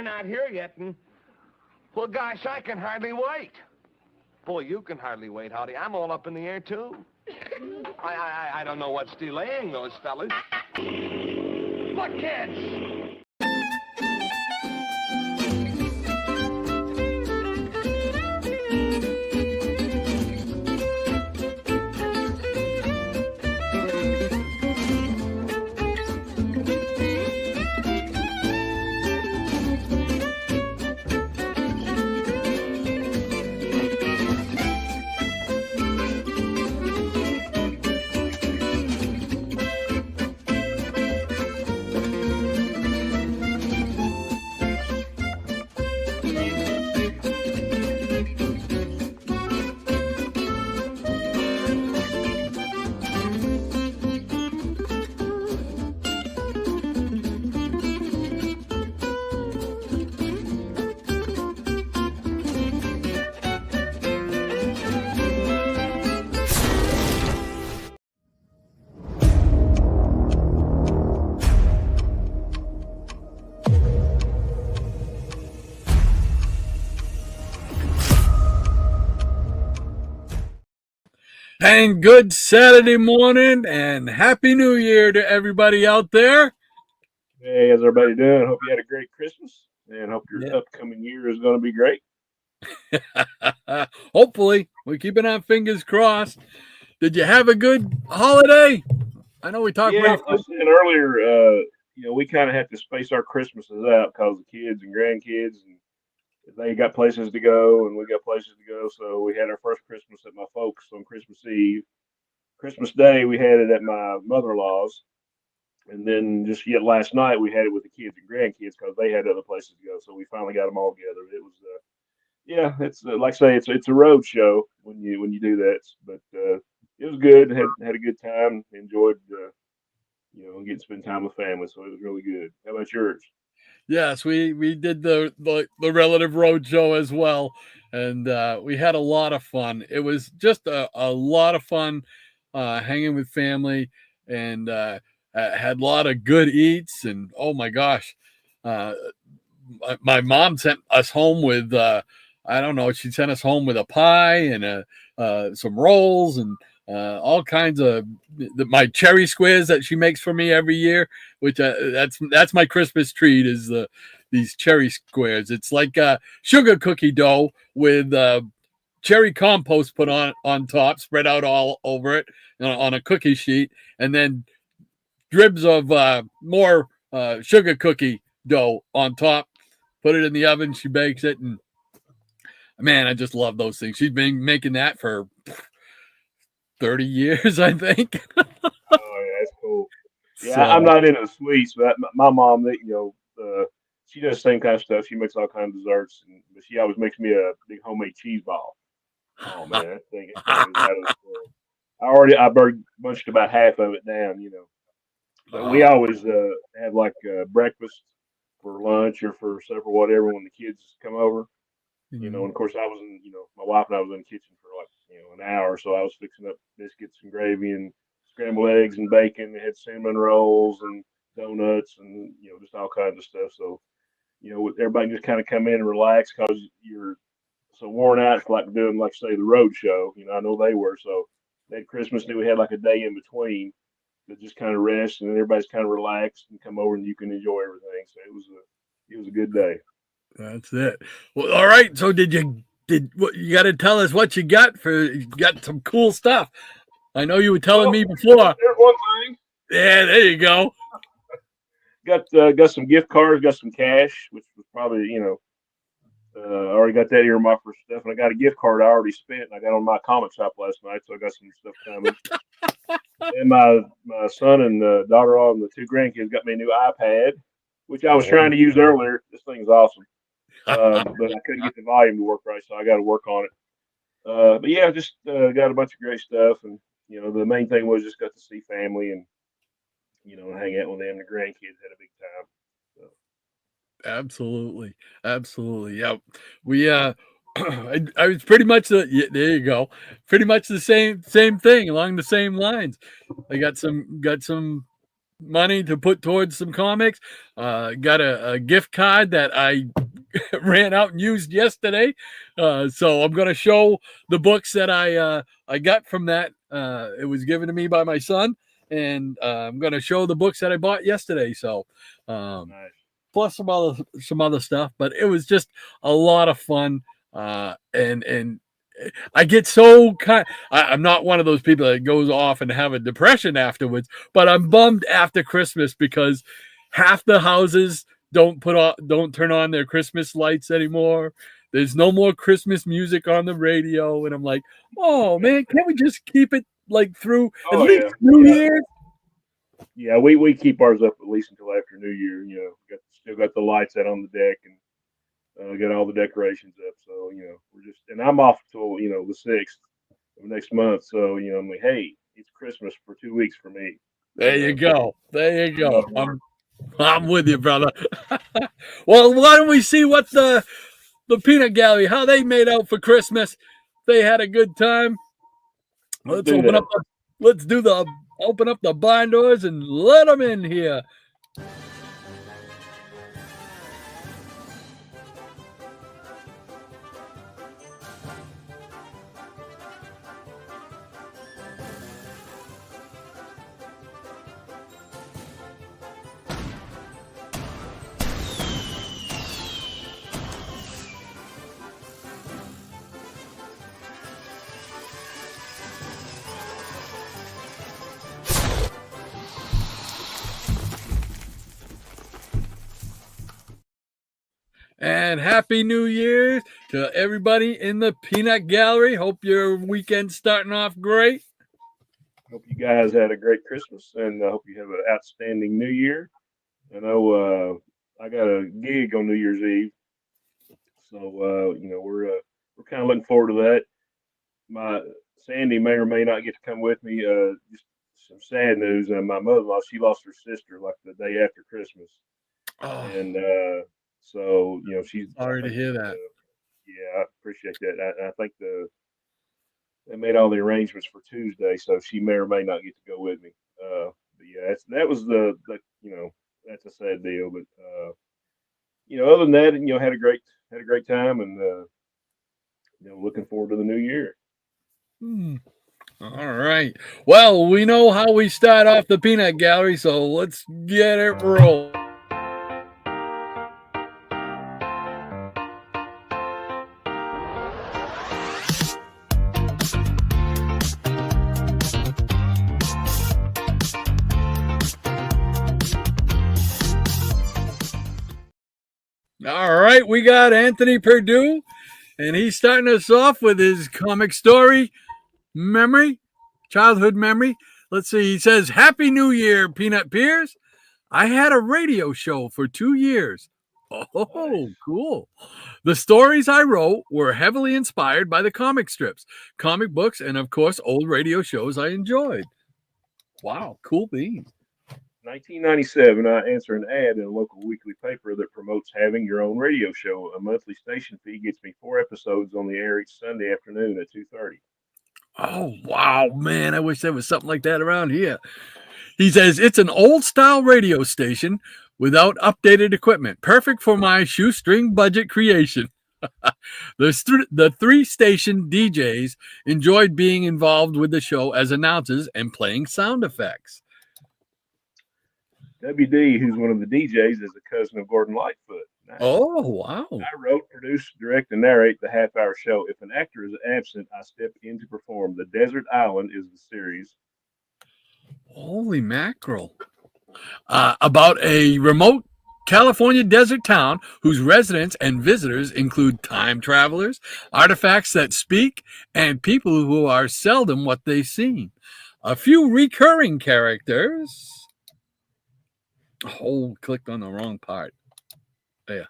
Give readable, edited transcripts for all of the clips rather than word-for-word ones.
they're not here yet, and, well, gosh, I can hardly wait. Boy, you can hardly wait, Howdy. I'm all up in the air, too. I don't know what's delaying those fellas. Look, kids! And good Saturday morning and Happy New Year to everybody out there. Hey, how's everybody doing? Hope you had a great Christmas and hope your upcoming year is going to be great. Hopefully. We're keeping our fingers crossed. Did you have a good holiday? I know we talked about I was saying earlier, we kind of have to space our Christmases out because of kids and grandkids, and they got places to go and we got places to go. So we had our first Christmas at my folks on Christmas Eve. Christmas Day, we had it at my mother-in-law's. And then just yet last night, we had it with the kids and grandkids because they had other places to go. So we finally got them all together. It was, it's like I say, it's a road show when you do that. But it was good. Had a good time. Enjoyed, getting to spend time with family. So it was really good. How about yours? Yes, we did the relative road show as well, and we had a lot of fun. It was just a lot of fun hanging with family, and had a lot of good eats. And oh my gosh, my mom sent us home with she sent us home with a pie and some rolls and all kinds of my cherry squares that she makes for me every year, which that's my Christmas treat is these cherry squares. It's like sugar cookie dough with cherry compost put on top, spread out all over it on a cookie sheet, and then dribs of more sugar cookie dough on top. Put it in the oven. She bakes it, and man, I just love those things. She's been making that for 30 years, I think. Oh, yeah, that's cool. Yeah, so, I'm not into sweets, but my mom, she does the same kind of stuff. She makes all kinds of desserts, but she always makes me a big homemade cheese ball. Oh man, that thing is out of this world. I bunched about half of it down, But we always have like breakfast for lunch or for supper, whatever, when the kids come over. And of course I was my wife and I was in the kitchen for like, an hour. So I was fixing up biscuits and gravy and scrambled eggs and bacon. They had cinnamon rolls and donuts and, just all kinds of stuff. So, everybody just kind of come in and relax because you're so worn out. It's like doing, like say, the road show. I know they were. So that Christmas Day, we had like a day in between to just kind of rest and everybody's kind of relaxed and come over and you can enjoy everything. So it was a good day. That's it. Well, all right. So you got to tell us what you got some cool stuff. I know you were telling me before. There's one thing. Yeah, there you go. Got some gift cards, got some cash, which was probably, I already got that earmarked for stuff. And I got a gift card I already spent. And I got on my comic shop last night, so I got some stuff coming. And my son and daughter-in-law and the two grandkids got me a new iPad, which I was trying to use earlier. This thing's awesome. But I couldn't get the volume to work right, so I got to work on it. But yeah, just got a bunch of great stuff. And, the main thing was just got to see family and, hang out with them. The grandkids had a big time. So. Absolutely. Yeah. We, I was pretty much there you go. Pretty much the same thing along the same lines. I got some money to put towards some comics. Got a gift card that I ran out and used yesterday. So I'm going to show the books that I got from that. It was given to me by my son, and I'm going to show the books that I bought yesterday. So, Nice. plus some other stuff, but it was just a lot of fun. And I get so I'm not one of those people that goes off and have a depression afterwards, but I'm bummed after Christmas because half the houses don't turn on their Christmas lights anymore. There's no more Christmas music on the radio, and I'm like, oh man, can't we just keep it like through at least New Year's? Yeah, we keep ours up at least until after New Year. Still got the lights out on the deck and got all the decorations up. So we're just, and I'm off till the 6th of next month. So I'm like, hey, it's Christmas for 2 weeks for me. There you go. I'm with you, brother. Well, why don't we see what the peanut gallery, how they made out for Christmas? They had a good time. Let's open up the barn doors and let them in here. And Happy New Year to everybody in the Peanut Gallery. Hope your weekend's starting off great. Hope you guys had a great Christmas, and I hope you have an outstanding New Year. I know I got a gig on New Year's Eve, so we're kind of looking forward to that. My Sandy may or may not get to come with me. Just some sad news. My mother-in-law, she lost her sister like the day after Christmas, and so she's sorry to hear that. Yeah, I appreciate that. I think they made all the arrangements for Tuesday, so she may or may not get to go with me. But yeah, that was the that's a sad deal. But other than that, had a great time, and looking forward to the new year. All right. Well, we know how we start off the Peanut Gallery, so let's get it rolling. All right, we got Anthony Perdue, and he's starting us off with his comic story childhood memory. Let's see. He says, Happy New Year, Peanut Peers. I had a radio show for 2 years. Oh, cool. The stories I wrote were heavily inspired by the comic strips, comic books, and of course, old radio shows I enjoyed. Wow, cool beans. 1997, I answer an ad in a local weekly paper that promotes having your own radio show. A monthly station fee gets me 4 episodes on the air each Sunday afternoon at 2:30. Oh, wow, man. I wish there was something like that around here. He says, it's an old-style radio station without updated equipment. Perfect for my shoestring budget creation. The 3-station DJs enjoyed being involved with the show as announcers and playing sound effects. WD, who's one of the DJs, is a cousin of Gordon Lightfoot. Nice. Oh, wow. I wrote, produce, direct, and narrate the half-hour show. If an actor is absent, I step in to perform. The Desert Island is the series. Holy mackerel. About a remote California desert town whose residents and visitors include time travelers, artifacts that speak, and people who are seldom what they seem. A few recurring characters. Oh, clicked on the wrong part. There.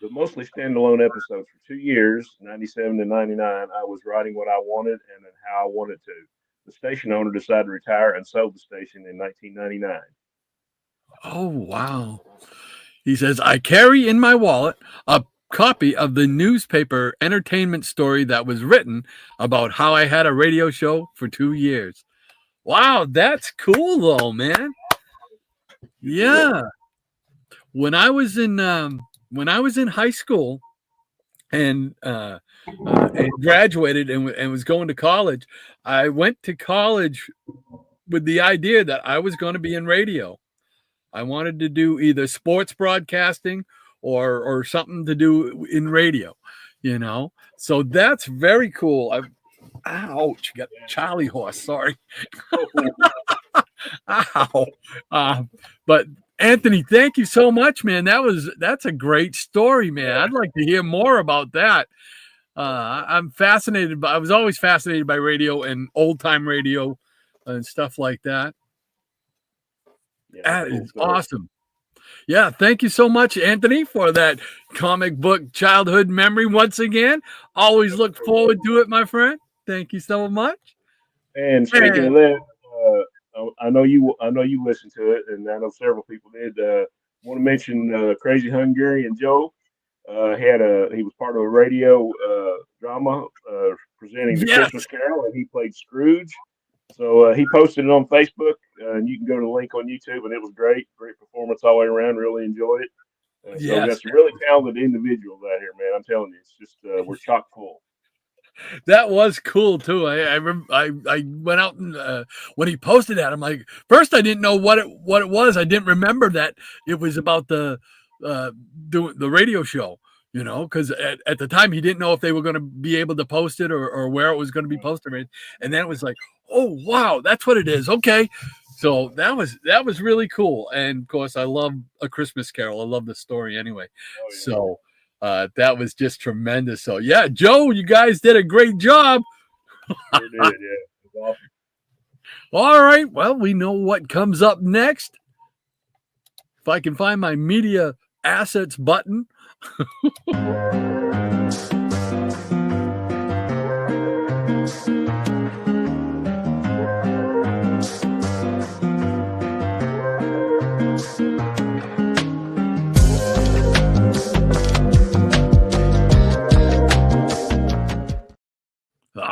But mostly standalone episodes for 2 years, 97 to 99. I was writing what I wanted and how I wanted to. The station owner decided to retire and sold the station in 1999. Oh, wow. He says, I carry in my wallet a copy of the newspaper entertainment story that was written about how I had a radio show for 2 years. Wow, that's cool, though, man. Yeah. When I was in high school and graduated and was going to college, I went to college with the idea that I was going to be in radio. I wanted to do either sports broadcasting or something to do in radio, you know. So that's very cool. Ouch! Got Charlie horse. Sorry. Ow. But Anthony, thank you so much, man. That's a great story, man. I'd like to hear more about that. I'm fascinated. I was always fascinated by radio and old time radio and stuff like that. That is awesome. Yeah, thank you so much, Anthony, for that comic book childhood memory once again. Always look forward to it, my friend. Thank you so much. And speaking of that, I know you listened to it, and I know several people did. Want to mention Crazy Hungarian Joe. He was part of a radio drama presenting the Christmas Carol, and he played Scrooge. So he posted it on Facebook, and you can go to the link on YouTube, and it was great performance all the way around. Really enjoyed it. So we got some really talented individuals out here, man. I'm telling you, it's just we're chock full. That was cool too. I went out and when he posted that, I'm like, first I didn't know what it was. I didn't remember that it was about the radio show, you know, because at the time he didn't know if they were going to be able to post it or where it was going to be posted. And then it was like, oh wow, that's what it is. Okay, so that was really cool. And of course, I love A Christmas Carol. I love the story anyway. Oh, yeah. So. That was just tremendous. So yeah, Joe, you guys did a great job. Sure did, yeah. It was awesome. All right. Well, we know what comes up next. If I can find my media assets button.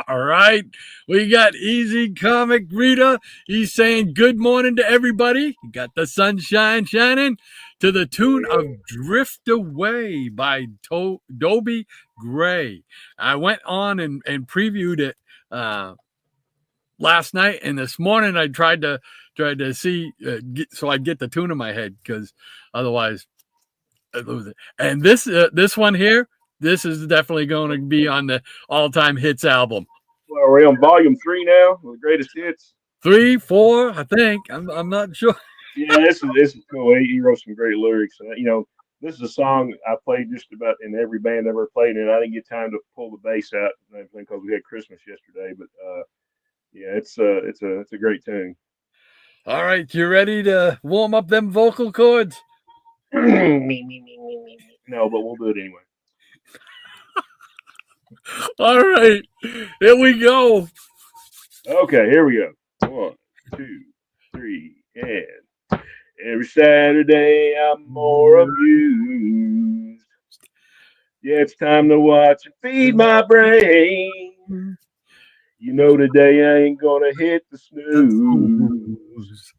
All right, we got Easy Comic Rita. He's saying good morning to everybody. You got the sunshine shining to the tune of Drift Away by Dobie Gray. I went on and previewed it last night, and this morning I tried to see so I'd get the tune in my head, because otherwise I'd lose it. And this one here, this is definitely going to be on the all-time hits album. Well, are we on volume 3 now? The greatest hits? 3, 4, I think. I'm not sure. Yeah, this is cool. He wrote some great lyrics. And, you know, this is a song I played just about in every band I ever played in. I didn't get time to pull the bass out and everything because we had Christmas yesterday. But yeah, it's a great tune. All right, you ready to warm up them vocal cords? No, but we'll do it anyway. All right, here we go. Okay, here we go. 1, 2, 3, and every Saturday I'm more amused. Yeah, it's time to watch and feed my brain. You know today I ain't gonna hit the snooze.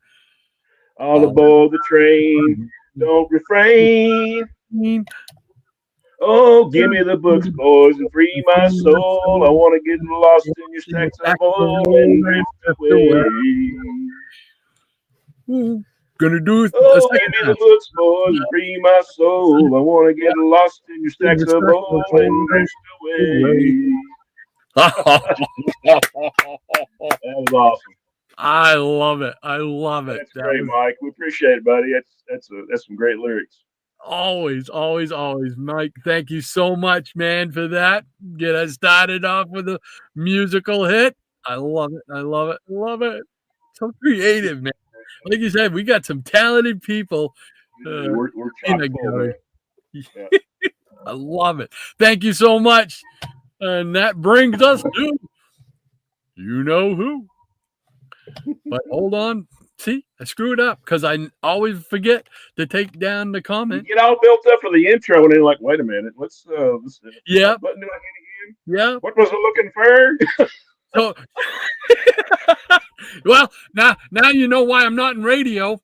All aboard the train, don't refrain. Oh, give me the books, boys, and free my soul. I want to get lost in your stacks of oil and drift away. Gonna do oh, give me the books, boys, and free my soul. I want to get lost in your stacks of oil and drift away. That was awesome. I love it. I love it. That's great, Mike. We appreciate it, buddy. That's some great lyrics. Always, always, always. Mike, thank you so much, man, for that. Get us started off with a musical hit. I love it. I love it. Love it. So creative, man. Like you said, we got some talented people. We're full, yeah. I love it. Thank you so much. And that brings us to you know who. But hold on. See, I screwed up because I always forget to take down the comment. You get all built up for the intro and then like, wait a minute, let's yeah. What button do I hit again? Yeah. What was I looking for? So well, now you know why I'm not in radio.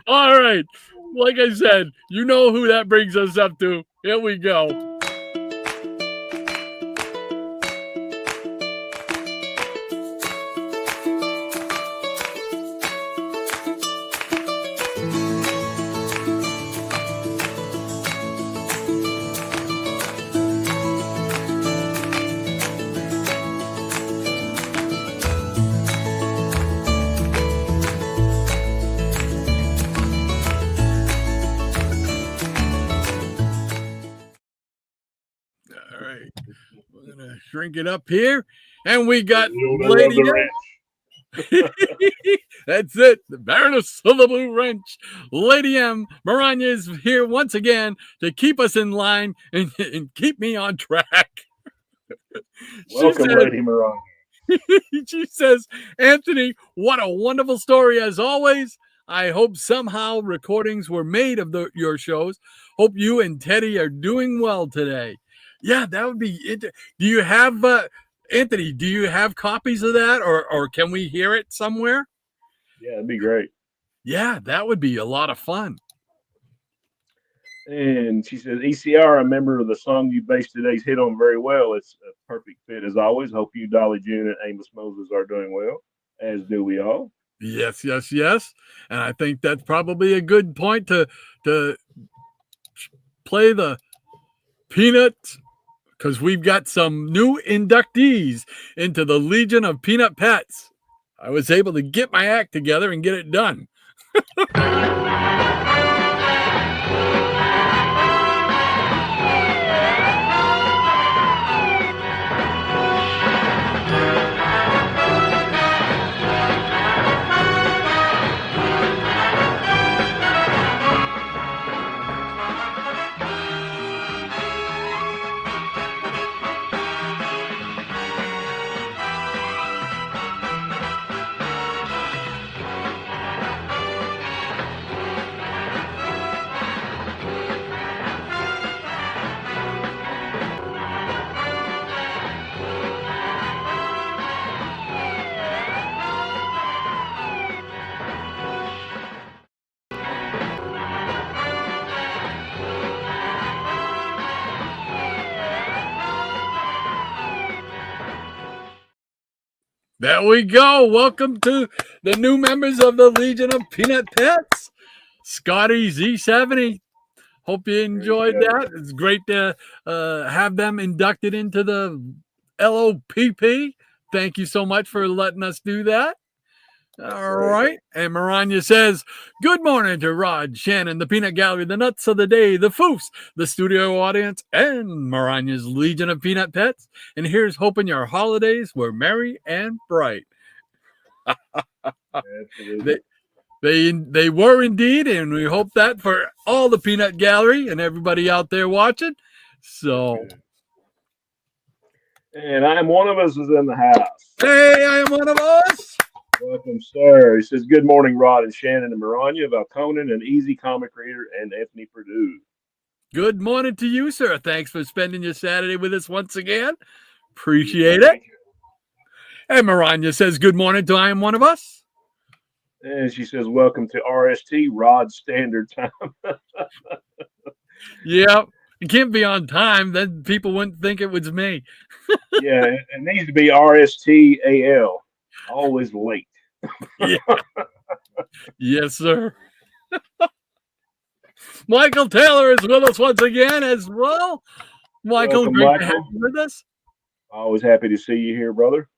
All right. Like I said, you know who that brings us up to. Here we go. All right. We're going to shrink it up here. And we got Lady M. That's it. The Baroness of the Blue Wrench. Lady M. Maranya is here once again to keep us in line and keep me on track. Welcome, Lady Maranya. She says, Anthony, what a wonderful story as always. I hope somehow recordings were made of your shows. Hope you and Teddy are doing well today. Yeah, that would be interesting. Do you have, Anthony, do you have copies of that or can we hear it somewhere? Yeah, it'd be great. Yeah, that would be a lot of fun. And she says, ECR, I remember the song you based today's hit on very well. It's a perfect fit as always. Hope you, Dolly June, and Amos Moses are doing well, as do we all. Yes, yes, yes. And I think that's probably a good point to play the Peanut, because we've got some new inductees into the Legion of Peanut Pets. I was able to get my act together and get it done. There we go. Welcome to the new members of the Legion of Peanut Pets. Scotty Z70. Hope you enjoyed that. It's great to have them inducted into the LOPP. Thank you so much for letting us do that. All right. And Maranya says, good morning to Rod, Shannon, the Peanut Gallery, the Nuts of the Day, the Foofs, the studio audience, and Maranya's Legion of Peanut Pets. And here's hoping your holidays were merry and bright. They were indeed, and we hope that for all the Peanut Gallery and everybody out there watching. So, and I am one of us is in the house. Hey, I am one of us. Welcome, sir. He says, good morning, Rod and Shannon and Maranya, about Conan, an easy comic reader, and Anthony Perdue. Good morning to you, sir. Thanks for spending your Saturday with us once again. Appreciate it. And Maranya says, good morning to I am one of us. And she says, welcome to RST, Rod Standard Time. Yeah, it can't be on time. Then people wouldn't think it was me. Yeah, it needs to be RSTAL. Always late. Yeah. Yes, sir. Michael Taylor is with us once again as well. Michael, welcome, great Michael. to have you with us. Always happy to see you here, brother.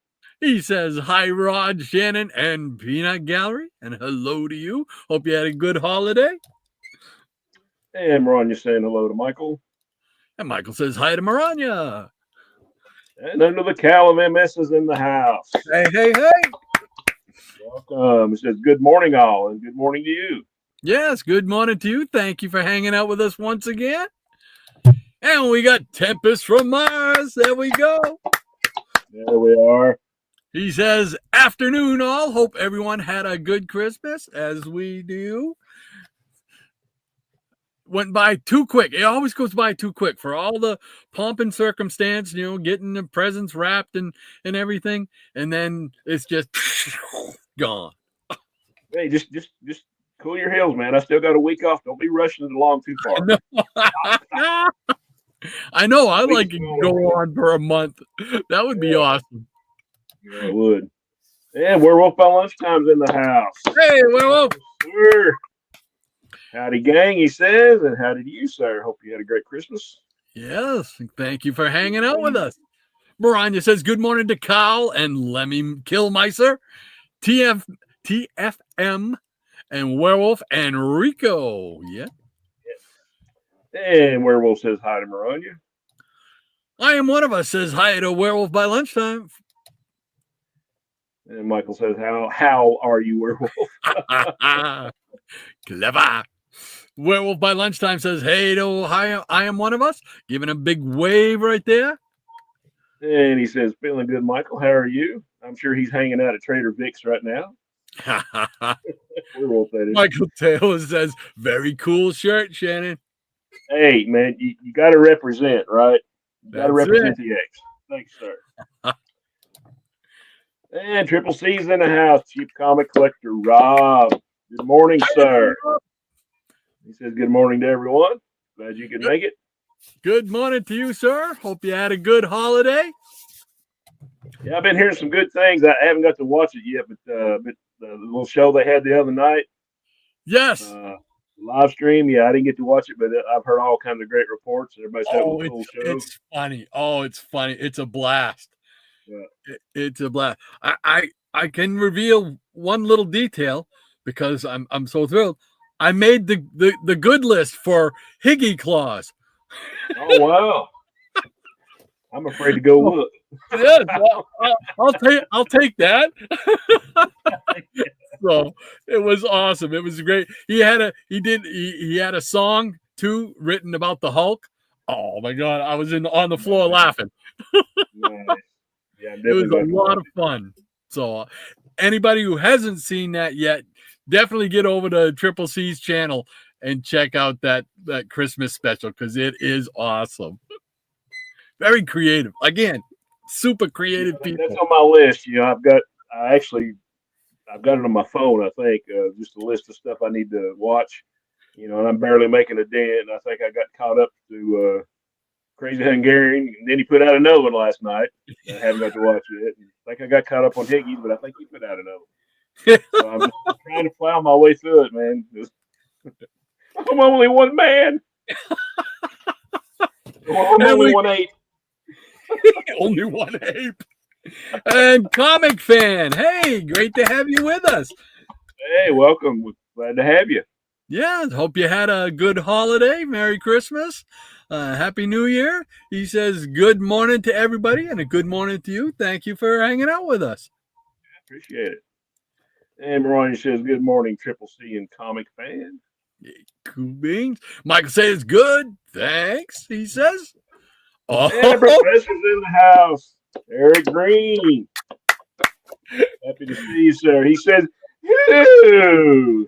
He says, hi, Rod, Shannon, and Peanut Gallery, and hello to you. Hope you had a good holiday. And Maranya saying hello to Michael. And Michael says, hi to Maranya. And under the cowl of MS is in the house. Hey, hey, hey. Welcome. It says, good morning, all, and good morning to you. Yes, good morning to you. Thank you for hanging out with us once again. And we got Tempest from Mars. There we go. There we are. He says, afternoon, all. Hope everyone had a good Christmas, as we do. Went by too quick. It always goes by too quick for all the pomp and circumstance, you know, getting the presents wrapped and everything. And then it's just gone. Hey, just cool your heels, man. I still got a week off. Don't be rushing it along too far. I know. I like it to go on for a month. That would be awesome. Yeah, it would. And Werewolf by Lunchtime's in the house. Hey, Werewolf. Sir. Howdy, gang, he says. And howdy to you, sir. Hope you had a great Christmas. Yes. Thank you for hanging out with us. Maranya says, good morning to Kyle and Lemmy Killmeister, TFM, and Werewolf and Rico. Yeah. And Werewolf says hi to Maranya. I am one of us says hi to Werewolf by Lunchtime. And Michael says, how are you, Werewolf? Clever. Werewolf by Lunchtime says, hey to I am one of us. Giving a big wave right there. And he says, feeling good, Michael. How are you? I'm sure he's hanging out at Trader Vic's right now. Werewolf, that is. Michael Taylor says, very cool shirt, Shannon. Hey, man, you got to represent, right? You got to represent the X. Thanks, sir. And Triple C's in the house. Cheap comic collector Rob. Good morning, sir. He says good morning to everyone. Glad you could make it. Good morning to you, sir. Hope you had a good holiday. Yeah, I've been hearing some good things. I haven't got to watch it yet, but the little show they had the other night. Yes. Live stream. Yeah, I didn't get to watch it, but I've heard all kinds of great reports. Everybody's having a cool show. It's funny. Oh, it's funny. It's a blast. Yeah. It's a blast. I can reveal one little detail because I'm so thrilled. I made the good list for Higgy Claus. Oh wow! I'm afraid to go look. Yes, I'll take that. So it was awesome. It was great. He had a song too written about the Hulk. Oh my God, I was on the floor laughing. Nice. Yeah, it was a lot of fun. So anybody who hasn't seen that yet, definitely get over to Triple C's channel and check out that Christmas special because it is awesome. Very creative. Again, super creative people. That's on my list. You know, I've got it on my phone. I think just a list of stuff I need to watch. You know, and I'm barely making a dent. I think I got caught up to Crazy Hungarian, and then he put out another one last night. I haven't got to watch it. I think I got caught up on Higgy's, but I think he put out another one. So I'm just trying to plow my way through it, man. I'm only one man. I'm only 1/8. Only 1/8. And Comic Fan, hey, great to have you with us. Hey, welcome. We're glad to have you. Yeah, hope you had a good holiday. Merry Christmas. Happy New Year. He says good morning to everybody and a good morning to you. Thank you for hanging out with us. Appreciate it. And Mariah says good morning, Triple C and Comic Fan. Cool beans. Michael says good. Thanks, he says. Oh. And the professor's in the house. Eric Green. Happy to see you, sir. He says, hello.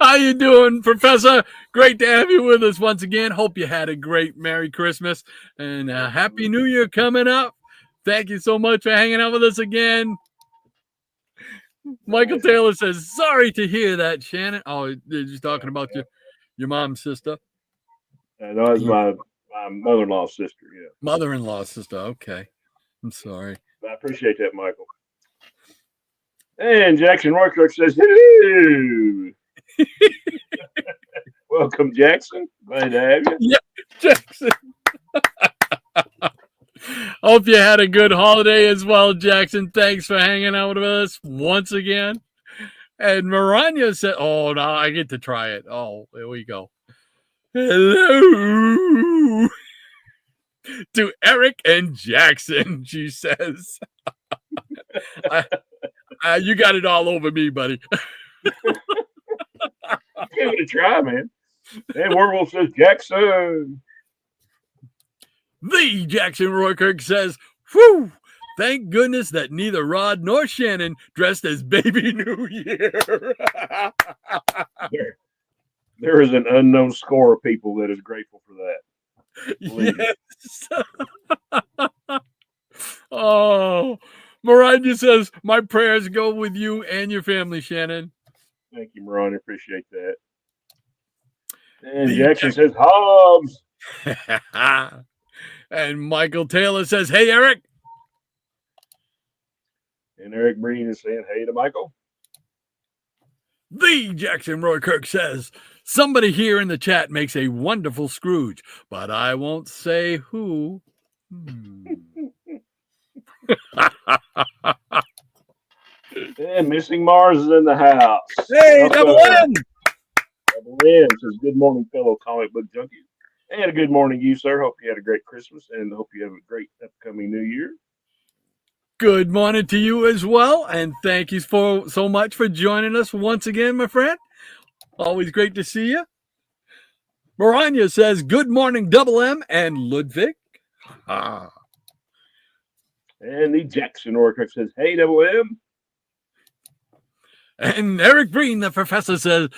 How you doing, Professor? Great to have you with us once again. Hope you had a great Merry Christmas and Happy New Year coming up. Thank you so much for hanging out with us again. Michael Taylor says, sorry to hear that, Shannon. Oh, they're just talking about your mom's sister. No, that's my mother-in-law's sister, yeah. Mother-in-law's sister, okay. I'm sorry. I appreciate that, Michael. And Jackson Roykirk says, hello. Welcome, Jackson. Glad to have you. Yeah, Jackson. Hope you had a good holiday as well, Jackson. Thanks for hanging out with us once again. And Maranya said, oh, now I get to try it. Oh, there we go. Hello to Eric and Jackson, she says. You got it all over me, buddy. Give it a try, man. And Werewolf says, Jackson. The Jackson Roykirk says, whew, thank goodness that neither Rod nor Shannon dressed as Baby New Year. There is an unknown score of people that is grateful for that. Yes. Oh, Mariah says, my prayers go with you and your family, Shannon. Thank you, Mariah. Appreciate that. And Jackson says, Hobbs. And Michael Taylor says, hey, Eric. And Eric Breen is saying, hey to Michael. The Jackson Roy Kirk says, somebody here in the chat makes a wonderful Scrooge, but I won't say who. And Missing Mars is in the house. Hey, Double M! Double M says, good morning, fellow comic book junkies. And a good morning to you, sir. Hope you had a great Christmas and hope you have a great upcoming New Year. Good morning to you as well. And thank you so much for joining us once again, my friend. Always great to see you. Maranya says, good morning, Double M and Ludwig. And the Jackson Orchard says, hey, Double M. And Eric Breen, the professor, says,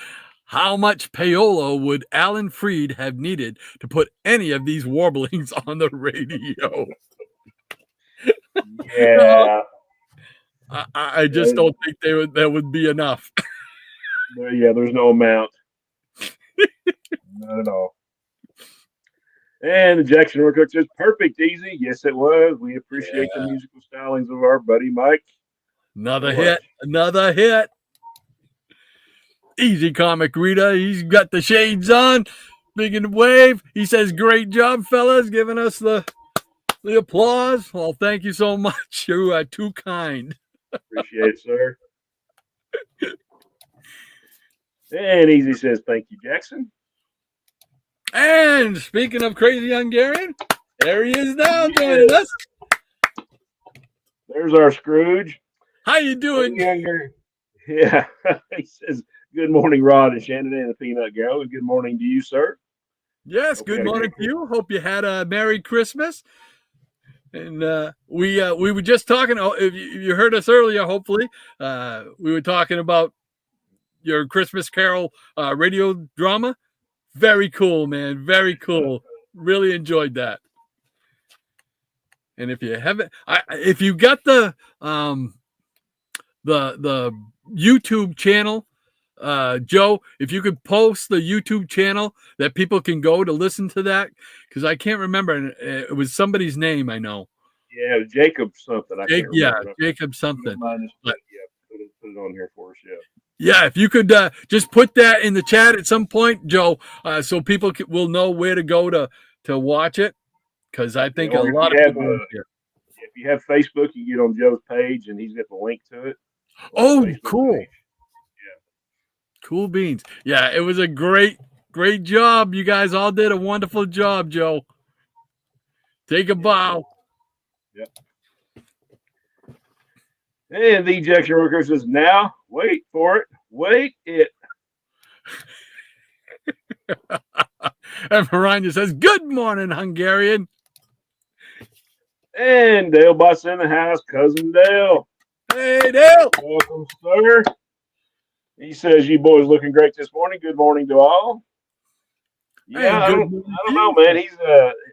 how much payola would Alan Freed have needed to put any of these warblings on the radio? Yeah. I just don't think that would be enough. Yeah, there's no amount. Not at all. And the Jackson Orchard says, perfect, easy. Yes, it was. We appreciate the musical stylings of our buddy Mike. Another hit. Easy Comic Reader. He's got the shades on. Big in the wave. He says, great job, fellas, giving us the applause. Well, thank you so much. You are too kind. Appreciate it, sir. And Easy says, thank you, Jackson. And speaking of Crazy Hungarian, there he is now joining us. There's our Scrooge. How you doing? Yeah. He says, good morning, Rod and Shannon and the Peanut Girl. And good morning to you, sir. Yes, good morning to you. Hope you had a Merry Christmas. And we were just talking, if you heard us earlier, hopefully, we were talking about your Christmas Carol radio drama. Very cool, man. Very cool. Really enjoyed that. And if you haven't, if you got the YouTube channel, Joe, if you could post the YouTube channel that people can go to listen to that, because I can't remember. It was somebody's name, I know. Yeah, Jacob something. Jacob something. Put it on here for us, Yeah, if you could just put that in the chat at some point, Joe, so people will know where to go to watch it, because I think a lot of people. If you have Facebook, you get on Joe's page, and he's got the link to it. Oh, cool. Page. Cool beans. Yeah, it was a great job. You guys all did a wonderful job, Joe. Take a bow. Yep. And the Jackson Worker says, now, wait for it. Wait it. And Maranya says, good morning, Hungarian. And Dale Boss in the house, cousin Dale. Hey, Dale. Welcome, sir. He says, you boys looking great this morning. Good morning to all. Yeah, I don't know, man. He's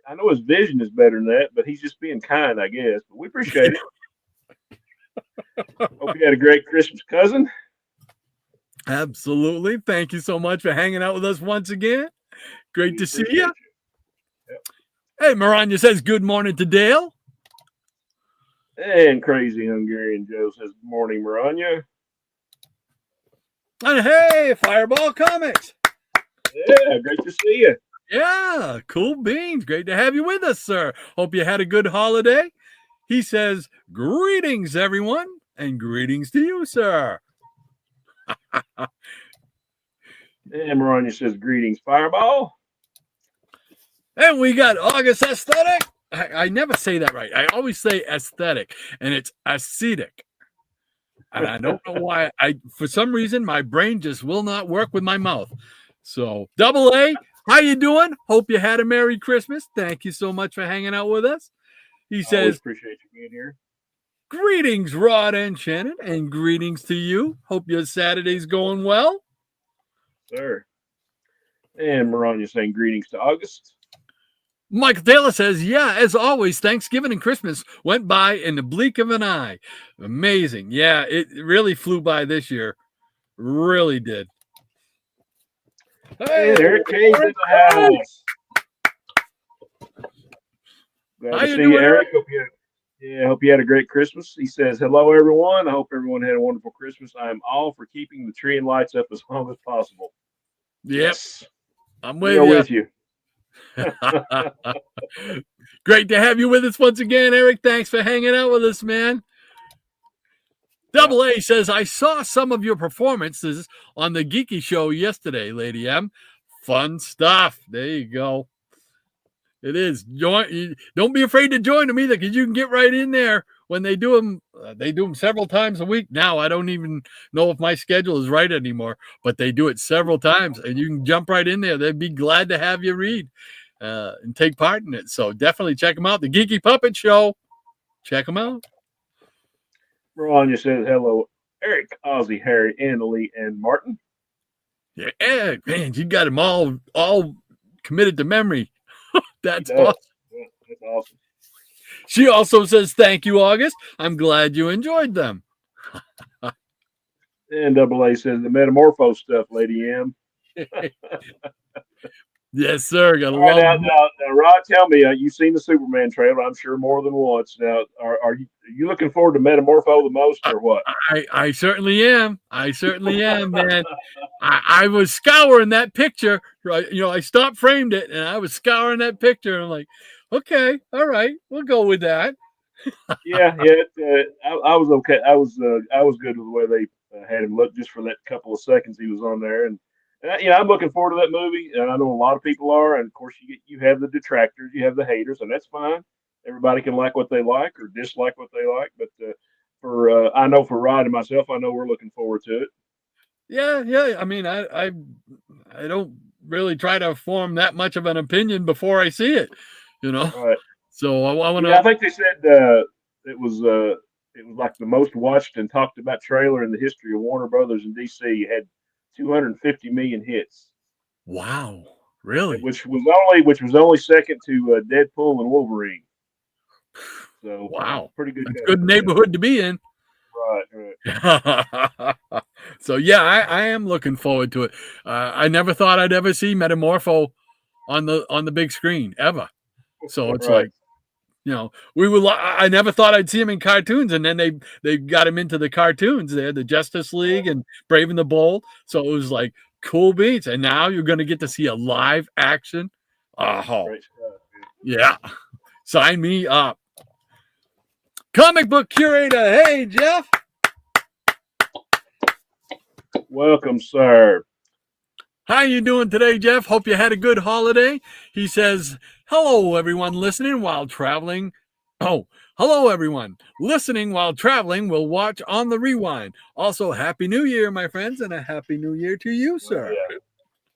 I know his vision is better than that, but he's just being kind, I guess. But we appreciate it. Hope you had a great Christmas, cousin. Absolutely. Thank you so much for hanging out with us once again. Great to see you. Yep. Hey, Maranya says, good morning to Dale. And Crazy Hungarian Joe says, good morning, Maranya. And hey, Fireball Comics. Yeah, great to see you. Yeah, cool beans. Great to have you with us, sir. Hope you had a good holiday. He says, greetings, everyone, and greetings to you, sir. And Maranya says, greetings, Fireball. And we got August Aesthetic. I never say that right. I always say aesthetic, and it's ascetic. And I don't know why. For some reason, my brain just will not work with my mouth. So, Double A, how you doing? Hope you had a Merry Christmas. Thank you so much for hanging out with us. He says, appreciate you being here. Greetings, Rod and Shannon, and greetings to you. Hope your Saturday's going well. Sir. And Maranya saying greetings to August. Michael Taylor says, yeah, as always, Thanksgiving and Christmas went by in the blink of an eye. Amazing. Yeah, it really flew by this year. Really did. Hey, Eric K's in the house. Glad to see you, Eric. Hope you had a great Christmas. He says, hello, everyone. I hope everyone had a wonderful Christmas. I am all for keeping the tree and lights up as long as possible. Yes. I'm with you. Great to have you with us once again, Eric. Thanks for hanging out with us, man. Double A says, I saw some of your performances on the Geeky Show yesterday, Lady M. Fun stuff. There you go. It is. Don't be afraid to join them either, because you can get right in there when they do them. They do them several times a week. Now, I don't even know if my schedule is right anymore, but they do it several times, and you can jump right in there. They'd be glad to have you read and take part in it. So definitely check them out. The Geeky Puppet Show. Check them out. Melania says, hello, Eric, Ozzy, Harry, Annalie, and Martin. Yeah, man, you got them all committed to memory. That's awesome. Yeah, that's awesome. She also says, thank you, August. I'm glad you enjoyed them. And Double A says, the Metamorpho stuff, Lady M. Yes, sir. Got a lot. Now, Rod, tell me, you've seen the Superman trailer, I'm sure, more than once. Now, are you looking forward to Metamorpho the most, or what? I certainly am. I certainly am, man. I was scouring that picture. I stopped framed it, and I was scouring that picture. And I'm like, okay, all right, we'll go with that. I was okay. I was good with the way they had him look just for that couple of seconds he was on there, and I'm looking forward to that movie, and I know a lot of people are. And of course, you have the detractors, you have the haters, and that's fine. Everybody can like what they like or dislike what they like, but I know for Rod and myself, I know we're looking forward to it. Yeah. I mean, I don't really try to form that much of an opinion before I see it, Right. So I want to. I think they said it was like the most watched and talked about trailer in the history of Warner Brothers and DC. It had 250 million hits. Wow, really? Which was only second to Deadpool and Wolverine. So wow, pretty good. Good neighborhood to be in. Right. So yeah, I am looking forward to it. I never thought I'd ever see Metamorpho on the big screen ever. So it's right. Like, I never thought I'd see him in cartoons, and then they got him into the cartoons there, the Justice League and Brave and the Bold. So it was like cool beats, and now you're going to get to see a live action. Great stuff, yeah, sign me up. Comic book curator, hey Jeff. Welcome, sir. How you doing today, Jeff? Hope you had a good holiday. He says, hello, everyone listening while traveling. Oh, hello, everyone listening while traveling. We'll watch on the rewind. Also, Happy New Year, my friends, and a Happy New Year to you, sir. Yeah.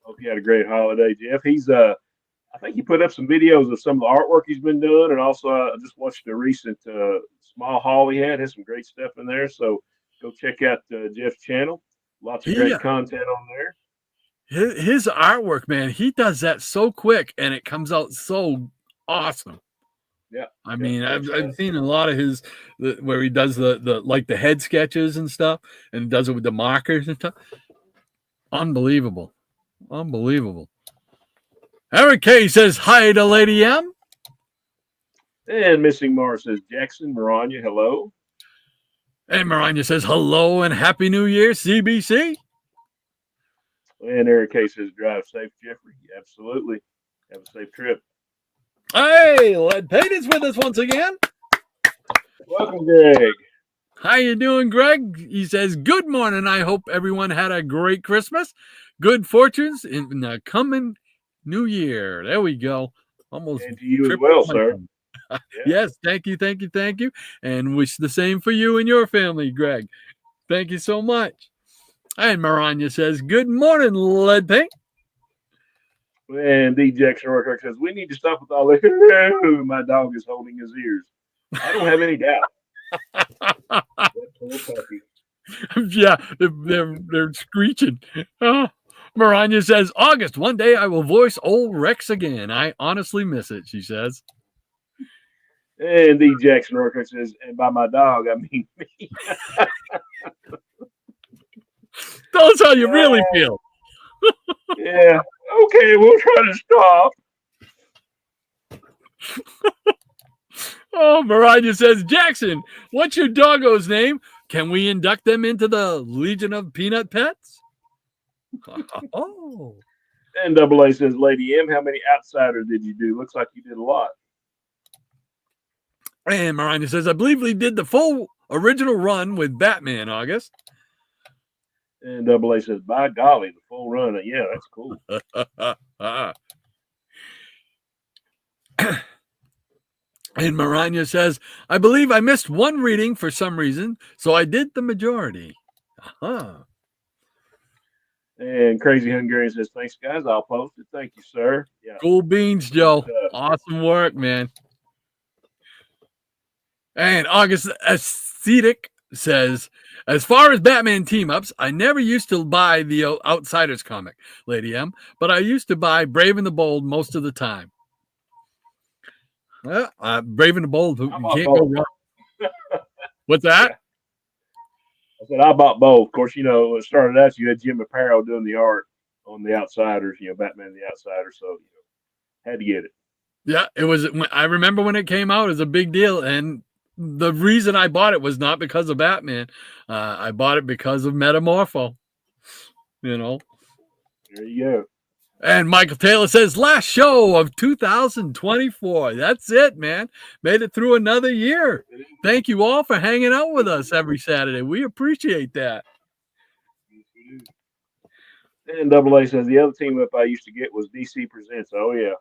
Hope you had a great holiday, Jeff. He's I think he put up some videos of some of the artwork he's been doing, and also I just watched a recent small haul he had. Has some great stuff in there, so go check out Jeff's channel. Lots of great content on there. His artwork, man, he does that so quick, and it comes out so awesome. Yeah, I mean, I've seen a lot of his where he does the head sketches and stuff, and does it with the markers and stuff. Unbelievable. Eric K says hi to Lady M. And Missing Mars says Jackson Maranya, hello. And Maranya says hello and Happy New Year, CBC. And Eric K says drive safe, Jeffrey. Absolutely. Have a safe trip. Hey, Lead Paint is with us once again. Welcome, Greg. How you doing, Greg? He says, good morning. I hope everyone had a great Christmas. Good fortunes in the coming new year. There we go. Almost. And to you as well, sir. Yeah. Yes, thank you. And wish the same for you and your family, Greg. Thank you so much. And Maranya says, good morning, Lead Paint. And D. Jackson Rourke says, we need to stop with all this. My dog is holding his ears. I don't have any doubt. Yeah, they're screeching. Oh, Maranya says, August, one day I will voice old Rex again. I honestly miss it, she says. And D. Jackson Urquhart says, and by my dog, I mean me. Tell us how you really feel. Yeah. Okay, we'll try to stop. Oh, Maranya says, Jackson, what's your doggo's name? Can we induct them into the Legion of Peanut Pets? Oh. And Double A says, Lady M, how many outsiders did you do? Looks like you did a lot. And Maranya says, I believe we did the full original run with Batman, August. And Double A says, by golly, the full run. Yeah, that's cool. And Maranya says, I believe I missed one reading for some reason, so I did the majority. Uh-huh. And Crazy Hungarian says, thanks, guys. I'll post it. Thank you, sir. Yeah. Cool beans, Joe. Awesome work, man. And August Ascetic says, as far as Batman team-ups, I never used to buy the Outsiders comic, Lady M, but I used to buy Brave and the Bold most of the time. Well, Brave and the Bold, you can't go wrong. What's that? I said I bought both. Of course, it started out, you had Jim Apparel doing the art on the Outsiders, Batman and the Outsiders, so had to get it. Yeah, it was. I remember when it came out, it was a big deal, and the reason I bought it was not because of Batman. I bought it because of Metamorpho. There you go. And Michael Taylor says, last show of 2024. That's it, man. Made it through another year. Thank you all for hanging out with us every Saturday. We appreciate that. And Double A says, the other team up I used to get was DC Presents. Oh, yeah.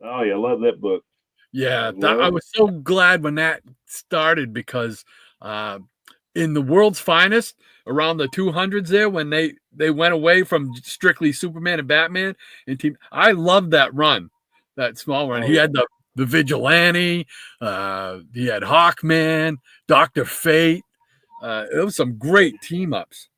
Oh, yeah. Love that book. Yeah. I was so glad when that started because in the World's Finest, around the 200s there, when they went away from strictly Superman and Batman and team, I loved that run, that small run. He had the Vigilante, he had Hawkman, Dr. Fate. It was some great team ups.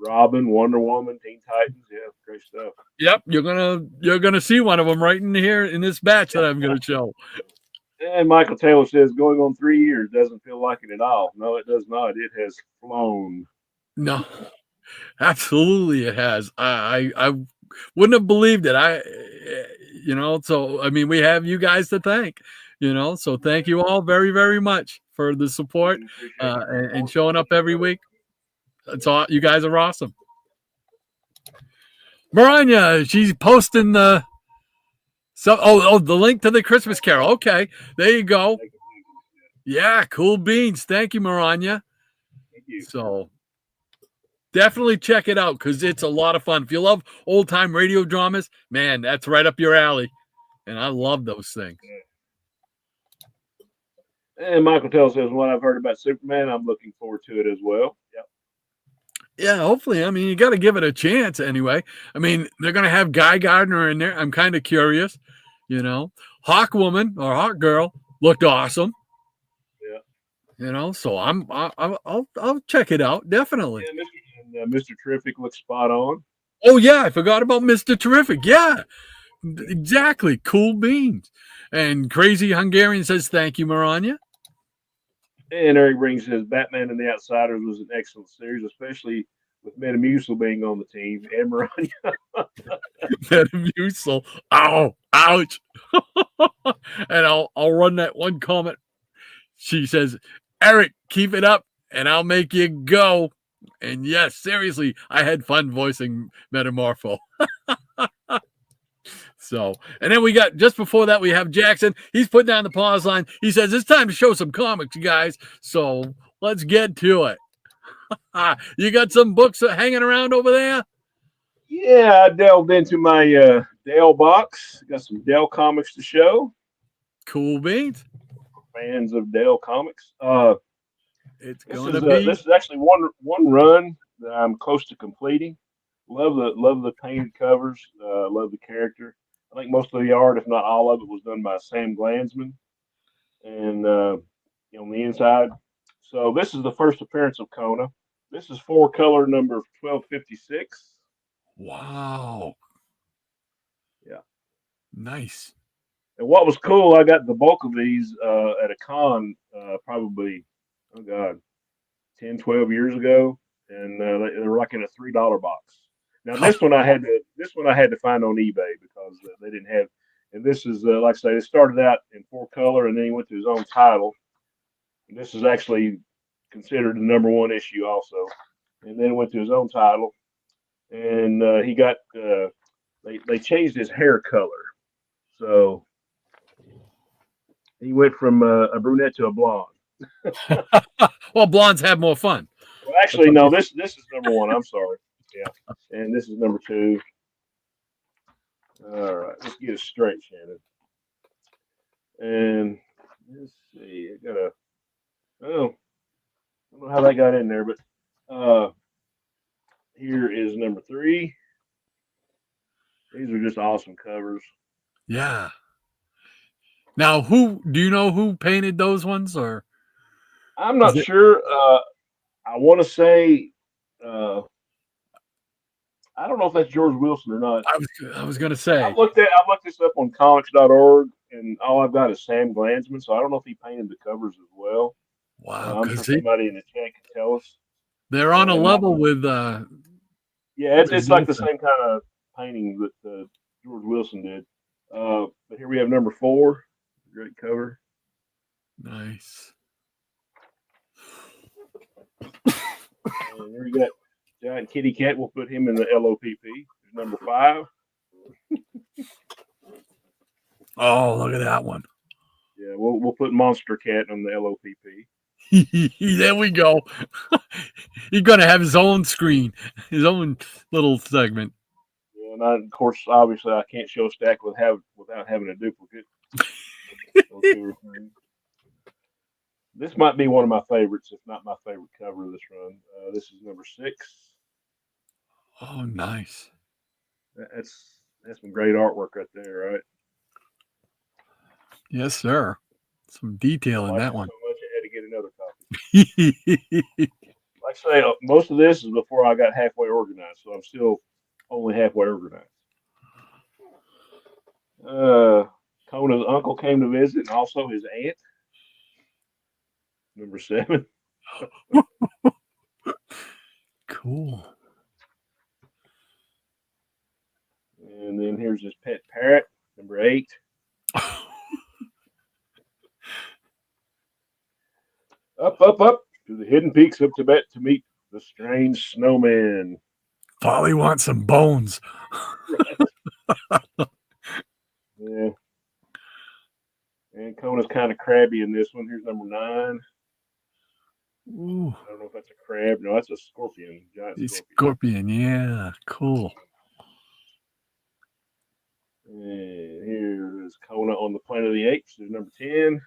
Robin, Wonder Woman, Teen Titans, yeah, great stuff. Yep, you're gonna see one of them right in here in this batch that I'm gonna show. And Michael Taylor says, going on 3 years doesn't feel like it at all. No, it does not. It has flown. No, absolutely it has. I wouldn't have believed it. So I mean, we have you guys to thank. So thank you all very, very much for the support and showing up every week. That's all. You guys are awesome. Maranya, she's posting the link to the Christmas Carol. Okay, there you go. Yeah, cool beans. Thank you, Maranya. Thank you. So definitely check it out because it's a lot of fun. If you love old time radio dramas, man, that's right up your alley. And I love those things. And Michael Tell says, what I've heard about Superman, I'm looking forward to it as well. Yep. Yeah, hopefully. I mean, you got to give it a chance anyway. I mean, they're going to have Guy Gardner in there. I'm kind of curious. Hawk Woman or Hawk Girl looked awesome. Yeah. So I'll check it out definitely. Yeah, Mr. Terrific looks spot on. Oh yeah, I forgot about Mr. Terrific. Yeah, exactly. Cool beans. And Crazy Hungarian says, "Thank you, Maranya." And Eric Brings says, "Batman and the Outsiders was an excellent series, especially with Metamucil being on the team and Maranya." Metamucil. Ow! Ouch! And I'll run that one comment. She says, Eric, keep it up and I'll make you go. And yes, seriously, I had fun voicing Metamorpho. So, and then we got, just before that, we have Jackson. He's putting down the pause line. He says, it's time to show some comics, you guys. So let's get to it. You got some books hanging around over there? Yeah, I delved into my Dell box. Got some Dell comics to show. Cool beans. Fans of Dell comics. It's gonna be. This is actually one run that I'm close to completing. Love the painted covers. Love the character. I think most of the art, if not all of it, was done by Sam Glanzman, and on the inside. So this is the first appearance of Kona. This is 4-color number 1256. Wow. Yeah. Nice. And what was cool, I got the bulk of these at a con probably, oh God, 10, 12 years ago, and they were like in a $3 box. Now this one I had to find on eBay because they didn't have. And this is like I say, it started out in 4-color, and then he went to his own title. And this is actually considered the #1 issue also. And then went to his own title, and he got they changed his hair color, so he went from a brunette to a blonde. Well, blondes have more fun. Well, actually, no. This is #1. I'm sorry. Yeah, and this is #2. All right, let's get it straight, Shannon. And let's see. I got I don't know how that got in there, but here is #3. These are just awesome covers. Yeah. Now, do you know who painted those ones, or? I'm not sure. I want to say, I don't know if that's George Wilson or not. I was going to say. I looked this up on comics.org, and all I've got is Sam Glanzman, so I don't know if he painted the covers as well. Wow. I'm sure somebody in the chat can tell us. They're on a level with. Yeah, it's like the same kind of painting that George Wilson did. But here we have #4. Great cover. Nice. And here we got Giant Kitty Cat. We'll put him in the LOPP. There's #5. Oh, look at that one. Yeah, we'll put Monster Cat on the LOPP. There we go. He's gonna have his own screen, his own little segment. Yeah, and of course, obviously, I can't show Stack without having a duplicate. This might be one of my favorites, if not my favorite cover of this run. This is #6. Oh, nice. That's some great artwork right there, right? Yes, sir. Some detail in that one. So much I had to get another copy. Like I say, most of this is before I got halfway organized, so I'm still only halfway organized. Kona's uncle came to visit, and also his aunt. #7. Cool. And then here's his pet parrot, #8. Up to the hidden peaks of Tibet to meet the strange snowman. Polly wants some bones. Yeah. And Kona's kind of crabby in this one. Here's #9. Ooh. I don't know if that's a crab. No, that's a scorpion. Giant scorpion. Yeah, cool. And here is Kona on the Planet of the Apes. There's #10.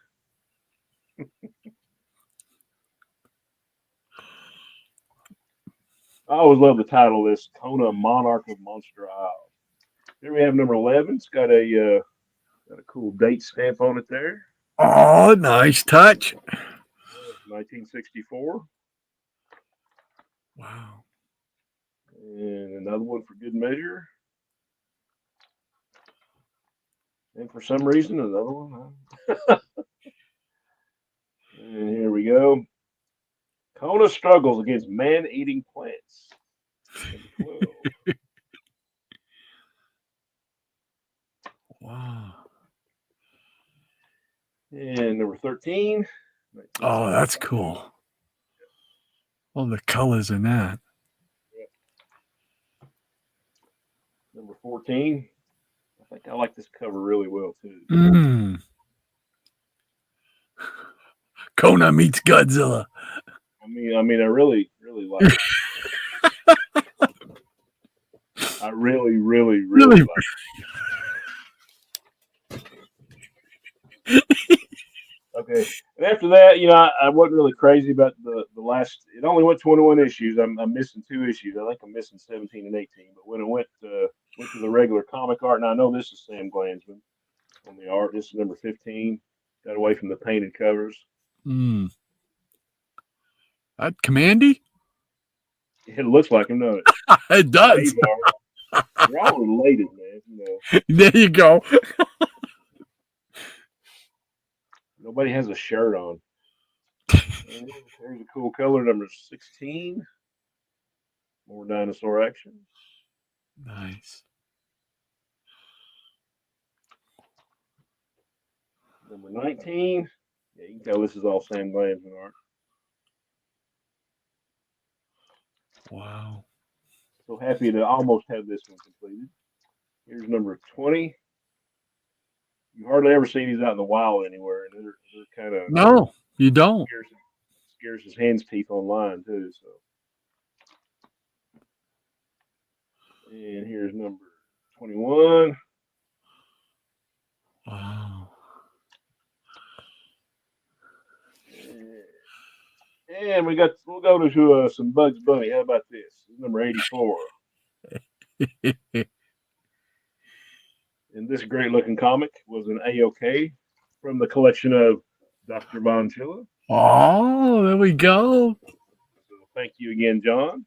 I always love the title of this, Kona, Monarch of Monster Isle. Here we have #11. It's got a cool date stamp on it there. Oh, nice touch. 1964. Wow. And another one for good measure. And for some reason, another one. And here we go. Kona struggles against man-eating plants. Wow. And #13. Oh, that's cool. All the colors in that. #14. I think I like this cover really well too. Kona meets Godzilla. I mean, I really like it. I really like it. Okay. And after that, I wasn't really crazy about the last. It only went 21 issues. I'm missing 2 issues. I think I'm missing 17 and 18. But when it went to the regular comic art, and I know this is Sam Glanzman on the art. This is #15. Got away from the painted covers. That Commandy? It looks like him, doesn't it? It does. We're all related, man. You know, There you go. nobody has a shirt on. And there's a cool color, number 16. More dinosaur action. Nice. Number 19. Yeah, you can tell this is all Sam Glanzman art. Wow. So happy to almost have this one completed. Here's number 20. You hardly ever see these out in the wild anywhere, and they're kind of No, you don't. scares his hen's teeth online too. So, and here's number 21. Wow. And we'll go to some Bugs Bunny. How about this? This is number 84. And this great looking comic was an AOK from the collection of Dr. Von Chilla. Oh, there we go. So thank you again, John.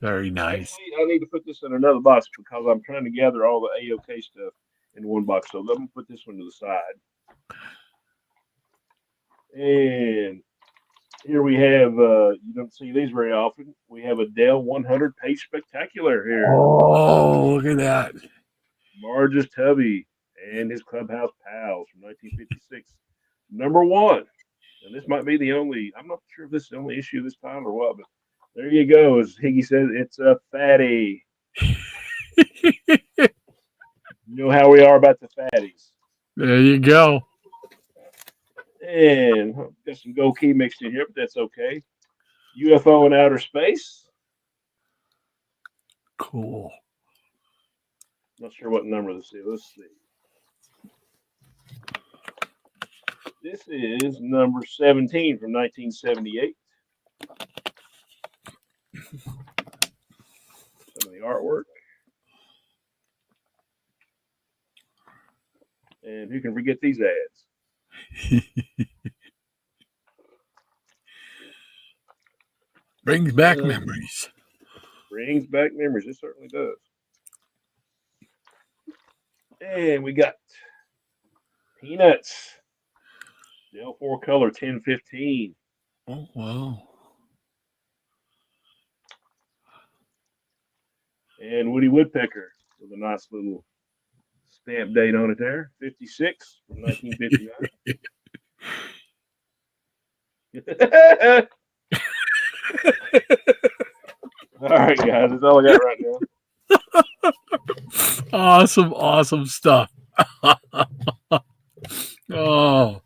Very nice. Actually, I need to put this in another box because I'm trying to gather all the AOK stuff in one box. So let me put this one to the side. And here we have, you don't see these very often. We have a Dell 100 page spectacular here. Oh, look at that. Marge's Tubby and his Clubhouse Pals from 1956. Number 1. And this might be the only, I'm not sure if this is the only issue this time or what, but there you go. As Higgy says, it's a fatty. You know how we are about the fatties. There you go. And got some Go Key mixed in here, but that's okay. UFO in outer space. Cool. Not sure what number this is. Let's see. This is number 17 from 1978. Some of the artwork. And who can forget these ads? Brings back memories. Brings back memories. It certainly does. And we got Peanuts. Dell 4 color 1015. Oh, wow. And Woody Woodpecker with a nice little stamp date on it there. 56 from 1959. All right, guys. That's all I got right now. Awesome stuff. Oh.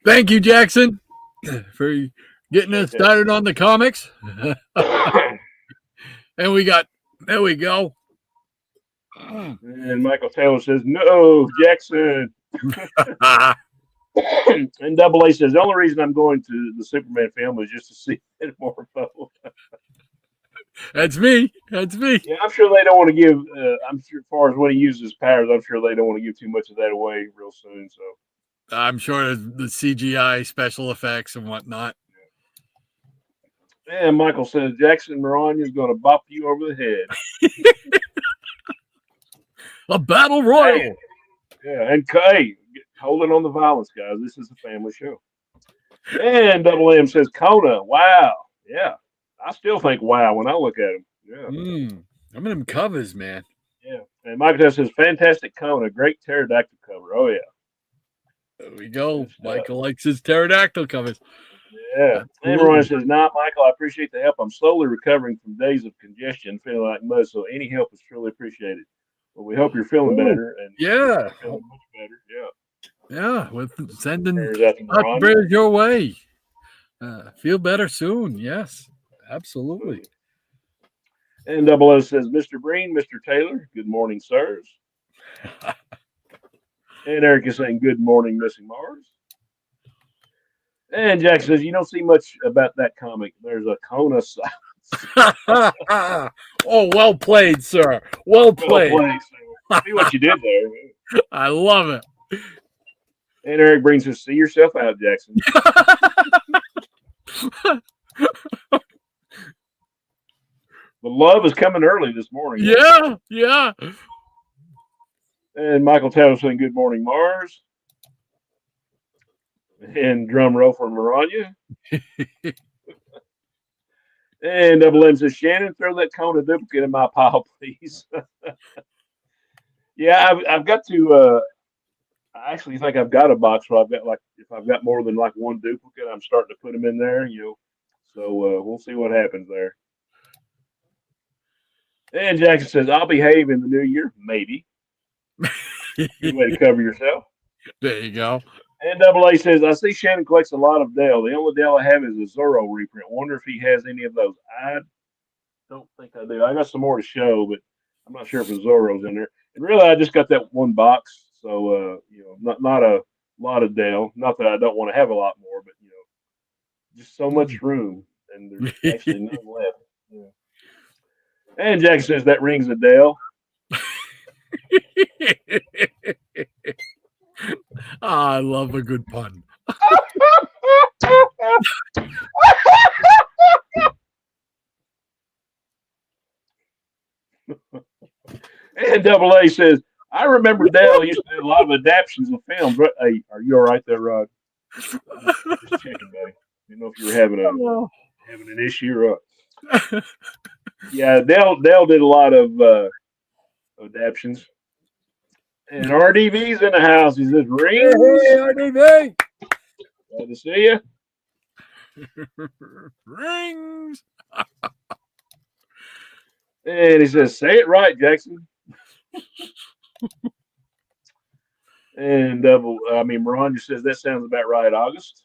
Thank you, Jackson, for getting us started on the comics. And there we go. And Michael Taylor says, no, Jackson. And Double A says, the only reason I'm going to the Superman film is just to see it more Morpho. That's me. Yeah, I'm sure they don't want to give, I'm sure as far as when he uses his powers, I'm sure they don't want to give too much of that away real soon. So I'm sure the CGI special effects and whatnot. And Michael says, Jackson Maranya is going to bop you over the head. A battle royal. Yeah, and hey, holding on the violence, guys. This is a family show. And Double M says, Kona, wow. Yeah, I still think wow when I look at him. Yeah. I'm in them covers, man. Yeah. And Michael says, fantastic Kona, great pterodactyl cover. Oh, yeah. There we go. Michael likes his pterodactyl covers. Yeah. And Roy says, nah, Michael, I appreciate the help. I'm slowly recovering from days of congestion, feeling like mud, so any help is truly appreciated. Well, we hope you're feeling better. And yeah. Feeling much better. Yeah. Yeah, with sending thoughts prayers your way. Feel better soon. Yes, absolutely. And Double O says, Mr. Breen, Mr. Taylor, good morning, sirs. And Eric is saying, good morning, Missing Mars. And Jack says, you don't see much about that comic. There's a Kona silence. Oh, well played, sir. Well played. See what you did there. I love it. And Eric brings us, see yourself out, Jackson. The love is coming early this morning. Yeah, yeah. And Michael Taylor saying, good morning, Mars. And drum roll from Maranya. And Double M says, Shannon, throw that Kona duplicate in my pile, please. Yeah, I've got to. I actually think I've got a box where I've got if I've got more than one duplicate, I'm starting to put them in there. So we'll see what happens there. And Jackson says, I'll behave in the new year, maybe. Good way to cover yourself. There you go. And Double A says, I see Shannon collects a lot of Dell. The only Dell I have is a Zorro reprint. Wonder if he has any of those. I don't think I do. I got some more to show, but I'm not sure if the Zorro's in there. And really, I just got that one box, so not a lot of Dell. Not that I don't want to have a lot more, but just so much room, and there's actually none left. Yeah. And Jack says that rings a Dell. I love a good pun. And Double A says, I remember Dell used to do a lot of adaptations of films. Hey, are you all right there, Rod? Just checking, buddy. You know if you were having an issue or what. Yeah, Dell did a lot of adaptions. And RDV's in the house. He says, rings. Hey, RDV. Glad to see you. Rings. And he says, say it right, Jackson. And Maranya says, that sounds about right, August.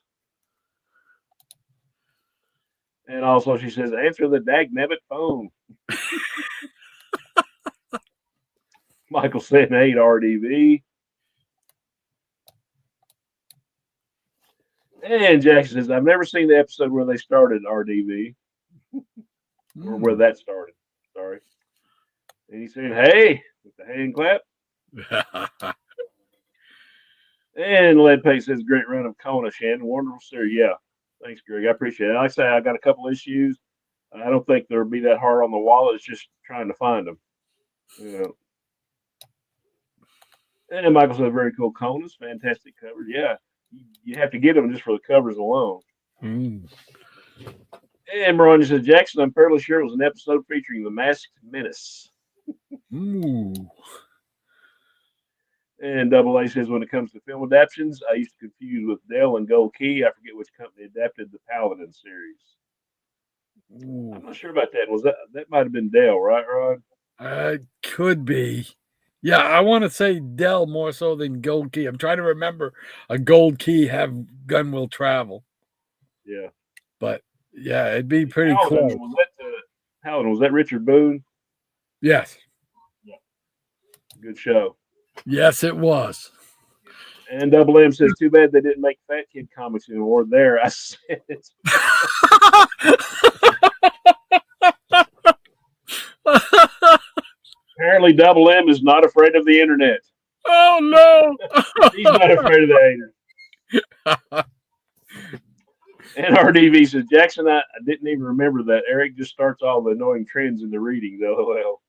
And also she says, answer the dagnabbit phone. Michael said 8 RDV. And Jackson says, I've never seen the episode where they started RDV. Or where that started. Sorry. And he said, hey, with the hand clap. And Leadpate says, great run of Kona, Shannon. Wonderful series. Yeah. Thanks, Greg. I appreciate it. Like I say, I got a couple issues. I don't think they'll be that hard on the wallet. It's just trying to find them. And Michael said, very cool Konas. Fantastic covers. Yeah. You have to get them just for the covers alone. And Maranya said, Jackson, I'm fairly sure it was an episode featuring the Masked Menace. And Double A says, when it comes to film adaptations, I used to confuse with Dell and Gold Key. I forget which company adapted the Paladin series. I'm not sure about that. That might have been Dell, right, Rod? Could be. Yeah, I want to say Dell more so than Gold Key. I'm trying to remember a Gold Key have Gun Will Travel. Yeah. But, yeah, it'd be pretty Paladin, cool. Paladin, was that Richard Boone? Yes. Yeah. Good show. Yes, it was. And Double M says, too bad they didn't make Fat Kid comics anymore. There, I said it. Apparently, Double M is not afraid of the internet. Oh, no. He's not afraid of the haters. And RDV says, Jackson, I didn't even remember that. Eric just starts all the annoying trends in the readings, LOL.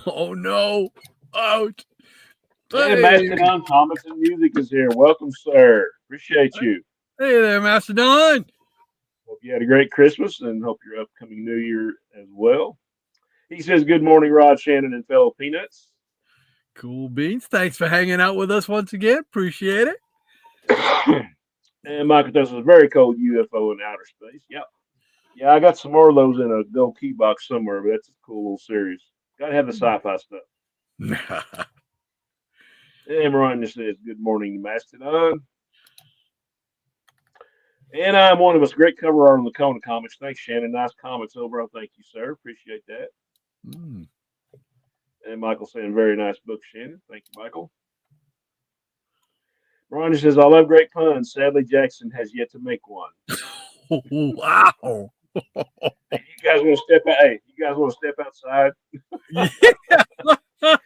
Oh, no. Ouch. And Mastodon Comics and Music is here. Welcome, sir. Appreciate you. Hey there, Mastodon. Hope you had a great Christmas and hope your upcoming New Year as well. He says, good morning, Rod, Shannon, and fellow Peanuts. Cool beans. Thanks for hanging out with us once again. Appreciate it. And Michael does a very cold UFO in outer space. Yep. Yeah, I got some more of those in a Gold Key box somewhere, but that's a cool little series. Got to have the sci-fi stuff. And Maranya says, good morning, Mastodon. And I'm one of us. Great cover art on the Kona comics. Thanks, Shannon. Nice comics overall. Thank you, sir. Appreciate that. And Michael saying, very nice book, Shannon. Thank you, Michael. Maranya says, I love great puns. Sadly, Jackson has yet to make one. Wow. Hey, you guys want to step out? Hey, you guys want to step outside? Yeah.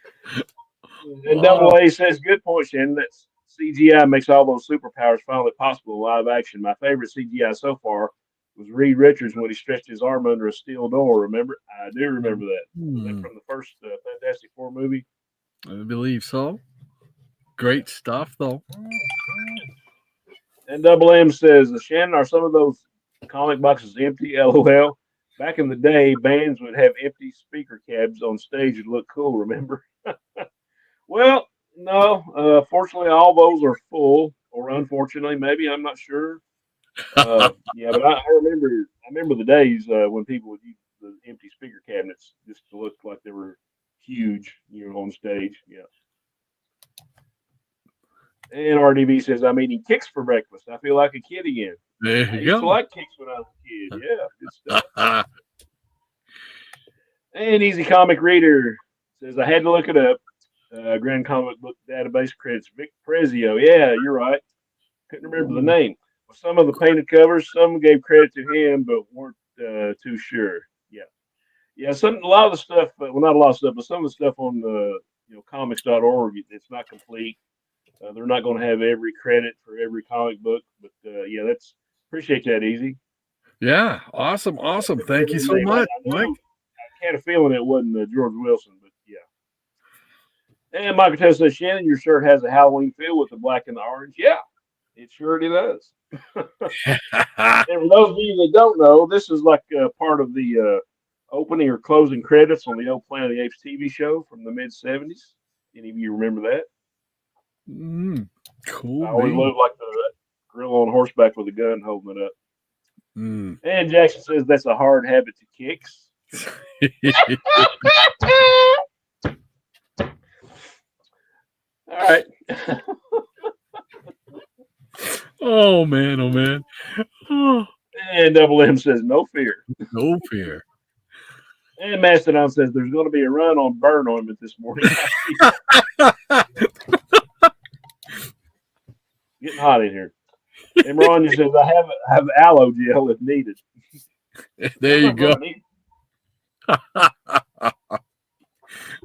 And Double A says, good point, Shannon. That CGI makes all those superpowers finally possible in live action. My favorite CGI so far was Reed Richards when he stretched his arm under a steel door. Remember? I do remember that. Was that from the first Fantastic Four movie? I believe so. Great stuff, though. And Double M says, Shannon, are some of those comic boxes empty? LOL. Back in the day, bands would have empty speaker cabs on stage and look cool, remember? Well, no. Fortunately, all those are full, or unfortunately, maybe. I'm not sure. Yeah, but I remember the days when people would use the empty speaker cabinets just to look like they were huge, on stage. Yeah. And RDV says, I'm eating kicks for breakfast. I feel like a kid again. There I you used go. to like kicks when I was a kid. Yeah, good stuff. And Easy Comic Reader says, I had to look it up. Grand Comic Book Database credits Vic Prezio. Yeah, you're right. Couldn't remember the name. Well, some of the painted covers, some gave credit to him, but weren't too sure. Yeah. Yeah, a lot of the stuff, well, not a lot of stuff, but some of the stuff on comics.org, it's not complete. They're not going to have every credit for every comic book, but yeah, appreciate that, Easy. Yeah, awesome. Thank you so much, Mike. I had a feeling it wasn't George Wilson, but yeah. And Michael Tess says, Shannon, your shirt has a Halloween feel with the black and the orange. Yeah, it sure does. And for those of you that don't know, this is like part of the opening or closing credits on the old Planet of the Apes TV show from the mid-'70s. Any of you remember that? Cool. I always loved like the gorilla on horseback with a gun holding it up. And Jackson says that's a hard habit to kicks. All right. Oh man. Oh. And Double M says no fear. No fear. And Mastodon says there's going to be a run on burn ointment this morning. Getting hot in here. And Ron says I have aloe gel if needed. There you go.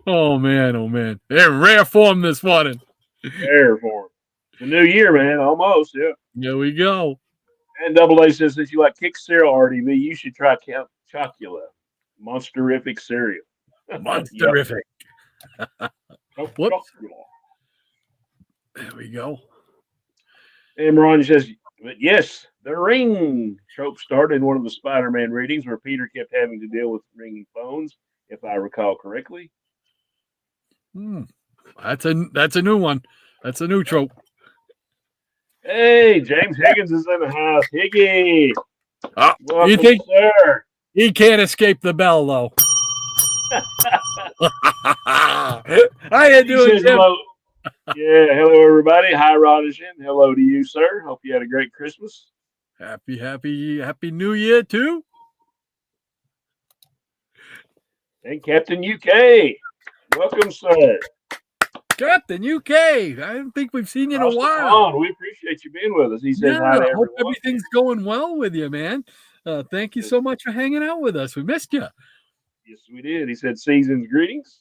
Oh man. They're in rare form this morning. Rare form. It's a new year, man. Almost, yeah. There we go. And Double A says if you like kick cereal, RDV, you should try Chocula. Monsterific cereal. Monsterific. Whoops. There we go. And Ron says, but yes, the ring trope started in one of the Spider-Man readings where Peter kept having to deal with ringing phones, if I recall correctly. That's a new one. That's a new trope. Hey, James Higgins is in the house. Higgy. Welcome, you think, sir? He can't escape the bell, though. How you doing, Jim? Hello. Yeah, hello, everybody. Hi, Rodishin. Hello to you, sir. Hope you had a great Christmas. Happy New Year, too. And Captain UK. Welcome, sir. Captain UK. I don't think we've seen you in a while. We appreciate you being with us. He says hi to everyone. Hope everything's going well with you, man. Thank you so much for hanging out with us. We missed you. Yes, we did. He said season's greetings.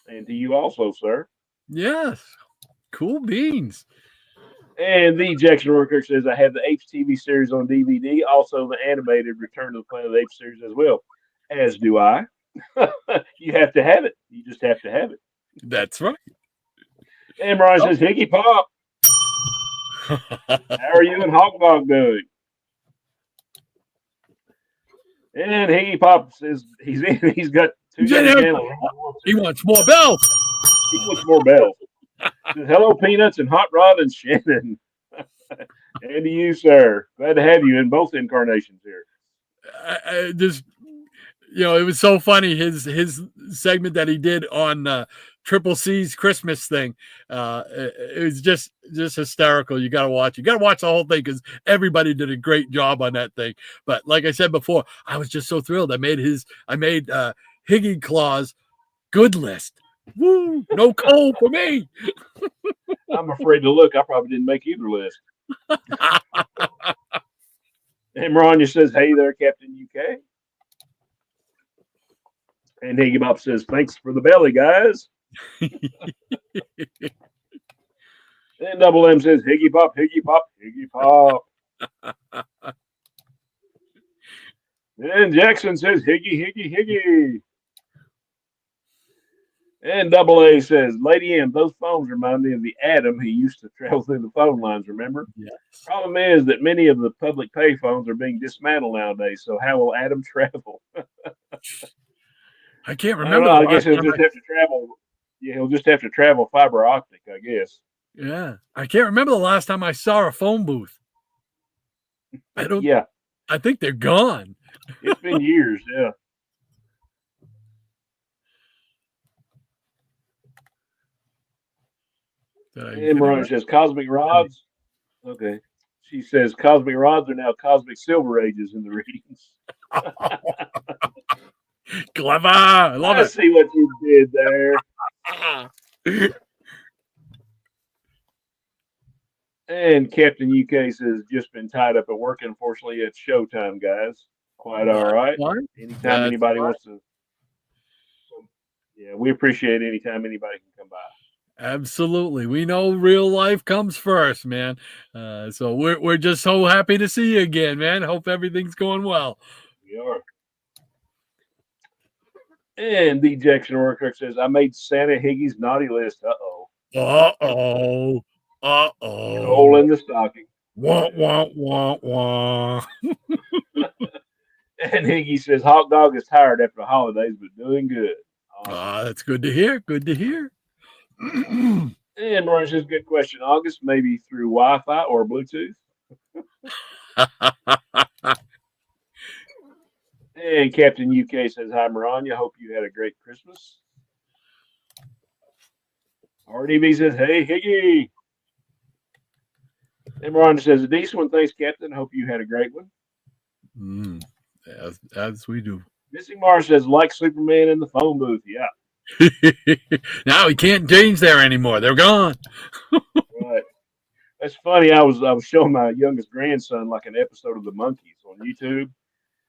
And to you also, sir. Yes. Cool beans. And the Jackson Worker says, I have the Apes TV series on DVD, also the animated Return to the Planet of the Apes series as well. As do I. You have to have it. You just have to have it. That's right. And Brian says, Higgy Pop. How are you and Hawk Dog doing? And Higgy Pop says he's in. He's got 2 channels. He wants more bells. He wants more bells. Says, hello, Peanuts and Hot Rod and Shannon. And to you, sir. Glad to have you in both incarnations here. I just, it was so funny. His segment that he did on Triple C's Christmas thing. It was just hysterical. You got to watch. You got to watch the whole thing because everybody did a great job on that thing. But like I said before, I was just so thrilled. I made Higgy Claw's good list. Woo! No coal for me. I'm afraid to look. I probably didn't make either list. And Maranya says, hey there, Captain UK. And Higgy Pop says, thanks for the belly, guys. And Double M says, Higgy Pop, Higgy Pop, Higgy Pop. And Jackson says, Higgy, Higgy, Higgy. And Double A says, Lady M, those phones remind me of the Adam who used to travel through the phone lines, remember? Yes. Problem is that many of the public pay phones are being dismantled nowadays, so how will Adam travel? I can't I don't remember know. the I guess last he'll time just have to travel. Yeah, he'll just have to travel fiber optic, I guess. I can't remember the last time I saw a phone booth. Yeah, I think they're gone. it's been years. Yeah. And Mariah says cosmic rods. Okay. She says cosmic rods are now cosmic silver ages in the readings. Clever. I love it. See what you did there. And Captain UK says just been tied up at work. Unfortunately, it's showtime, guys. Quite all right. Anytime anybody wants to. Yeah, we appreciate anytime anybody can come by. Absolutely. We know real life comes first, man. So we're just so happy to see you again, man. Hope everything's going well. We are. And the Jackson Orcook says, I made Santa Higgy's naughty list. Uh-oh. Uh-oh. Hole in the stocking. Wah, wah, wah, wah. And Higgy says, Hot Dog is tired after the holidays, but doing good. Awesome. That's good to hear. Good to hear. And Mariah says, good question. August, maybe through Wi-Fi or Bluetooth. And Captain UK says, hi, Maranya. Hope you had a great Christmas. RDB says, hey, Higgy. And Miranda says, a decent one. Thanks, Captain. Hope you had a great one. As we do. Missing Mars says, like Superman in the phone booth. Yeah. Now we can't change there anymore. They're gone. Right. That's funny. I was showing my youngest grandson like an episode of The Monkees on YouTube.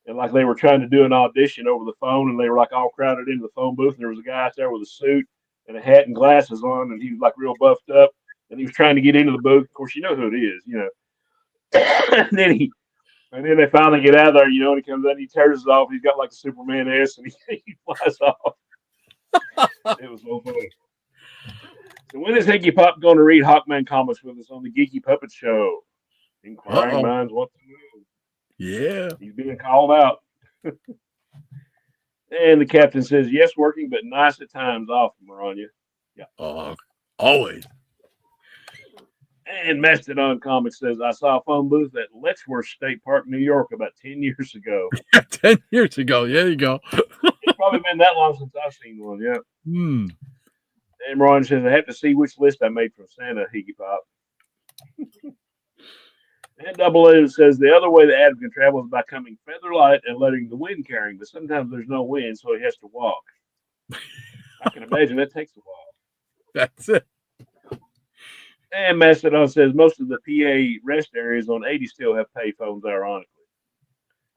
And like they were trying to do an audition over the phone, and they were like all crowded into the phone booth. And there was a guy out there with a suit and a hat and glasses on, and he was like real buffed up, and he was trying to get into the booth. Of course, you know who it is, you know. and then they finally get out there, you know, and he comes out and he tears it off. He's got like a Superman S, and he flies off. It was so funny. So when is Higgy Pop going to read Hawkman comics with us on the Geeky Puppet Show? Inquiring minds want to know. Yeah. He's being called out. And the captain says, yes, working, but nice at times off, Maranya. Yeah. Always. And Mastodon Comics says, I saw a phone booth at Letchworth State Park, New York about 10 years ago. 10 years ago. There you go. It's probably been that long since I've seen one, yeah. Hmm. And Maranya says, I have to see which list I made from Santa, Higgy Pop. And Double A says the other way that Adam can travel is by coming feather light and letting the wind carry him, but sometimes there's no wind, so he has to walk. I can imagine that takes a while. That's it. And Mastodon says most of the PA rest areas on 80 still have pay phones, ironically.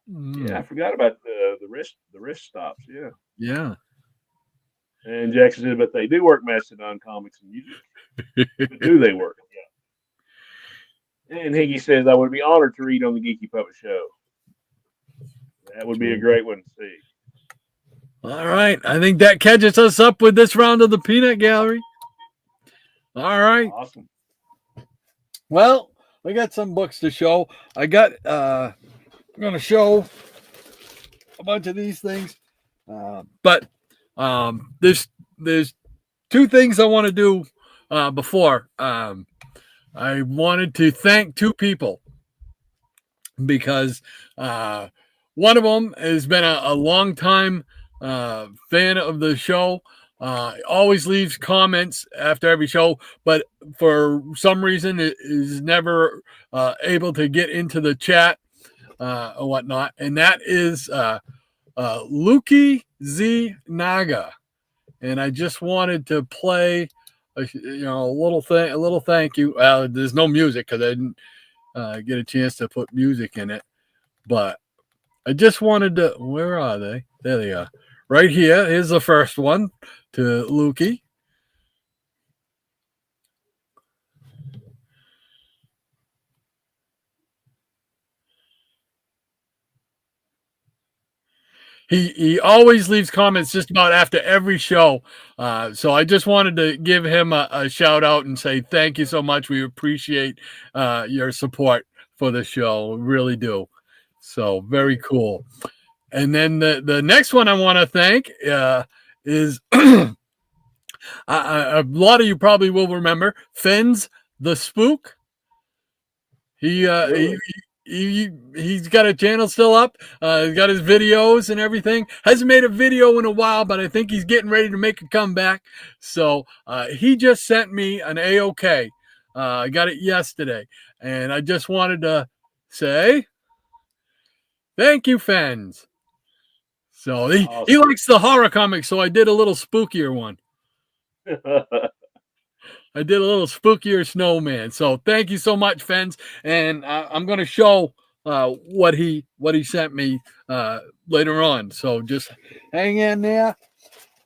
Yeah, I forgot about the rest stops. Yeah. Yeah. And Jackson says, but they do work, Mastodon Comics and Music. But do they work? Yeah. And Higgy says, I would be honored to read on the Geeky Puppet Show. That would be a great one to see. All right. I think that catches us up with this round of the Peanut Gallery. All right. Awesome. Well, we got some books to show. I'm going to show a bunch of these things. But there's two things I want to do before. I wanted to thank two people because one of them has been a long time fan of the show. Always leaves comments after every show, but for some reason it is never able to get into the chat or whatnot. And that is Luki Z Naga. And I just wanted to play a little thank you. There's no music because I didn't get a chance to put music in it, but I just wanted to. Where are they? There they are. Right here. Here's the first one to Lukey. He always leaves comments just about after every show. So I just wanted to give him a shout out and say thank you so much. We appreciate your support for the show. We really do. So very cool. And then the next one I want to thank is a lot of you probably will remember Fens the Spook. He's got a channel still up. He's got his videos and everything. Hasn't made a video in a while, but I think he's getting ready to make a comeback. So he just sent me an AOK. I got it yesterday, and I just wanted to say thank you, Fens. So he likes the horror comics, so I did a little spookier one. I did a little spookier snowman. So thank you so much, Fens. And I'm going to show what he sent me later on. So just hang in there.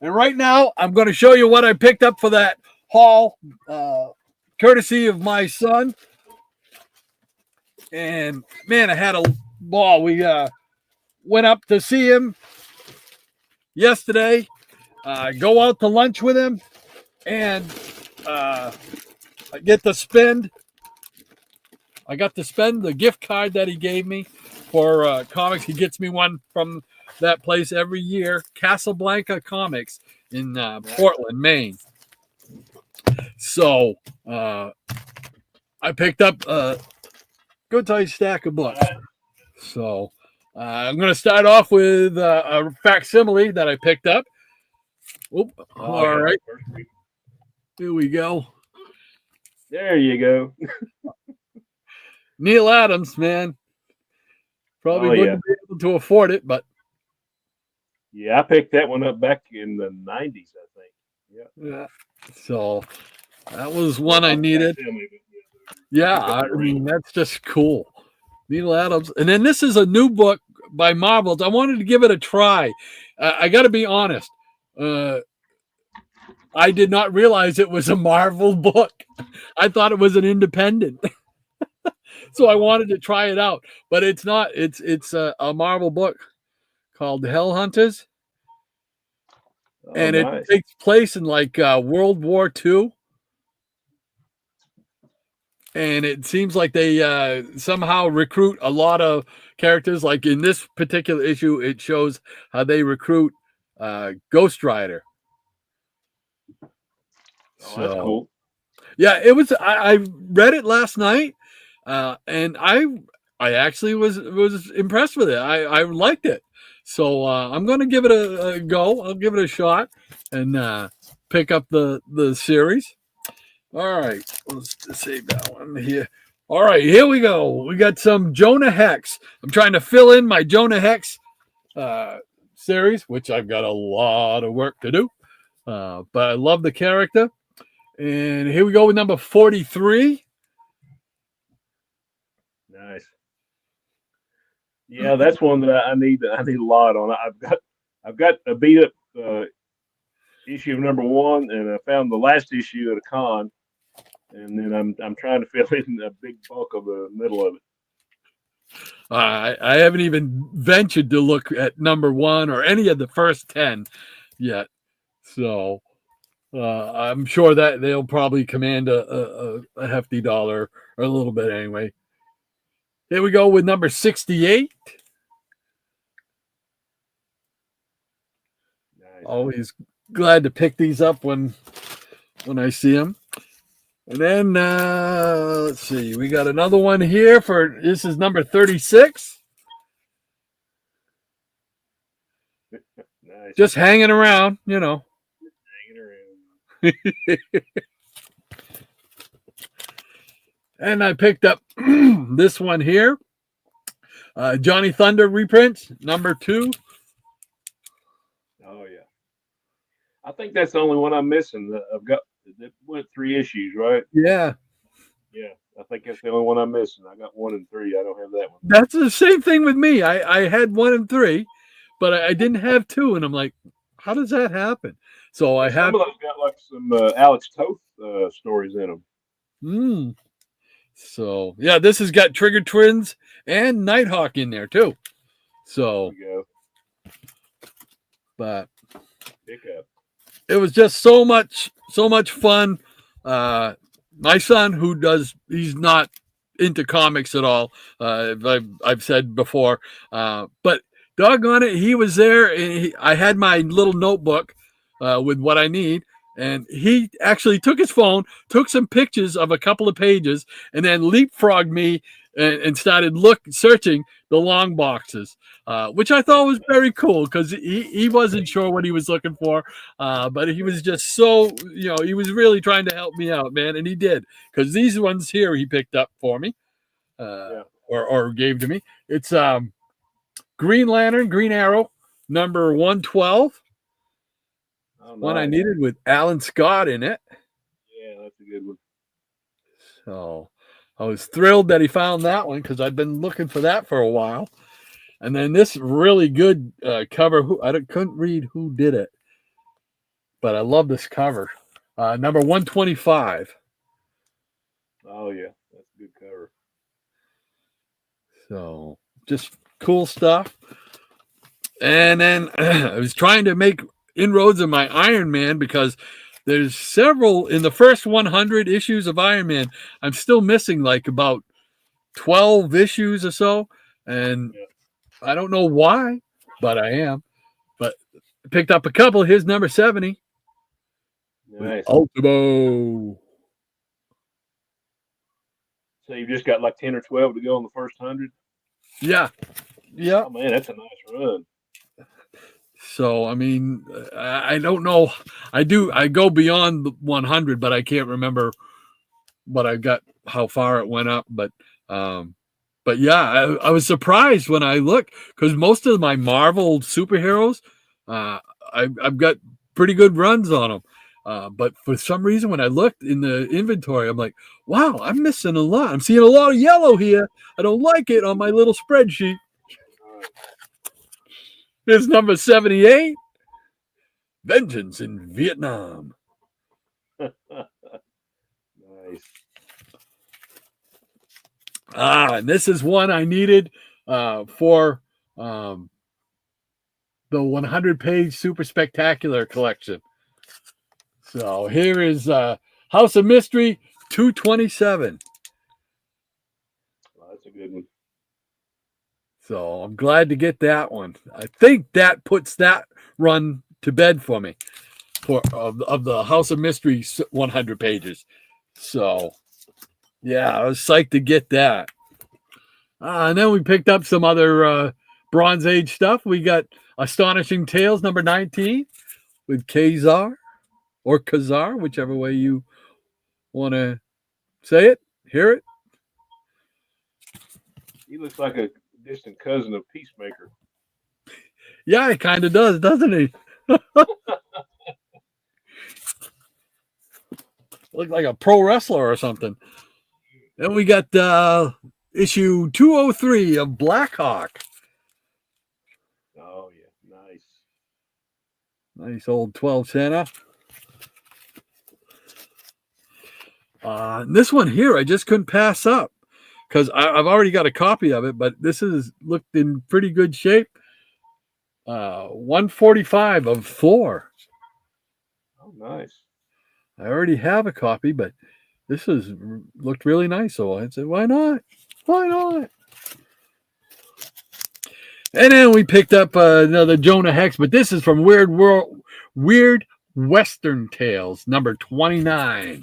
And right now, I'm going to show you what I picked up for that haul, courtesy of my son. And man, I had a ball. We went up to see him yesterday. Go out to lunch with him, and I got to spend the gift card that he gave me for comics. He gets me one from that place every year, Casablanca Comics in Portland, Maine. So I picked up a good sized stack of books. So I'm going to start off with a facsimile that I picked up. All right. Here we go. There you go. Neil Adams, man. Probably wouldn't be able to afford it, but. Yeah, I picked that one up back in the 90s, I think. Yeah. So that was one I needed. Yeah, I mean, that's just cool. Neil Adams. And then this is a new book by Marvels. I wanted to give it a try. I got to be honest. I did not realize it was a Marvel book. I thought it was an independent. So I wanted to try it out, but it's not. It's a Marvel book called Hell Hunters. And it takes place in like World War II. And it seems like they somehow recruit a lot of characters. Like in this particular issue, it shows how they recruit Ghost Rider. Oh, that's cool. Yeah, it was. I read it last night, and I actually was impressed with it. I liked it. So I'm going to give it a go. I'll give it a shot and pick up the series. All right, let's save that one here. All right, here we go. We got some Jonah Hex. I'm trying to fill in my Jonah Hex series, which I've got a lot of work to do. But I love the character. And here we go with number 43. Nice. Yeah, that's one that I need a lot on. I've got a beat up issue of number 1, and I found the last issue at a con, and then I'm trying to fill in a big bulk of the middle of it. I haven't even ventured to look at number 1 or any of the first 10 yet. So I'm sure that they'll probably command a hefty dollar, or a little bit anyway. Here we go with number 68. Nice. Always glad to pick these up when I see them. And then let's see, we got another one here this is number 36. Nice. Just hanging around, you know. And I picked up this one here, Johnny Thunder reprints, number 2. Oh yeah, I think that's the only one I'm missing. I've got that went 3 issues, right? Yeah. I think that's the only one I'm missing. I got 1 and 3. I don't have that one. That's the same thing with me. I had 1 and 3, but I didn't have 2, and I'm like, how does that happen? So I have. Some of those got like some Alex Toth stories in them. So yeah, this has got Trigger Twins and Nighthawk in there too. So but Pick up. it was just so much fun. My son, he's not into comics at all. I've said before, but doggone it, he was there. And I had my little notebook with what I need, and he actually took his phone, took some pictures of a couple of pages, and then leapfrogged me and started searching the long boxes, which I thought was very cool because he wasn't sure what he was looking for, but he was just so, he was really trying to help me out, man, and he did, because these ones here he picked up for me, or gave to me. It's Green Lantern, Green Arrow, number 112. Oh, nice. One I needed with Alan Scott in it. Yeah, that's a good one. So I was thrilled that he found that one because I've been looking for that for a while. And then this really good cover. Couldn't read who did it, but I love this cover. Number 125. Oh yeah, that's a good cover. So just cool stuff. And then I was trying to make inroads in my Iron Man because there's several in the first 100 issues of Iron Man. I'm still missing like about 12 issues or so, and I don't know why, but I am. But I picked up a couple. Here's number 70. Nice. Ultimo. So you've just got like 10 or 12 to go on the first 100? Yeah. Yeah. Oh man, that's a nice run. So, I mean, I don't know. I go beyond the 100, but I can't remember what I got, how far it went up. But yeah, I was surprised when I looked because most of my Marvel superheroes, I've got pretty good runs on them. But for some reason, when I looked in the inventory, I'm like, wow, I'm missing a lot. I'm seeing a lot of yellow here. I don't like it on my little spreadsheet. Here's number 78. Vengeance in Vietnam. Nice. And this is one I needed for the 100-page Super Spectacular collection. So here is House of Mystery 227. Oh, that's a good one. So I'm glad to get that one. I think that puts that run to bed for me of the House of Mystery 100 pages. So, yeah, I was psyched to get that. And then we picked up some other Bronze Age stuff. We got Astonishing Tales number 19 with Kazar or Kazar, whichever way you want to say it, hear it. He looks like a distant cousin of Peacemaker. Yeah, he kind of does, doesn't he? Look like a pro wrestler or something. Then we got issue 203 of Blackhawk. Oh yeah, nice. Nice old 12 center. This one here I just couldn't pass up because I've already got a copy of it, but this is looked in pretty good shape. 145 of Thor. Oh, nice. I already have a copy, but this looked really nice. So I said, why not? Why not? And then we picked up another Jonah Hex, but this is from Weird Western Tales, number 29.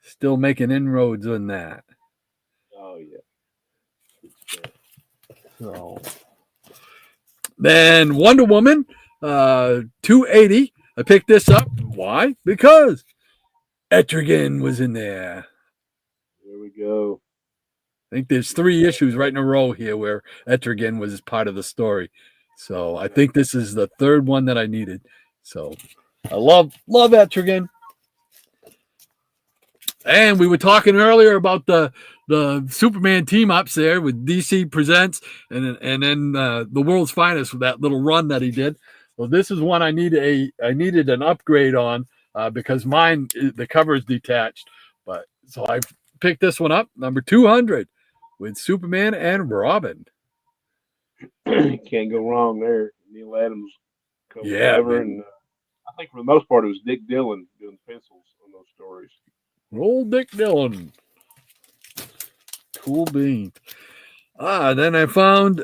Still making inroads on that. Oh, yeah. So then Wonder Woman, 280. I picked this up. Why? Because Etrigan was in there. There we go. I think there's 3 issues right in a row here where Etrigan was part of the story. So I think this is the 3rd one that I needed. So I love Etrigan. And we were talking earlier about the Superman team ups there with DC Presents and then the World's Finest with that little run that he did. Well, this is one I needed an upgrade on because mine, the cover is detached. But so I picked this one up, number 200, with Superman and Robin. Can't go wrong there. Neil Adams Forever, and I think for the most part it was Dick Dillon doing the pencils on those stories. Old Dick Dillon. Cool bean. Then I found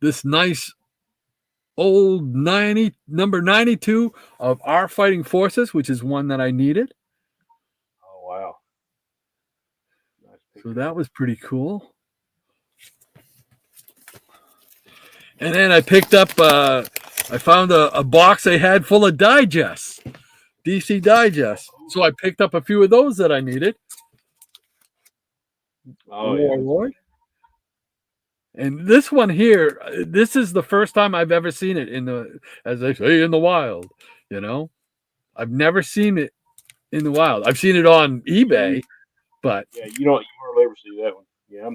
this nice old number 92 of Our Fighting Forces, which is one that I needed. Oh, wow. Nice. So that was pretty cool. And then I picked up, I found a box they had full of digests, DC digests. So I picked up a few of those that I needed. Oh, yeah. And this one here, this is the first time I've ever seen it as they say, in the wild. You know, I've never seen it in the wild. I've seen it on eBay, but yeah, you hardly ever see that one. Yeah,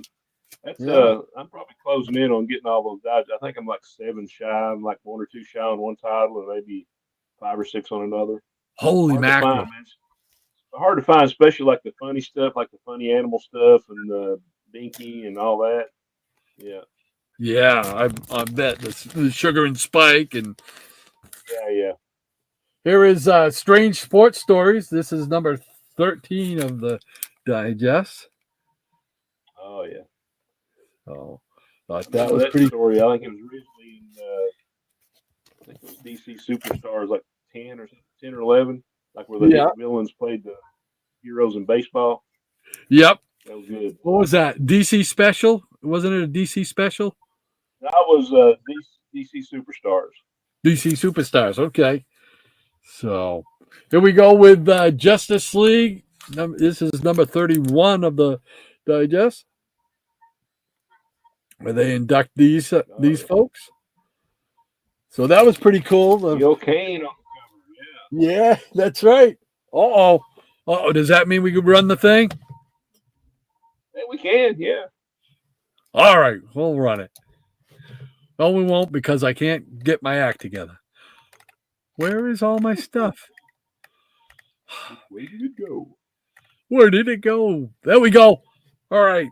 I'm probably closing in on getting all those digests. I think I'm like 7 shy. I'm like 1 or 2 shy on one title, and maybe 5 or 6 on another. Holy mackerel! It's hard to find, especially like the funny stuff, like the funny animal stuff and the Binky and all that. Yeah, I bet the Sugar and Spike and yeah. Here is Strange Sports Stories. This is number 13 of the digest. Oh yeah. Oh, thought that was pretty. Story. I think it was originally in, I think it was DC Superstars, like 10 or 11, like where the villains played the heroes in baseball. Yep. That was good. What was that? DC Special? Wasn't it a DC Special? That was DC Superstars. DC Superstars. Okay. So here we go with Justice League. This is number 31 of the digest, where they induct these folks. So that was pretty cool. Yo Kane on the cover. Yeah, that's right. Uh oh. Does that mean we could run the thing? Yeah, we can. Yeah. All right, we'll run it. No, we won't, because I can't get my act together. Where is all my stuff? Where did it go? Where did it go? There we go. All right.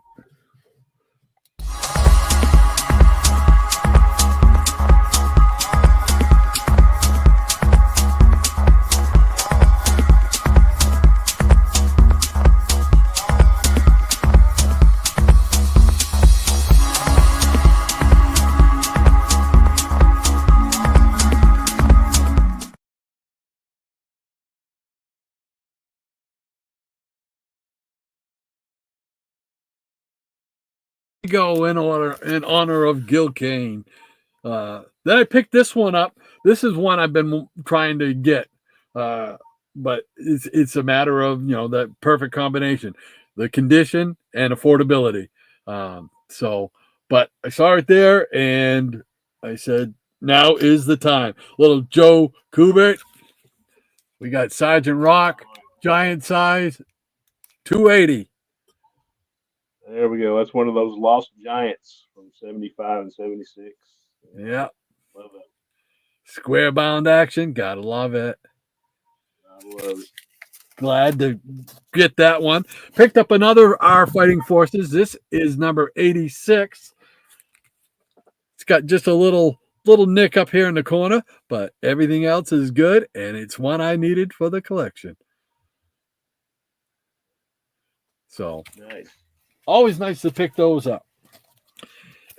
Go in honor of Gil Kane. Then I picked this one up. This is one I've been trying to get, but it's a matter of that perfect combination, the condition and affordability. But I saw it there and I said, now is the time. Little Joe Kubert. We got Sergeant Rock, giant size, 280. There we go. That's one of those lost giants from 75 and 76. Yeah. Love it. Square bound action. Gotta love it. I love it. Glad to get that one. Picked up another Our Fighting Forces. This is number 86. It's got just a little nick up here in the corner, but everything else is good, and it's one I needed for the collection. So nice. Always nice to pick those up.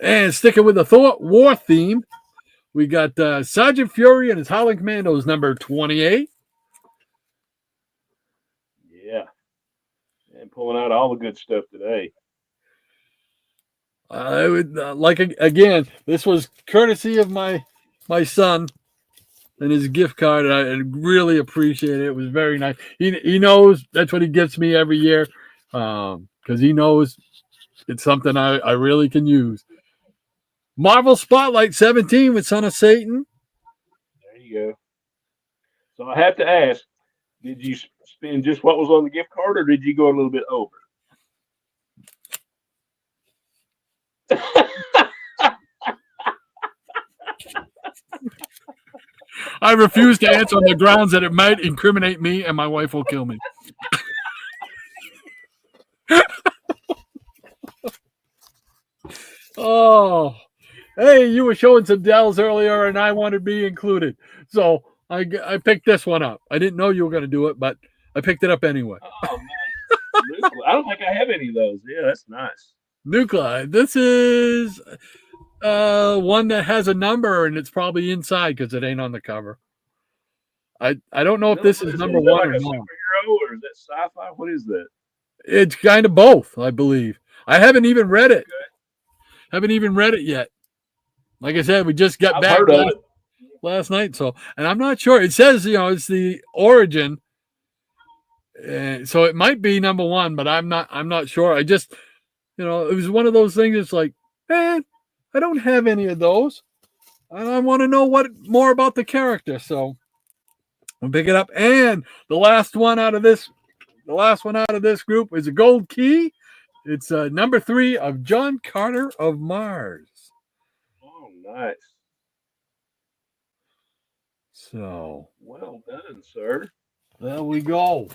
And sticking with the Thor war theme, we got Sergeant Fury and his Howling Commandos, number 28. Yeah. And pulling out all the good stuff today. I would again, this was courtesy of my son and his gift card. I really appreciate it. It was very nice. He knows that's what he gets me every year. Because he knows it's something I really can use. Marvel Spotlight 17 with Son of Satan. There you go. So I have to ask, did you spend just what was on the gift card, or did you go a little bit over? I refuse to answer on the grounds that it might incriminate me and my wife will kill me. Oh, Hey, you were showing some Dells earlier, and I wanted to be included. So I picked this one up. I didn't know you were going to do it, but I picked it up anyway. Oh, nice. Nuclear. I don't think I have any of those. Yeah, that's nice. Nuclei. This is one that has a number, and it's probably inside because it ain't on the cover. I don't know if this is number one or like a not. superhero, or is that sci-fi? What is that? It's kind of both, I believe. I haven't even read it. Okay. Haven't even read it yet. Like I said, we just got I've back heard of it. last night, so and I'm not sure. It says it's the origin, so it might be number one, but I'm not sure. I just it was one of those things. It's like, man, I don't have any of those, and I want to know more about the character. So I'll pick it up. And the last one out of this group is a gold key. It's number 3 of John Carter of Mars. Oh, nice. So well done, sir. There we go.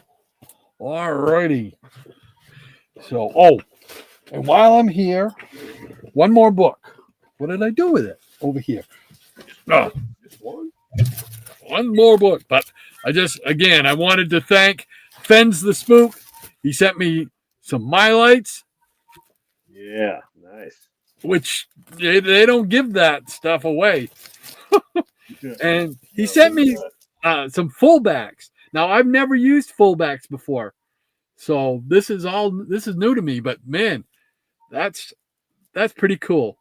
All righty. So, and while I'm here, one more book. What did I do with it over here? Oh, Just one? One more book. But I wanted to thank Fens the Spook. He sent me some Mylights. Yeah, nice. Which they don't give that stuff away. And he sent me some fullbacks. Now, I've never used fullbacks before. So this is new to me, but man, that's pretty cool.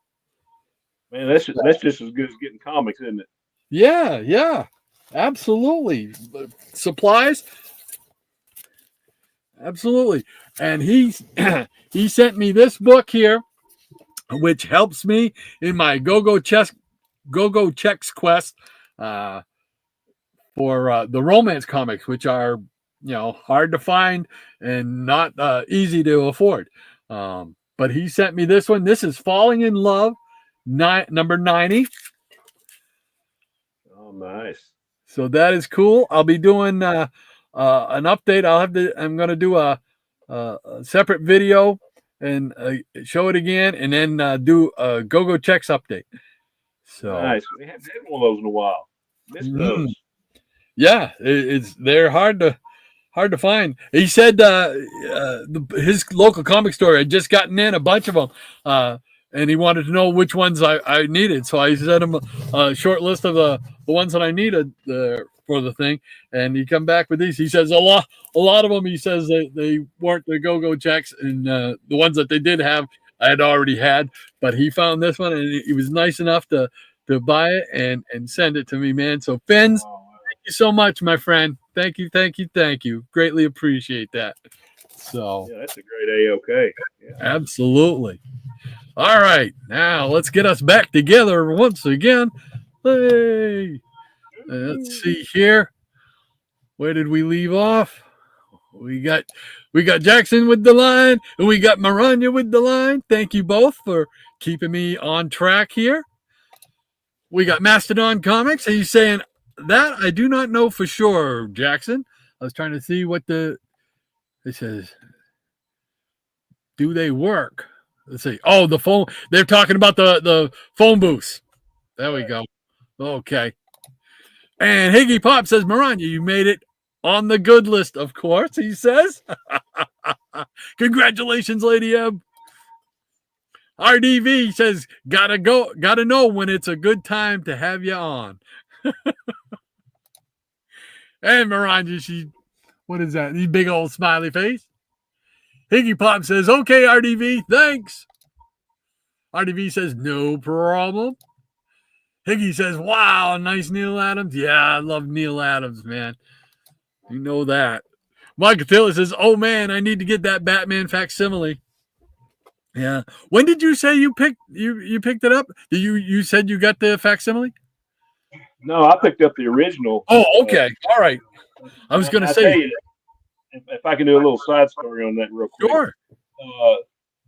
Man, that's just as good as getting comics, isn't it? Yeah, absolutely. Supplies, absolutely. And he sent me this book here, which helps me in my go-go checks quest for the romance comics, which are hard to find and not easy to afford. But he sent me this one. This is Falling in Love, number 90. Oh, nice. So that is cool. I'll be doing an update. I'm going to do a separate video and show it again, and then do a go-go checks update. So nice. We haven't had one of those in a while. Missed those. Yeah, they're hard to find. He said his local comic store had just gotten in a bunch of them, and he wanted to know which ones I needed. So I sent him a short list of the ones that I needed for the thing, and he come back with these. He says a lot of them. He says they weren't the go-go checks, and the ones that they did have I had already had. But he found this one, and he was nice enough to buy it and send it to me, man. So Fins, thank you so much, my friend. Thank you. Greatly appreciate that. So yeah, that's a great A-OK. Yeah. Absolutely. All right, now let's get us back together once again. Hey, let's see here. Where did we leave off? We got Jackson with the line, and we got Maranya with the line. Thank you both for keeping me on track here. We got Mastodon Comics. He's saying that I do not know for sure, Jackson. I was trying to see what it says. Do they work? Let's see. Oh, the phone. They're talking about the phone booths. There we go. Okay. And Higgy Pop says, Maranya, you made it on the good list, of course, he says. Congratulations, Lady M. RDV says, gotta know when it's a good time to have you on. And Maranya, what is that? These big old smiley face. Higgy Pop says, okay, RDV, thanks. RDV says, no problem. Higgy says, wow, nice Neil Adams. Yeah, I love Neil Adams, man. You know that. Mike Attila says, oh, man, I need to get that Batman facsimile. Yeah. When did you say you picked it up? You said you got the facsimile? No, I picked up the original. Oh, okay. All right. I was going to say. You, if I can do a little side story on that real quick. Sure.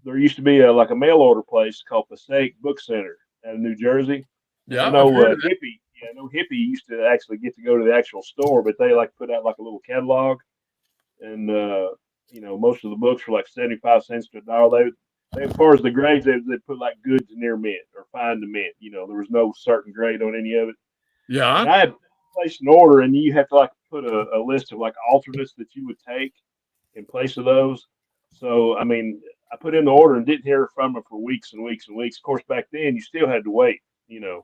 There used to be a mail order place called Passaic Book Center out of New Jersey. Yeah. I know Hippie. Yeah, I know Hippie used to actually get to go to the actual store, but they put out a little catalog, and most of the books were 75 cents to $1. as far as the grades, they put like good to near mint or fine to mint. There was no certain grade on any of it. Yeah. And I had placed an order, and you have to like put a list of like alternates that you would take in place of those. So, I mean, I put in the order and didn't hear from them for weeks and weeks and weeks. Of course, back then you still had to wait, 3 or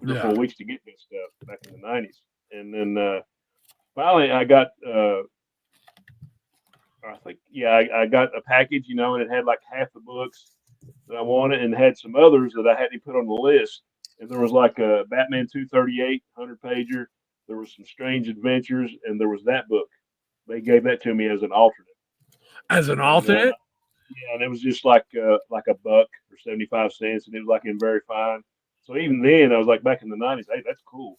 4 weeks to get this stuff back in the 90s. And then finally I got, I got a package, and it had like half the books that I wanted and had some others that I hadn't put on the list. And there was like a Batman 238 100-pager. There was some Strange Adventures, and there was that book. They gave that to me as an alternate. As an alternate? Yeah, and it was just like $1 or 75 cents, and it was like in very fine. So even then, I was like, back in the 90s, hey, that's cool.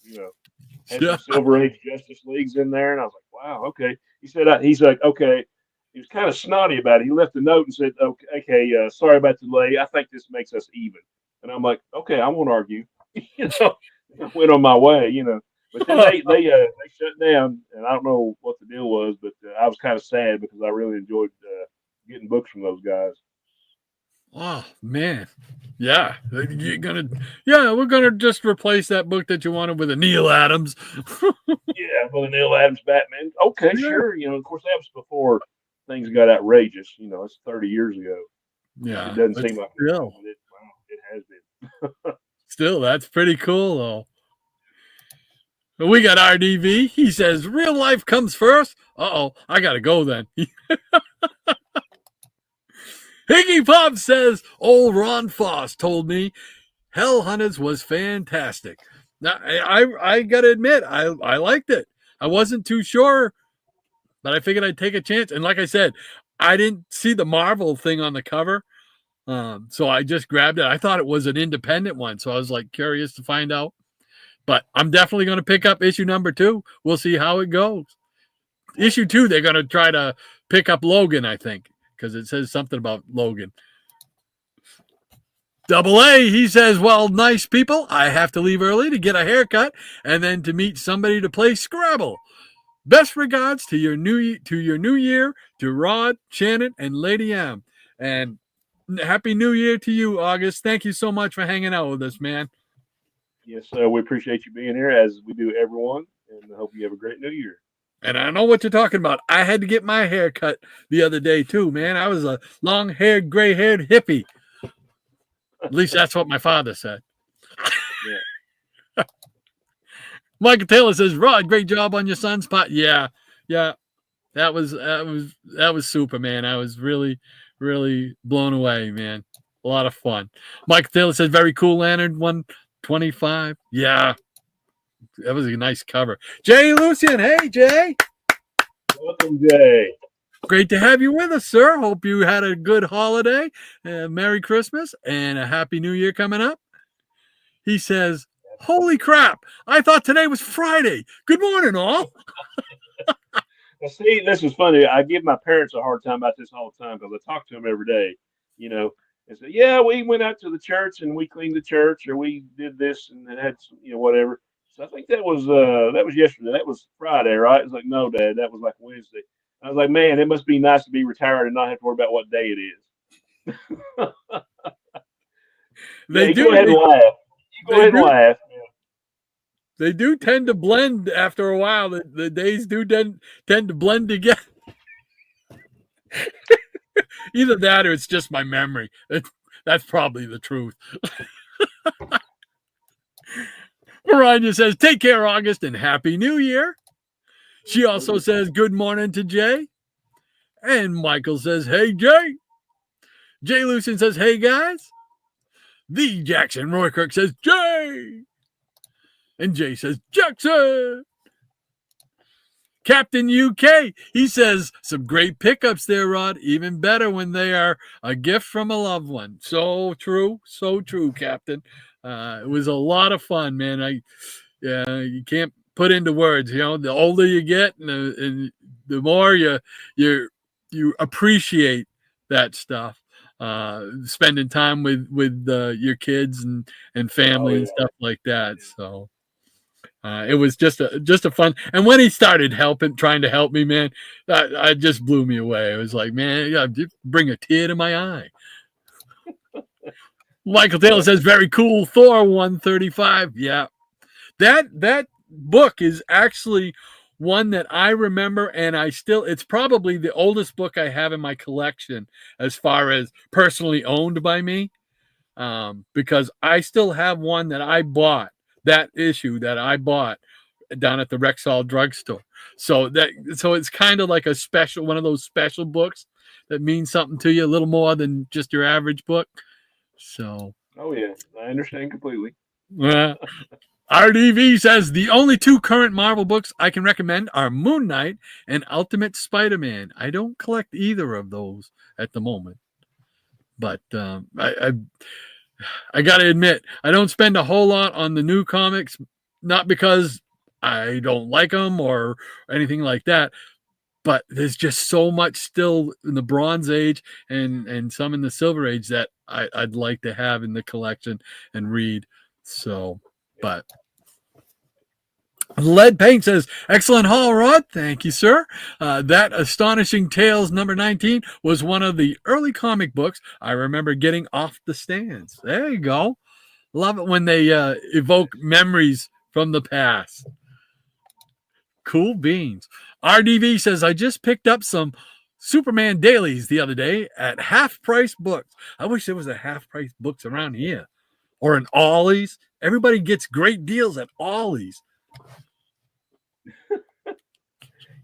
Had some Silver Age Justice Leagues in there, and I was like, wow, okay. He's like, okay. He was kind of snotty about it. He left a note and said, okay, sorry about the delay. I think this makes us even. And I'm like, okay, I won't argue. I went on my way, But then they shut down, and I don't know what the deal was, but I was kind of sad because I really enjoyed getting books from those guys. Oh man, yeah, we're gonna just replace that book that you wanted with a Neil Adams. Yeah, with a Neil Adams Batman. Okay, yeah. Sure. Of course, that was before things got outrageous. It's 30 years ago. Yeah, it doesn't seem like it has been. Still, that's pretty cool though. We got RDV. He says, real life comes first. Uh-oh, I got to go then. Higgy Pop says, old Ron Foss told me Hell Hunters was fantastic. Now, I got to admit, I liked it. I wasn't too sure, but I figured I'd take a chance. And like I said, I didn't see the Marvel thing on the cover. So I just grabbed it. I thought it was an independent one. So I was like curious to find out. But I'm definitely going to pick up issue number 2. We'll see how it goes. Issue 2, they're going to try to pick up Logan, I think, because it says something about Logan. Double A, he says, well, nice people. I have to leave early to get a haircut and then to meet somebody to play Scrabble. Best regards to your new year, to Rod, Shannon, and Lady M. And Happy New Year to you, August. Thank you so much for hanging out with us, man. Yes, we appreciate you being here, as we do everyone, and I hope you have a great New Year. And I know what you're talking about. I had to get my hair cut the other day, too, man. I was a long-haired, gray-haired hippie. At least that's what my father said. Yeah. Michael Taylor says, Rod, great job on your son's pot. Yeah. That was super, man. I was really, really blown away, man. A lot of fun. Michael Taylor says, very cool lantern, 125. Yeah. That was a nice cover. Jay Lucian. Hey, Jay. Welcome, Jay. Great to have you with us, sir. Hope you had a good holiday. Merry Christmas and a Happy New Year coming up. He says, holy crap. I thought today was Friday. Good morning, all. Now, see, this is funny. I give my parents a hard time about this all the time because I talk to them every day, and say, yeah, we went out to the church and we cleaned the church, or we did this and had some, whatever. So I think that was yesterday. That was Friday, right? It's like, no, Dad, that was like Wednesday. I was like, man, it must be nice to be retired and not have to worry about what day it is. They do. Go ahead and laugh. You go ahead and laugh. Yeah. They do tend to blend after a while. The days do tend to blend together. Either that or it's just my memory. That's probably the truth. Mariah says, take care, August, and Happy New Year. She also says, good morning to Jay. And Michael says, hey, Jay. Jay Lucian says, hey, guys. The Jackson Roykirk says, Jay. And Jay says, Jackson. Captain UK, he says, some great pickups there, Rod. Even better when they are a gift from a loved one. So true, Captain. It was a lot of fun, man. You can't put into words. The older you get, and the more you appreciate that stuff. Spending time with your kids and family and stuff like that. So it was just a fun. And when he started trying to help me, man, that just blew me away. It was like, man, you bring a tear to my eye. Michael Taylor says, very cool. Thor 135. Yeah. That book is actually one that I remember, and it's probably the oldest book I have in my collection as far as personally owned by me, because I still have one that I bought, that issue that I bought down at the Rexall drugstore. So it's kind of like one of those special books that means something to you a little more than just your average book. So. Oh yeah, I understand completely. RDV says the only 2 current Marvel books I can recommend are Moon Knight and Ultimate Spider-Man. I don't collect either of those at the moment, but I got to admit, I don't spend a whole lot on the new comics, not because I don't like them or anything like that, but there's just so much still in the Bronze Age and some in the Silver Age that I'd like to have in the collection and read. So, but Lead Paint says, excellent haul, Rod. Thank you, sir. That Astonishing Tales number 19 was one of the early comic books I remember getting off the stands. There you go. Love it when they evoke memories from the past. Cool beans. RDV says, I just picked up some Superman dailies the other day at half-price books. I wish there was a half-price books around here. Or an Ollie's. Everybody gets great deals at Ollie's.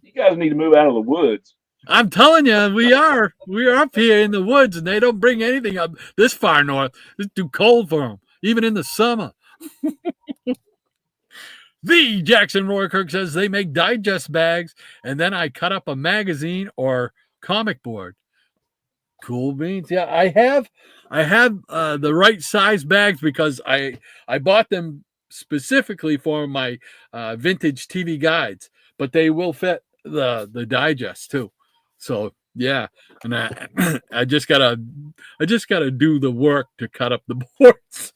You guys need to move out of the woods. I'm telling you, we are up here in the woods, and they don't bring anything up this far north. It's too cold for them, even in the summer. The Jackson Roykirk says they make digest bags, and then I cut up a magazine or comic board. Cool beans. Yeah, I have the right size bags because I bought them specifically for my vintage TV guides, but they will fit the digest too. So yeah, and I just gotta do the work to cut up the boards.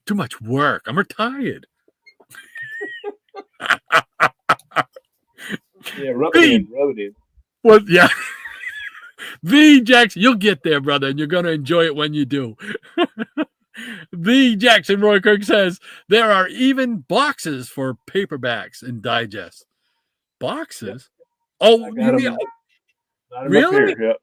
Too much work. I'm retired. Yeah, rub it in. Well, yeah. The Jackson, you'll get there, brother, and you're going to enjoy it when you do. The Jackson Roykirk says there are even boxes for paperbacks and digests. Boxes? Yep. Oh, really? Yeah.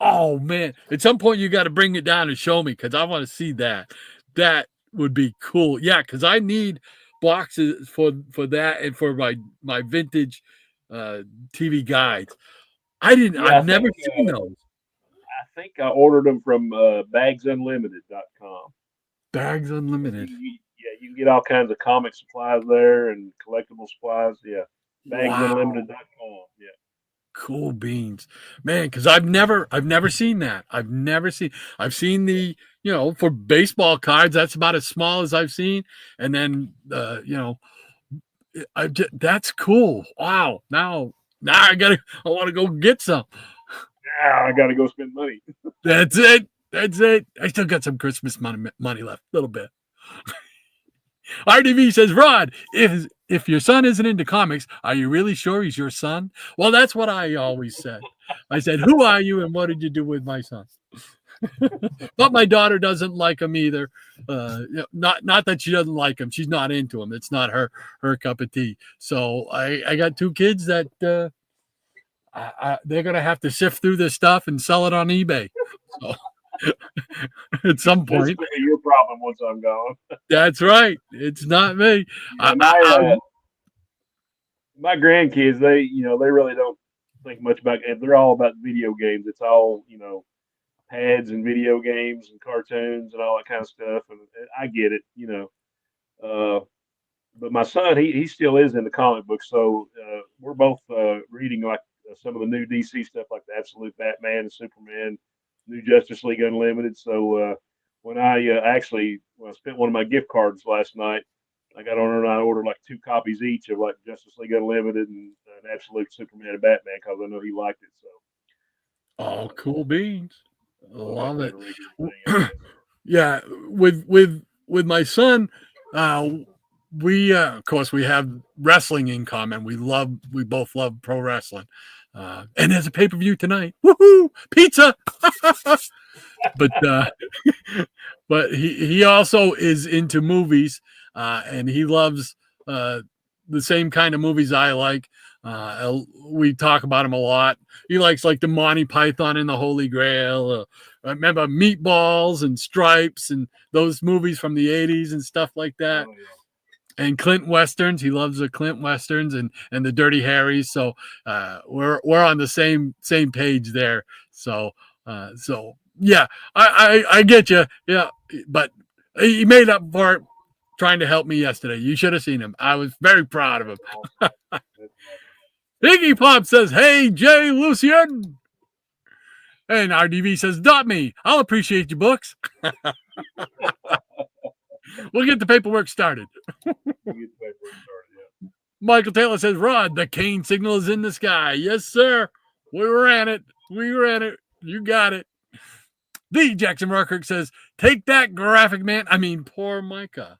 Oh man! At some point, you got to bring it down and show me because I want to see that. That would be cool. Yeah, because I need boxes for that and for my vintage TV guides. I've never seen those. I think I ordered them from bagsunlimited.com. Bags Unlimited. You can get all kinds of comic supplies there and collectible supplies. Yeah. Bagsunlimited.com. Yeah. Cool beans, man, because I've never seen that. I've seen the, for baseball cards, that's about as small as I've seen. And then, that's cool. Wow. Now I want to go get some. Now I got to go spend money. That's it. I still got some Christmas money left, a little bit. RDV says, Rod, if your son isn't into comics, are you really sure he's your son? Well, that's what I always said. I said, who are you and what did you do with my son? But my daughter doesn't like him either. Not that she doesn't like him. She's not into him. It's not her cup of tea. So I got 2 kids that they're going to have to sift through this stuff and sell it on eBay. So, at some point. It's your problem once I'm gone. That's right. It's not me. Yeah, my grandkids, they really don't think much about it. They're all about video games. It's all, pads and video games and cartoons and all that kind of stuff. And I get it, but my son, he still is into comic books. So we're both reading like some of the new DC stuff, like the Absolute Batman and Superman, New Justice League Unlimited. So when I spent one of my gift cards last night, I got on and I ordered like 2 copies each of like Justice League Unlimited and an Absolute Superman and Batman because I know he liked it. So. Oh, cool beans! Love it. Yeah, with my son, we of course we have wrestling in common. We both love pro wrestling. And there's a pay-per-view tonight. Woohoo! Pizza! but he also is into movies, and he loves the same kind of movies I like. We talk about him a lot. He likes like the Monty Python and the Holy Grail. I remember Meatballs and Stripes and those movies from the 80s and stuff like that. Oh, yeah. And Clint Westerns. He loves the Clint Westerns and the Dirty Harrys. So we're on the same page there. So yeah, I get you. Yeah, but he made up for it trying to help me yesterday. You should have seen him. I was very proud of him. Iggy Pop says, "Hey, Jay Lucien." And RDV says, "Dot me. I'll appreciate your books." We'll get the paperwork started. Michael Taylor says, "Rod, the Kane signal is in the sky." Yes, sir. We ran it. You got it. The Jackson Rockirk says, "Take that, graphic man." I mean, poor Micah.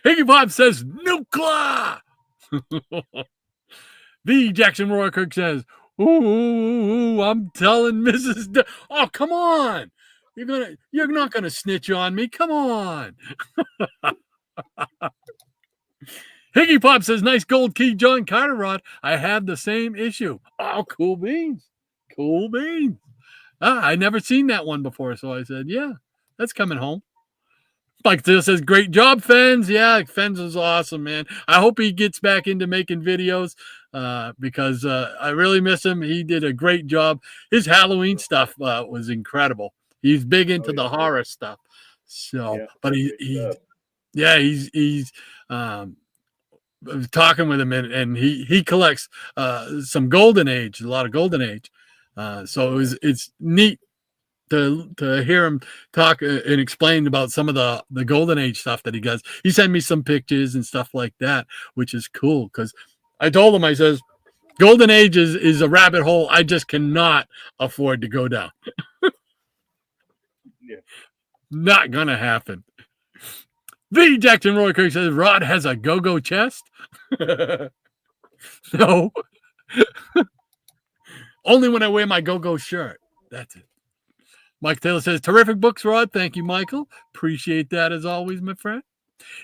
Higgy Pop says, "Nuclear." The Jackson Rockirk says, "Ooh, I'm telling Mrs. Oh, come on. You're not gonna snitch on me. Come on." Higgy Pop says, "Nice gold key John Carter rod. I have the same issue." Oh, cool beans. Cool beans. I never seen that one before, so I said, yeah, that's coming home. Mike says, "Great job, Fens." Yeah, Fens is awesome, man. I hope he gets back into making videos because I really miss him. He did a great job. His Halloween stuff was incredible. He's big into the horror stuff. So, yeah, but he's talking with him, and he collects some Golden Age, a lot of Golden Age. So it's neat to hear him talk and explain about some of the Golden Age stuff that he does. He sent me some pictures and stuff like that, which is cool because I told him, I says, Golden Age is a rabbit hole I just cannot afford to go down. Yeah. Not gonna happen. The Jackson Roy Kirk says, "Rod has a go-go chest." No. Only when I wear my go-go shirt. That's it. Mike Taylor says, "Terrific books, Rod." Thank you, Michael. Appreciate that as always, my friend.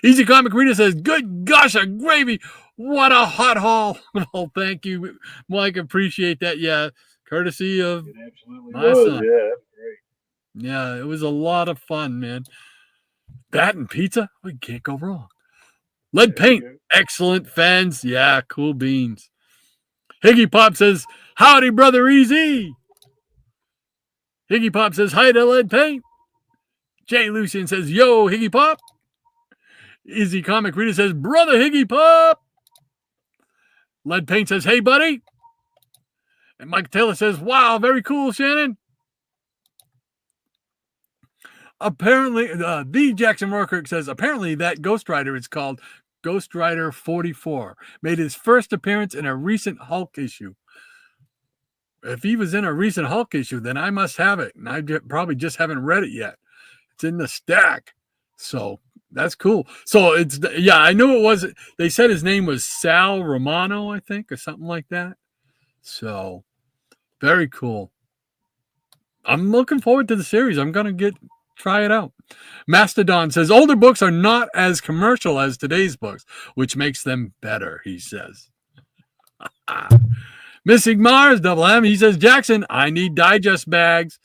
Easy Comic Reader says, "Good gosh, a gravy. What a hot haul." Well, thank you, Mike. Appreciate that. Yeah, courtesy of my son. Yeah, that's great. Yeah, it was a lot of fun, man. That and pizza, we can't go wrong. Lead paint, excellent. Fans, yeah, cool beans. Higgy Pop says, "Howdy, brother Easy." Higgy Pop says, "Hi to Lead Paint." Jay Lucien says, "Yo, Higgy Pop." Easy Comic Reader says, "Brother Higgy Pop." Lead Paint says, "Hey, buddy." And Mike Taylor says, "Wow, very cool, Shannon." Apparently, the Jackson Rockirk says, "Apparently that Ghost Rider is called Ghost Rider 44. Made his first appearance in a recent Hulk issue." If he was in a recent Hulk issue, then I must have it. And I probably just haven't read it yet. It's in the stack. So that's cool. So I knew it was, they said his name was Sal Romano, I think, or something like that. So very cool. I'm looking forward to the series. I'm going to try it out. Mastodon says, "Older books are not as commercial as today's books, which makes them better," he says. Missing Mars, Double M, he says, "Jackson, I need digest bags."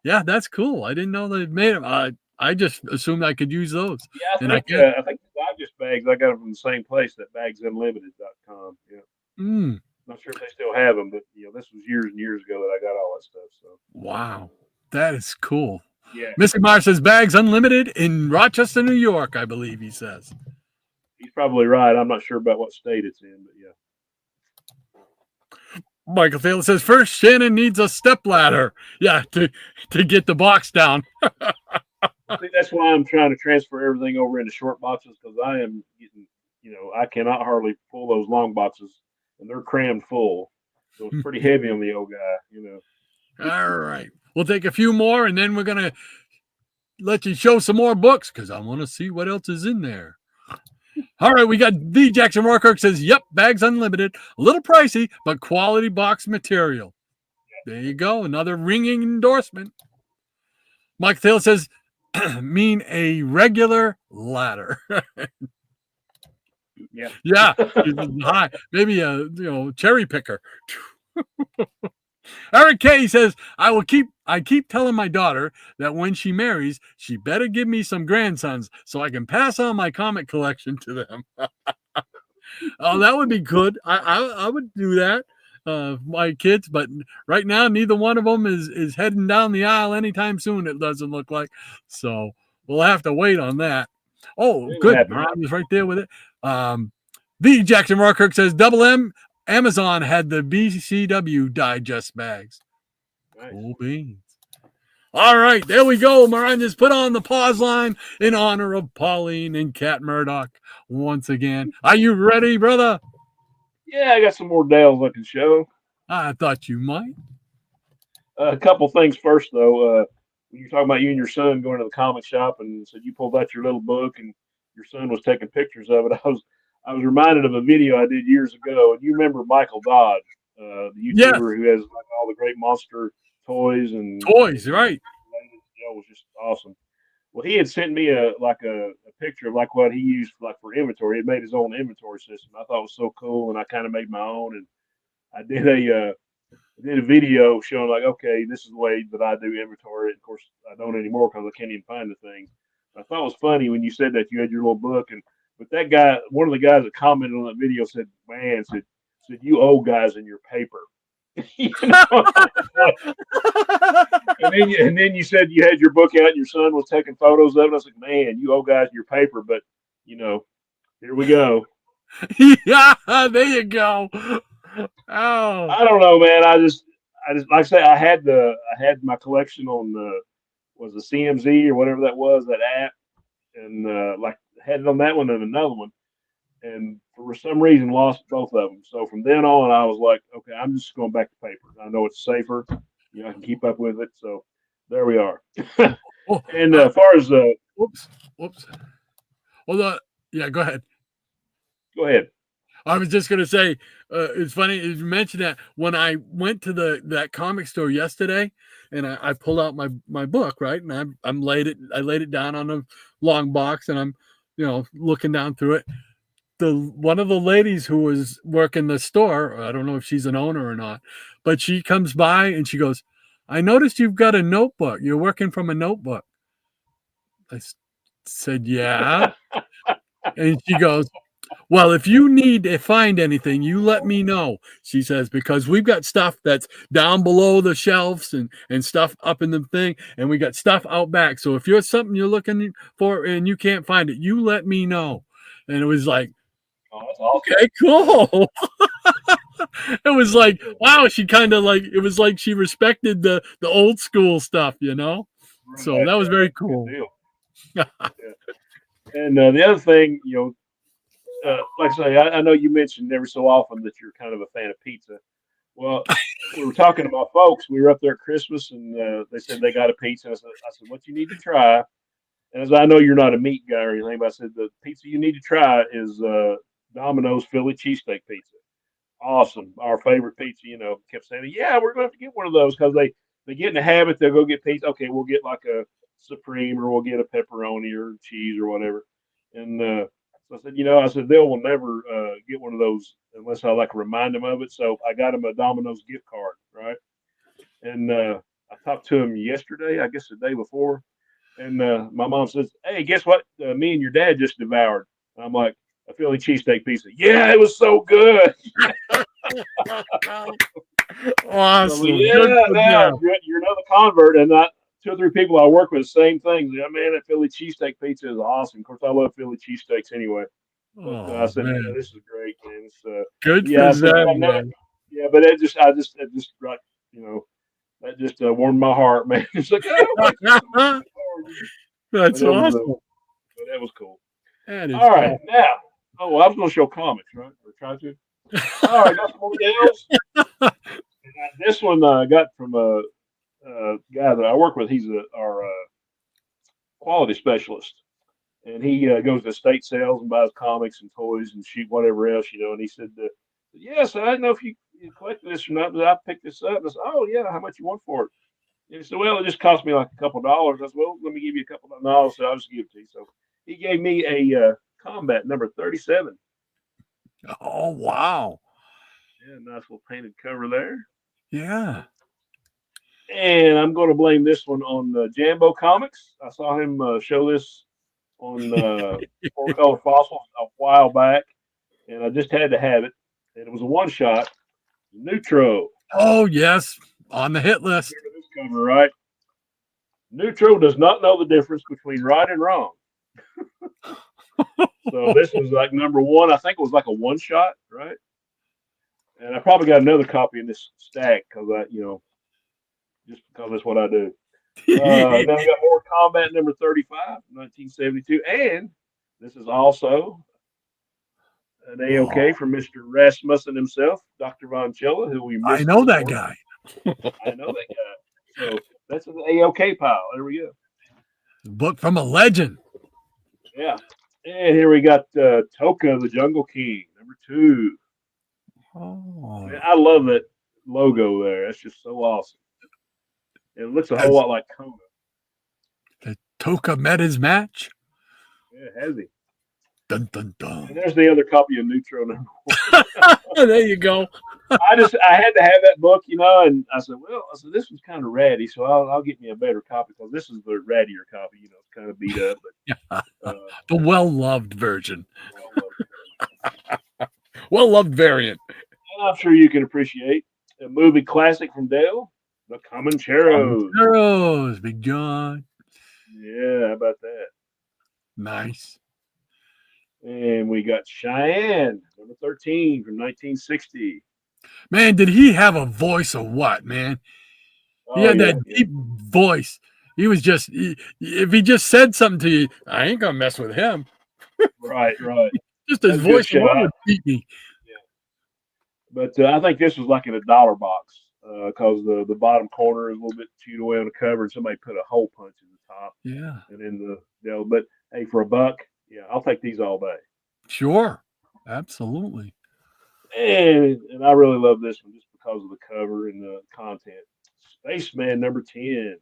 Yeah, that's cool. I didn't know they made them. I just assumed I could use those. Yeah, I think the digest bags, I got them from the same place, that bagsunlimited.com. Yeah. Not sure if they still have them, but this was years and years ago that I got all that stuff. So wow, that is cool. Yeah. Mr. Marsh says, "Bags Unlimited in Rochester, New York," I believe he says. He's probably right. I'm not sure about what state it's in, but yeah. Michael Taylor says, "First, Shannon needs a stepladder." Yeah, to get the box down. I think that's why I'm trying to transfer everything over into short boxes, because I am getting, I cannot hardly pull those long boxes, and they're crammed full. So it's pretty heavy on the old guy, All right. We'll take a few more, and then we're going to let you show some more books, because I want to see what else is in there. All right, we got the Jackson Rockirk says, "Yep, Bags Unlimited. A little pricey, but quality box material." There you go. Another ringing endorsement. Mike Taylor says, mean a regular ladder. Yeah. Yeah. High. Maybe a cherry picker. Eric K says, I keep telling my daughter that when she marries, she better give me some grandsons so I can pass on my comic collection to them. Oh, that would be good. I would do that. My kids, but right now neither one of them is heading down the aisle anytime soon. It doesn't look like, so we'll have to wait on that. Oh, good. Ron is right there with it. The Jackson Rockirk says Double M Amazon had the BCW digest bags. Nice. Cool beans. All right, there we go. Miranda's put on the pause line in honor of Pauline and Cat Murdoch once again. Are you ready, brother? Yeah, I got some more Dales I can show. I thought you might. A couple things first, though. When you're talking about you and your son going to the comic shop and said you pulled out your little book and your son was taking pictures of it, I was reminded of a video I did years ago. And you remember Michael Dodd, the YouTuber who has like all the great monster toys and right? It was just awesome. Well, he had sent me a picture of like what he used for inventory. He had made his own inventory system. I thought it was so cool, and I kind of made my own. And I did a video showing like, okay, this is the way that I do inventory. Of course, I don't anymore because I can't even find the thing. I thought it was funny when you said that you had your little book, but that guy, one of the guys that commented on that video said, "Man, said you old guys in your paper." and then you said you had your book out and your son was taking photos of it. I was like, man, you old guys in your paper, but here we go. Yeah, there you go. Oh, I don't know, man. I just like I say, I had my collection on was the CMZ or whatever that was, that app, and like had it on that one and another one, and for some reason lost both of them. So from then on, I was like, okay, I'm just going back to paper. I know it's safer. I can keep up with it. So there we are. And as far as whoops. Well, yeah, go ahead. Go ahead. I was just going to say, it's funny you mentioned that when I went to that comic store yesterday, and I pulled out my book, right, and I laid it down on a long box, and I'm looking down through it. One of the ladies who was working the store, I don't know if she's an owner or not, but she comes by and she goes, "I noticed you've got a notebook. You're working from a notebook." I said, "Yeah." And she goes, "Well, if you need to find anything, you let me know," she says, "because we've got stuff that's down below the shelves and stuff up in the thing, and we got stuff out back. So if you're something you're looking for and you can't find it, you let me know." And it was like, oh, that's awesome. Okay, cool. It was like, wow, she kind of like, it was like she respected the old school stuff, Right, so that was very cool. Yeah. And the other thing, like I say, I know you mentioned every so often that you're kind of a fan of pizza. Well, we were talking to my folks. We were up there at Christmas, and they said they got a pizza. I said, what you need to try, and as I know you're not a meat guy or anything, but I said the pizza you need to try is Domino's Philly cheesesteak pizza. Awesome, our favorite pizza. Kept saying, yeah, we're going to have to get one of those because they get in the habit. They'll go get pizza. Okay, we'll get like a supreme, or we'll get a pepperoni or cheese or whatever. And so I said they will never get one of those unless I like remind them of it. So I got them a Domino's gift card, right? And I talked to him yesterday, I guess the day before, and my mom says, "Hey, guess what? Me and your dad just devoured." And I'm like, "A Philly cheesesteak pizza." Yeah, it was so good. Awesome. So, yeah, you're another convert, and 2 or 3 people I work with, same thing. Yeah, man, that Philly cheesesteak pizza is awesome. Of course, I love Philly cheesesteaks anyway. But I said, man, this is great, man. It's, good yeah, for them, man. Yeah, but it just brought, that just warmed my heart, man. It's like, oh, that's awesome. But that was cool. That is all right, cool. Now, I was going to show comics, right? Or try to. All right, got some more deals. This one I got from a guy that I work with. He's our quality specialist, and he goes to estate sales and buys comics and toys and shoot whatever else, And he said, "Yes, I don't know if you you collected this or not? But I picked this up. And I said, oh, yeah, how much you want for it? And he said, well, it just cost me like a couple of dollars. I said, well, let me give you a couple of dollars. So I'll just give it to you. So he gave me a Combat number 37. Oh, wow. Yeah, nice little painted cover there. Yeah. And I'm going to blame this one on Jambo Comics. I saw him show this on Four Color Fossils a while back, and I just had to have it. And it was a one-shot, Neutro. Oh, yes. On the hit list. This cover, right? Neutro does not know the difference between right and wrong. So this was like number one. I think it was like a one-shot, right? And I probably got another copy in this stack because just because that's what I do. Then we got more Combat number 35, 1972, and this is also an AOK from Mr. Rasmussen himself, Dr. Von Chella, who we missed. I know that guy. I know that guy. So that's an AOK pile. There we go. Book from a legend. Yeah. And here we got Toka, the Jungle King, number 2. Oh. Man, I love that logo there. That's just so awesome. It looks a whole lot like Kona. The Toka met his match. Yeah, has he? Dun, dun, dun. And there's the other copy of Neutro number 1. There you go. I had to have that book, and I said, this one's kind of ratty, so I'll get me a better copy because this is the rattier copy, it's kind of beat up. But the well-loved version. Well-loved variant. And I'm sure you can appreciate a movie classic from Dale, The Comancheros. Comancheros, Big John. Yeah, how about that? Nice. And we got Cheyenne, number 13 from 1960. Man, did he have a voice or what, man? He had that deep voice. He was just, if he just said something to you, I ain't going to mess with him. Right. Just his voice alone would beat me. Yeah. But I think this was like in a dollar box because the bottom corner is a little bit chewed away on the cover and somebody put a hole punch in the top. Yeah. And then but hey, for $1, yeah, I'll take these all day. Sure. Absolutely. And I really love this one just because of the cover and the content. Spaceman number 10.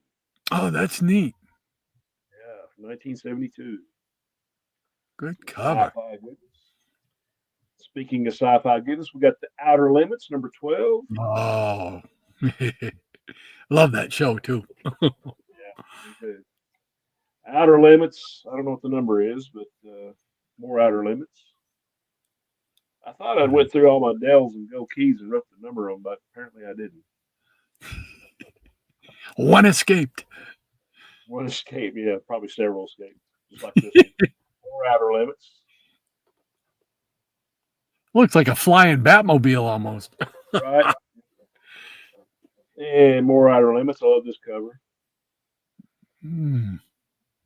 Oh, that's neat. Yeah, from 1972. Good cover. Sci-fi goodness. Speaking of sci-fi goodness, we got The Outer Limits number 12. Oh, love that show too. Yeah, good. Outer Limits. I don't know what the number is, but more Outer Limits. I thought I'd went through all my Dells and Go keys and wrote the number on them, but apparently I didn't. One escaped. One escape, yeah, probably several escaped, just like this one. More Outer Limits. Looks like a flying Batmobile almost. Right. And more Outer Limits. I love this cover.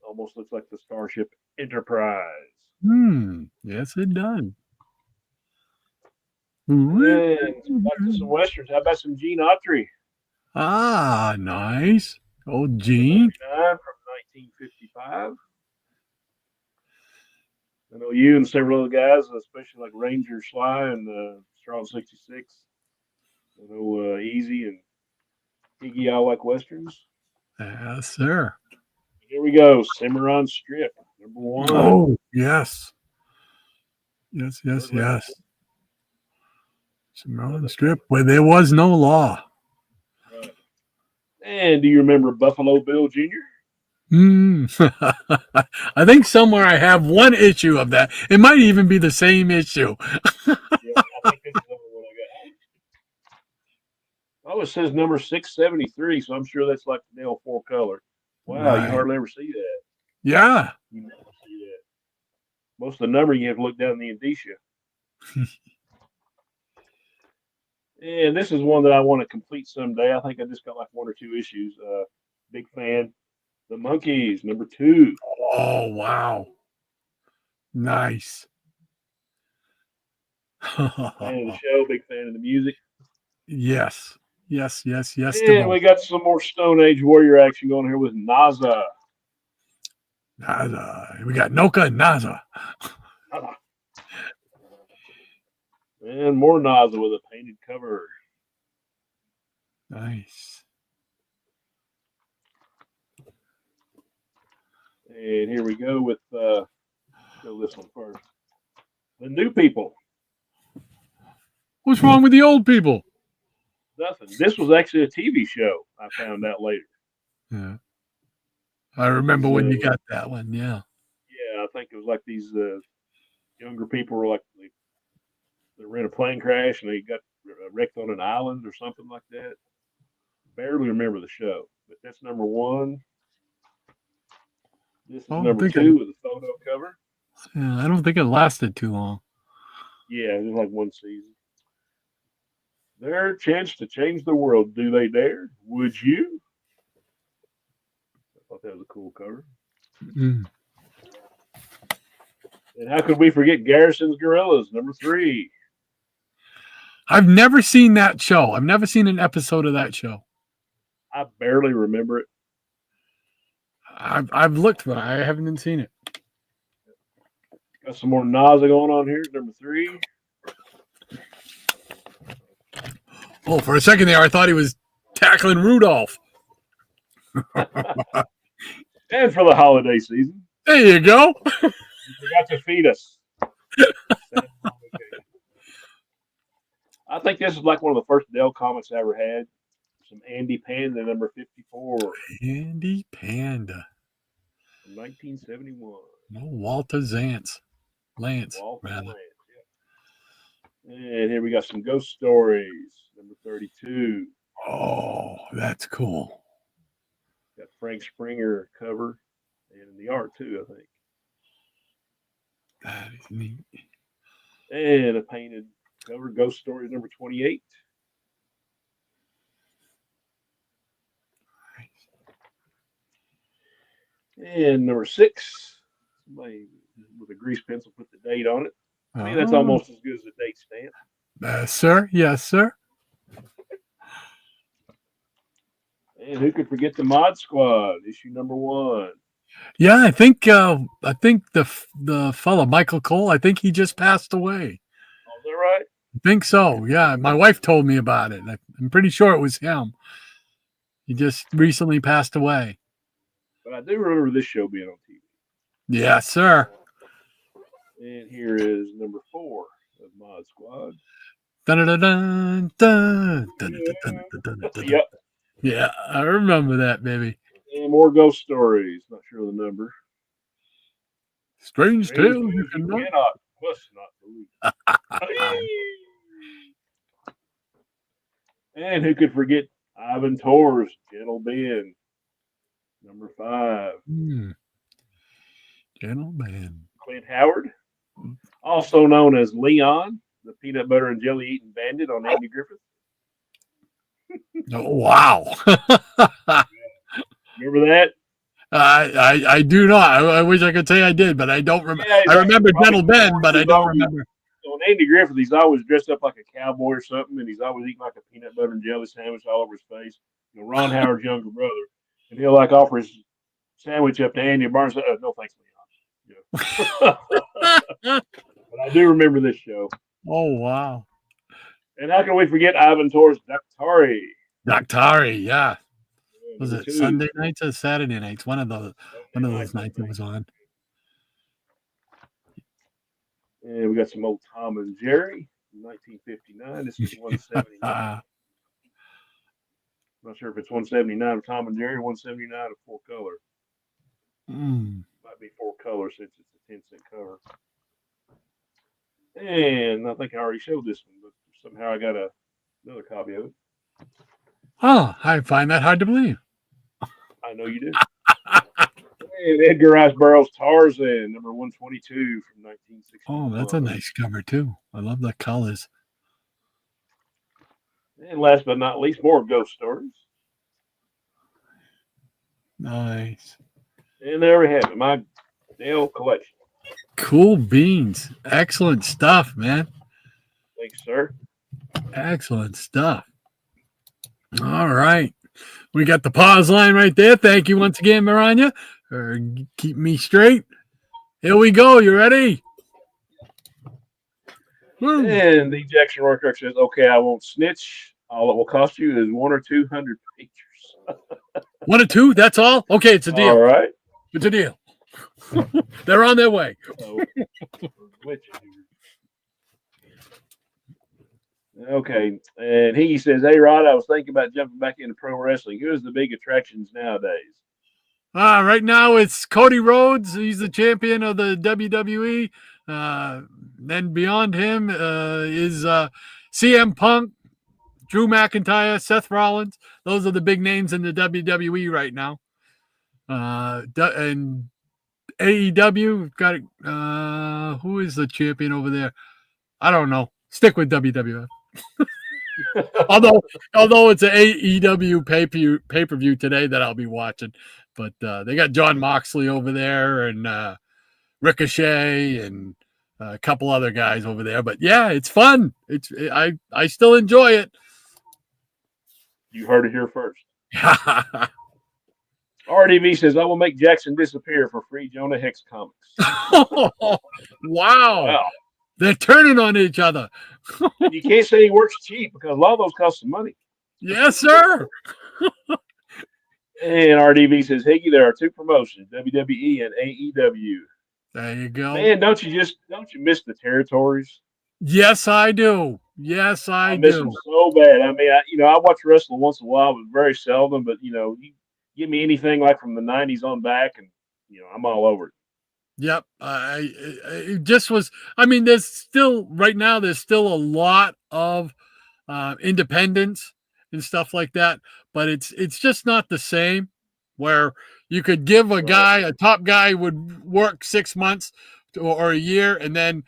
Almost looks like the Starship Enterprise. Yes, it does. And back to some westerns. How about some Gene Autry? Ah, nice. Old Gene. From 1955. I know you and several other guys, especially like Ranger Sly and Strong 66. I know Easy and Iggy all like westerns. Yes, sir. Here we go. Cimarron Strip, number 1. Oh, yes. Yes. Cimarron Strip, where there was no law. Right. And do you remember Buffalo Bill Jr.? I think somewhere I have one issue of that. It might even be the same issue. Yeah, I think this is the only one I got. Oh, it says number 673, so I'm sure that's like the Dale 4-color. Wow, right. You hardly ever see that. Yeah. You never see that. Most of the number you have to look down the indicia. And this is one that I want to complete someday. I think I just got like 1 or 2 issues. Big fan. The Monkees, number 2. Oh, wow. Nice. Fan of the show, big fan of the music. Yes. And we got some more Stone Age Warrior action going here with Naza. We got Noka and Naza. And more Naza with a painted cover. Nice. And here we go with go this one first. The new people. What's wrong with the old people? Nothing. This was actually a TV show. I found out later. Yeah. I remember when you got that one. Yeah. Yeah, I think it was like these younger people were like they were in a plane crash and they got wrecked on an island or something like that. Barely remember the show, but that's number one. This is number two with the photo cover. Yeah, I don't think it lasted too long. Yeah, it was like one season. Their chance to change the world. Do they dare? Would you? I thought that was a cool cover. Mm. And how could we forget Garrison's Gorillas, number 3? I've never seen that show. I've never seen an episode of that show. I barely remember it. I've looked, but I haven't seen it. Got some more nausea going on here, number 3. Oh, for a second there, I thought he was tackling Rudolph. And for the holiday season. There you go. You forgot to feed us. I think this is like one of the first Dell comics I ever had. Some Andy Panda, number 54. Andy Panda. From 1971. No, Walter Lance, Walter rather. Lance, yeah. And here we got some ghost stories, number 32. Oh, that's cool. Got Frank Springer cover and the art too, I think. That is neat. And a painted cover, Ghost Stories number 28. And number 6, somebody with a grease pencil put the date on it. I mean, that's almost as good as a date stamp. Sir? Yes, sir. And who could forget the Mod Squad, issue number 1? Yeah, I think the fellow Michael Cole, I think he just passed away. Oh, is that right? I think so. Yeah, my wife told me about it. I'm pretty sure it was him. He just recently passed away. But I do remember this show being on TV. Yes, sir. And here is number 4 of Mod Squad. Yep. Yeah, I remember that, baby. And more ghost stories. Not sure of the number. Strange tales you cannot believe. And who could forget Ivan Torres, Gentle Ben, number 5. Gentle Ben. Clint Howard, also known as Leon, the peanut butter and jelly eating bandit on Andy Griffith. Oh, wow. Remember that? I do not. I wish I could say I did, but I don't remember. Yeah, I remember Gentle Ben, but I don't remember. On Andy Griffith, he's always dressed up like a cowboy or something, and he's always eating like a peanut butter and jelly sandwich all over his face. You know, Ron Howard's younger brother, and he'll like offer his sandwich up to Andy Barnes. No thanks, Leon. Yeah. But I do remember this show. Oh, wow. And how can we forget Ivan Torres' Daktari? Daktari, yeah. Was it Sunday nights or Saturday nights? One of those nights it was on. And we got some old Tom and Jerry from 1959. This is 179. I'm not sure if it's 179 of Tom and Jerry or 179 of 4 color. Might be 4 color since it's a 10-cent cover. And I think I already showed this one, but somehow I got another copy of it. Oh, I find that hard to believe. I know you do. And Edgar Rice Burroughs' Tarzan, number 122 from 1960. Oh, that's a nice cover, too. I love the colors. And last but not least, more ghost stories. Nice. And there we have it, my Dale collection. Cool beans. Excellent stuff, man. Thanks, sir. Excellent stuff. All right. We got the pause line right there. Thank you once again, Maranya, for keeping me straight. Here we go. You ready? And the Jackson Rourke says, okay, I won't snitch. All it will cost you is 1 or 200 pictures. 1 or 2? That's all? Okay, it's a deal. All right. It's a deal. They're on their way. Okay. And he says, hey, Rod, I was thinking about jumping back into pro wrestling. Who's the big attractions nowadays? Right now it's Cody Rhodes. He's the champion of the WWE. Then beyond him is CM Punk, Drew McIntyre, Seth Rollins. Those are the big names in the WWE right now. And AEW got who is the champion over there? I don't know. Stick with WWF. although it's an AEW pay-per-view today that I'll be watching. But they got John Moxley over there and Ricochet and a couple other guys over there. But yeah, it's fun. I still enjoy it. You heard it here first. RDV says, I will make Jackson disappear for free Jonah Hex comics. Wow. They're turning on each other. You can't say he works cheap because a lot of those cost some money. Yes, sir. And RDV says, Higgy, there are 2 promotions, WWE and AEW. There you go. Man, don't you miss the territories? Yes, I do. Yes, I miss do. them so bad. I mean, I watch wrestling once in a while, but very seldom. But you give me anything like from the '90s on back, and I'm all over it. Yep. It just was. I mean, there's still a lot of independence and stuff like that, but it's just not the same. Where you could give a top guy would work 6 months or a year, and then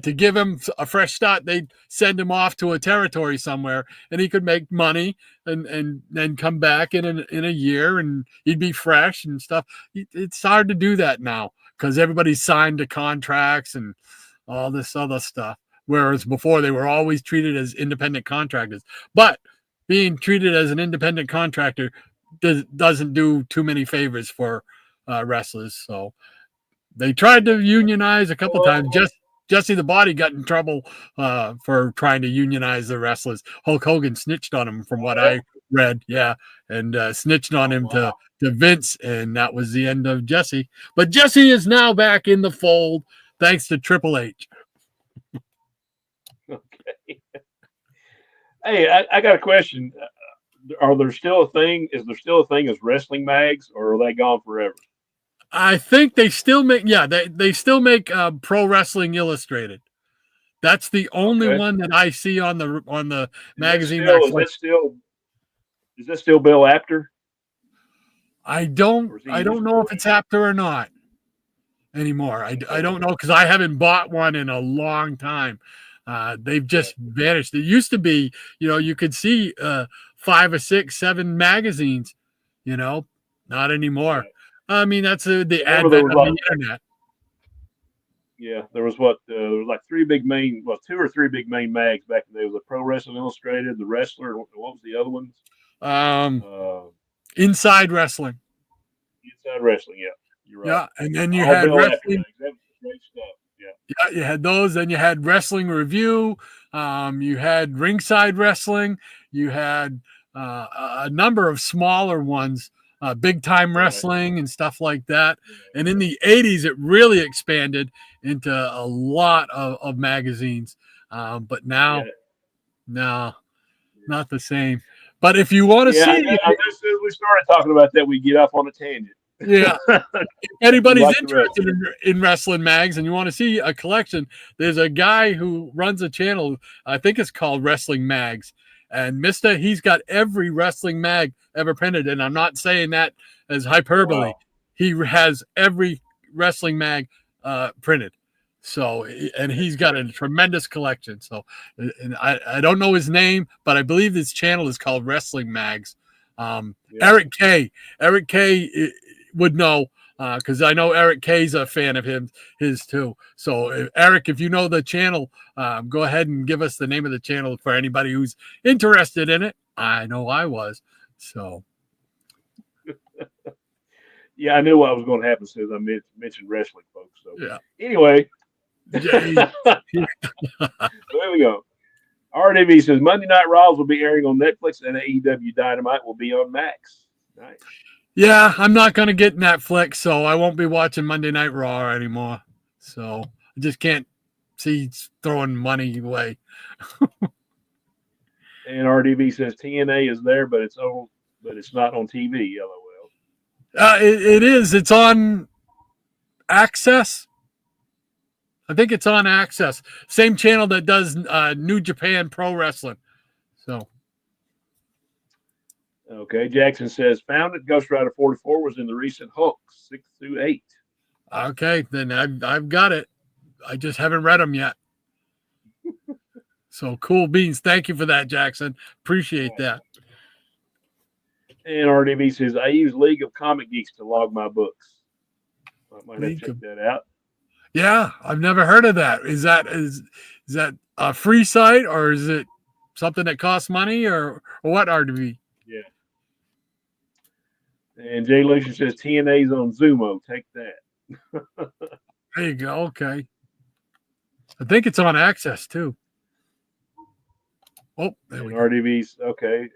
to give him a fresh start, they'd send him off to a territory somewhere, and he could make money and then come back in a year, and he'd be fresh and stuff. It's hard to do that now because everybody's signed to contracts and all this other stuff. Whereas before they were always treated as independent contractors, but being treated as an independent contractor doesn't do too many favors for wrestlers. So they tried to unionize a couple times. Jesse the Body got in trouble for trying to unionize the wrestlers. Hulk Hogan snitched on him, from what I read. Yeah, and snitched on him to Vince, and that was the end of Jesse. But Jesse is now back in the fold thanks to Triple H. Okay. Hey, I got a question. Are there still a thing? Is there still a thing as wrestling mags, or are they gone forever? I think they still make. Yeah, they still make Pro Wrestling Illustrated. That's the only one that I see on the magazine. Is that still Bill Apter? I don't know if it's Apter or not anymore. I don't know because I haven't bought one in a long time. They've just vanished. It used to be, you could see 5 or 6, 7 magazines, not anymore. I mean, that's the advent of the internet. Yeah, there was there was like 2 or 3 big main mags back then. There was the Pro Wrestling Illustrated, the Wrestler. What was the other ones? Inside Wrestling. Inside Wrestling, yeah. You're right. Yeah, and then you had Wrestling. That was great stuff. Yeah, you had those. Then you had Wrestling Review. You had Ringside Wrestling. You had a number of smaller ones, Big Time Wrestling and stuff like that. And in the 80s, it really expanded into a lot of magazines. But now, no, not the same. But if you want to see, as soon as we started talking about that, we get off on a tangent. Yeah. Anybody's interested in wrestling mags and you want to see a collection, there's a guy who runs a channel, I think it's called Wrestling Mags. And he's got every wrestling mag ever printed. And I'm not saying that as hyperbole. Wow. He has every wrestling mag printed. So, and he's got a tremendous collection. So, and I don't know his name, but I believe his channel is called Wrestling Mags. Eric K would know because I know Eric K's a fan of his too. So Eric, if you know the channel, go ahead and give us the name of the channel for anybody who's interested in it. I know I was. So yeah, I knew what was going to happen since I mentioned wrestling, folks. So yeah. Anyway, there we go. RDV says Monday Night Raws will be airing on Netflix and AEW Dynamite will be on Max. Nice. Yeah, I'm not going to get Netflix, so I won't be watching Monday Night Raw anymore. So I just can't see throwing money away. And RDV says TNA is there, but it's not on TV. LOL. It is. It's on Access. I think it's on Access. Same channel that does New Japan Pro Wrestling. So. Okay, Jackson says found it. Ghost Rider 44 was in the recent Hulk 6 through 8. Okay, then I've got it. I just haven't read them yet. So cool beans. Thank you for that, Jackson. Appreciate that. And RDV says I use League of Comic Geeks to log my books. I might have to check that out. Yeah, I've never heard of that. Is that a free site or is it something that costs money or what, RDV? Yeah. And Jay Lucian says TNA's on Zumo. Take that. There you go. Okay. I think it's on Access too. Oh, there we go. RDV's okay.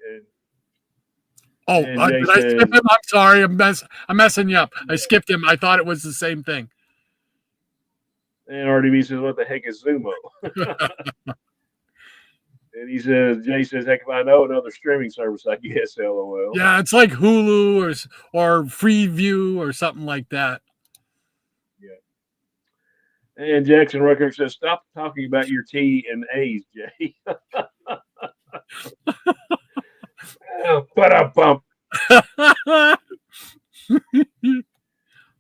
And did I skip him? I'm sorry. I'm messing you up. I skipped him. I thought it was the same thing. And RDV says, what the heck is Zumo? And he says, Jay says, heck if I know, another streaming service, I guess, LOL. Yeah, it's like Hulu or Freeview or something like that. Yeah. And Jackson Rucker says, stop talking about your T and A's, Jay. Ba-da-bump.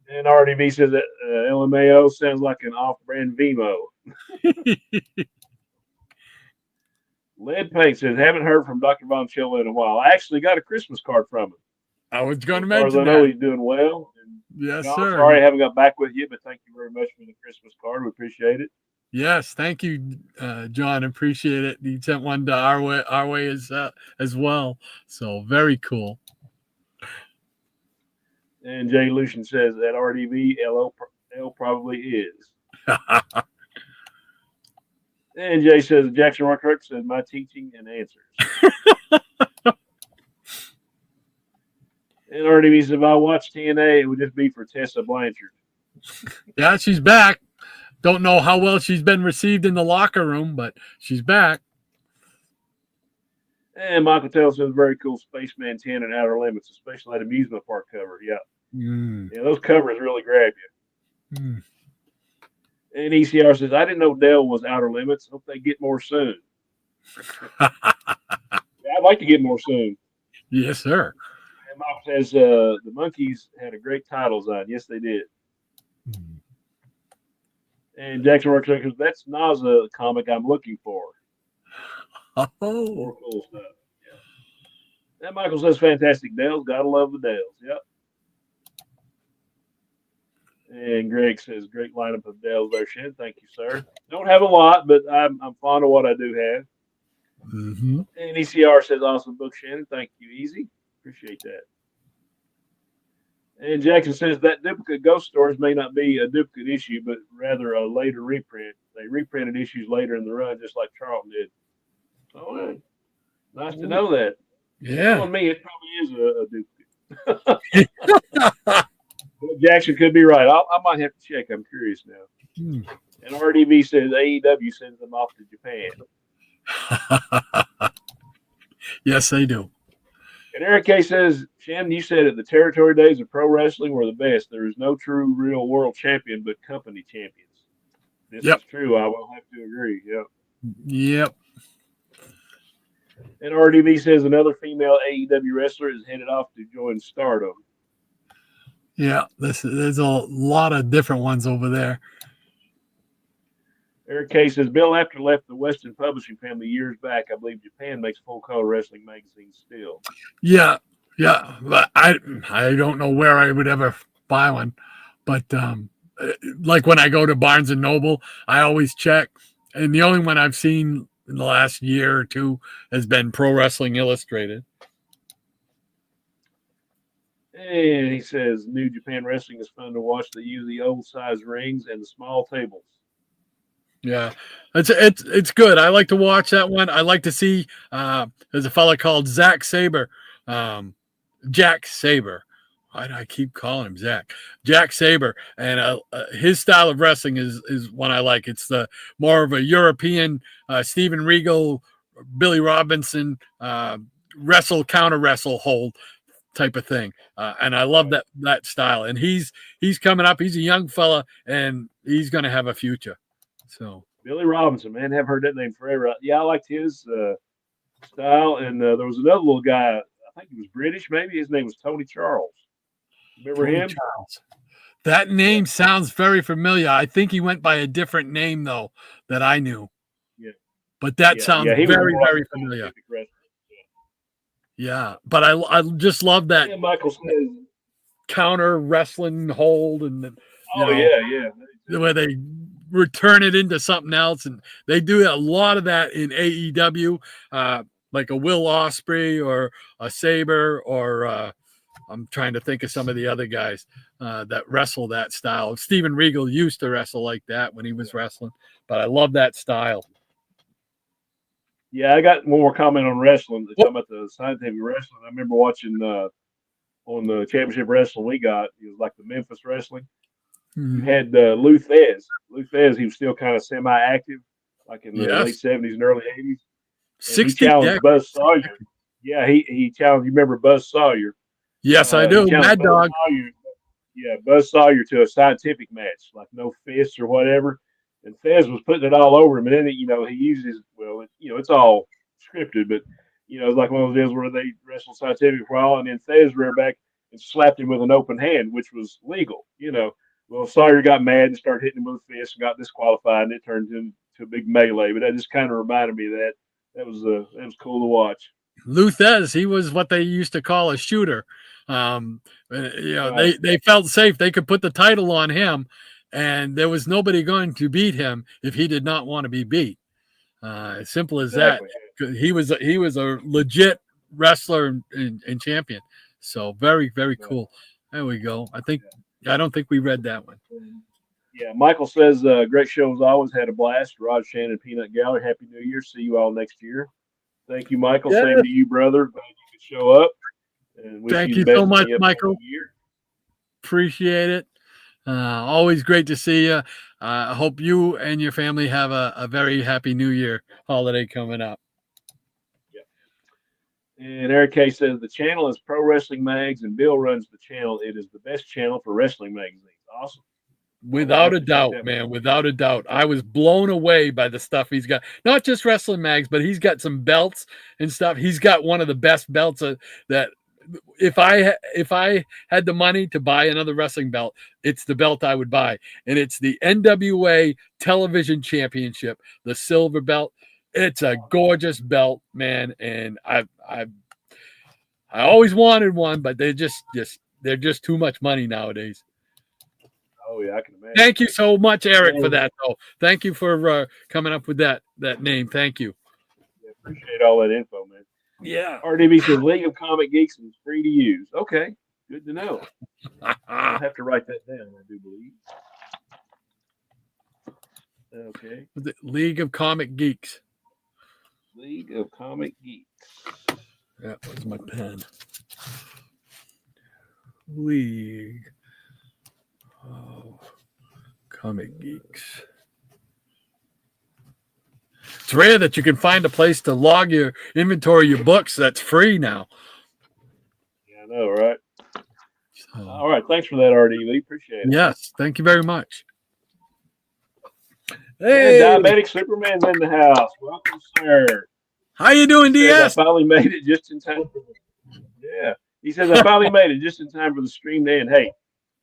And RDV says that LMAO sounds like an off-brand Vimo. Lead Paint says, haven't heard from Dr. Von Chilla in a while. I actually got a Christmas card from him. I was going to mention that. I know he's doing well. And, yes, John, sir. Sorry I haven't got back with you, but thank you very much for the Christmas card. We appreciate it. Yes, thank you, John. Appreciate it. You sent one to our way as well. So very cool. And Jay Lucian says that RDV L probably is. And Jay says Jackson Rucker says my teaching and answers. And RDV says if I watch TNA, it would just be for Tessa Blanchard. Yeah, she's back. Don't know how well she's been received in the locker room, but she's back. And Michael Taylor says very cool Spaceman 10 and Outer Limits, especially that amusement park cover. Yeah. Yeah, those covers really grab you. And ECR says, I didn't know Dell was Outer Limits. Hope they get more soon. Yeah, I'd like to get more soon. Yes, sir. And Michael says the Monkeys had a great title design. Yes, they did. And Jackson Works says, that's NASA comic I'm looking for. Oh. More cool stuff. Yeah. And Michael says, fantastic Dells. Gotta love the Dells. Yep. And Greg says, great lineup of Dells there, Shen. Thank you, sir. Don't have a lot, but I'm fond of what I do have. Mm-hmm. And ECR says, awesome book, Shannon. Thank you, Easy. Appreciate that. And Jackson says that duplicate ghost stories may not be a duplicate issue, but rather a later reprint. They reprinted issues later in the run, just like Charlton did. Oh, nice to know that. Yeah. On me, it probably is a duplicate. Well, Jackson could be right. I might have to check. I'm curious now. And RDV says AEW sends them off to Japan. Yes, they do. And Eric K says, Shannon, you said it. The territory days of pro wrestling were the best. There is no true, real world champion, but company champions. This is true. I will have to agree. Yep. Yep. And RDV says another female AEW wrestler is headed off to join Stardom. Yeah, there's a lot of different ones over there. Eric K says Bill Apter left the Weston Publishing family years back. I believe Japan makes full color wrestling magazines still. Yeah, but I don't know where I would ever buy one, but like when I go to Barnes and Noble, I always check, and the only one I've seen in the last year or two has been Pro Wrestling Illustrated. And he says New Japan Wrestling is fun to watch. They use the old size rings and the small tables. Yeah, it's good. I like to watch that one. I like to see. There's a fella called Zack Sabre, Jack Sabre. Why do I keep calling him Zach? Jack Sabre, and his style of wrestling is one I like. It's the more of a European Steven Regal, Billy Robinson wrestle counter wrestle hold type of thing, and I love that style. And he's coming up. He's a young fella, and he's going to have a future. So Billy Robinson, man, haven't heard that name forever. Yeah, I liked his style. And there was another little guy. I think he was British. Maybe his name was Tony Charles. Remember Tony him? Charles. That name sounds very familiar. I think he went by a different name though that I knew. Yeah, but that sounds very, very familiar. Yeah, but I just love that. Yeah, Michael says counter wrestling hold, and where they return it into something else, and they do a lot of that in AEW, like a Will Ospreay or a Sabre, or I'm trying to think of some of the other guys that wrestle that style. Steven Regal used to wrestle like that when he was wrestling, but I love that style. Yeah, I got one more comment on wrestling. Talking about the scientific wrestling. I remember watching on the championship wrestling we got. It was like the Memphis wrestling. You had Lou Thez. Lou Thez, he was still kind of semi-active, like in the late 70s and early 80s. 60. He challenged Buzz Sawyer. Yeah, he challenged. You remember Buzz Sawyer? Yes, I do. Mad Dog. Buzz Sawyer to a scientific match, like no fists or whatever. And Thez was putting it all over him. And then, he uses, it's all scripted, but, it's like one of those deals where they wrestled scientific for a while. And then Thez reared back and slapped him with an open hand, which was legal, Well, Sawyer got mad and started hitting him with fists and got disqualified, and it turned into a big melee. But that just kind of reminded me of that. That was cool to watch. Lou Thez, he was what they used to call a shooter. They felt safe. They could put the title on him, and there was nobody going to beat him if he did not want to be beat. As simple as that. He was a legit wrestler and champion. So very, very cool. There we go. I don't think we read that one. Yeah, Michael says, great show as always. Had a blast. Rod, Shannon, Peanut Gallery. Happy New Year. See you all next year. Thank you, Michael. Yeah. Same to you, brother. Glad you could show up. And thank you so much, Michael. Appreciate it. Always great to see you. I hope you and your family have a very happy New Year holiday coming up. And Eric K says the channel is Pro Wrestling Mags, and Bill runs the channel. It is the best channel for wrestling magazines. Awesome. Without a doubt, man. Without a doubt. I was blown away by the stuff he's got. Not just wrestling mags, but he's got some belts and stuff. He's got one of the best belts that if I had the money to buy another wrestling belt, it's the belt I would buy. And it's the NWA Television Championship, the silver belt. It's a gorgeous belt, man, and I always wanted one, but they're just too much money nowadays. Oh yeah, I can imagine. Thank you so much, Eric, for that. Though, thank you for coming up with that name. Thank you. Yeah, appreciate all that info, man. Yeah. RDB says League of Comic Geeks is free to use. Okay, good to know. I'll have to write that down. I do believe. Okay. League of Comic Geeks. League of Comic Geeks. That was my pen. League of Comic Geeks. It's rare that you can find a place to log your inventory, your books. That's free now. Yeah, I know, right? So, all right. Thanks for that, RDB. Appreciate it. Yes. Thank you very much. Hey, Diabetic Superman's in the house. Welcome, sir. How you doing, DS? I finally made it just in time. Yeah, he says I finally made it just in time for the stream day. And hey,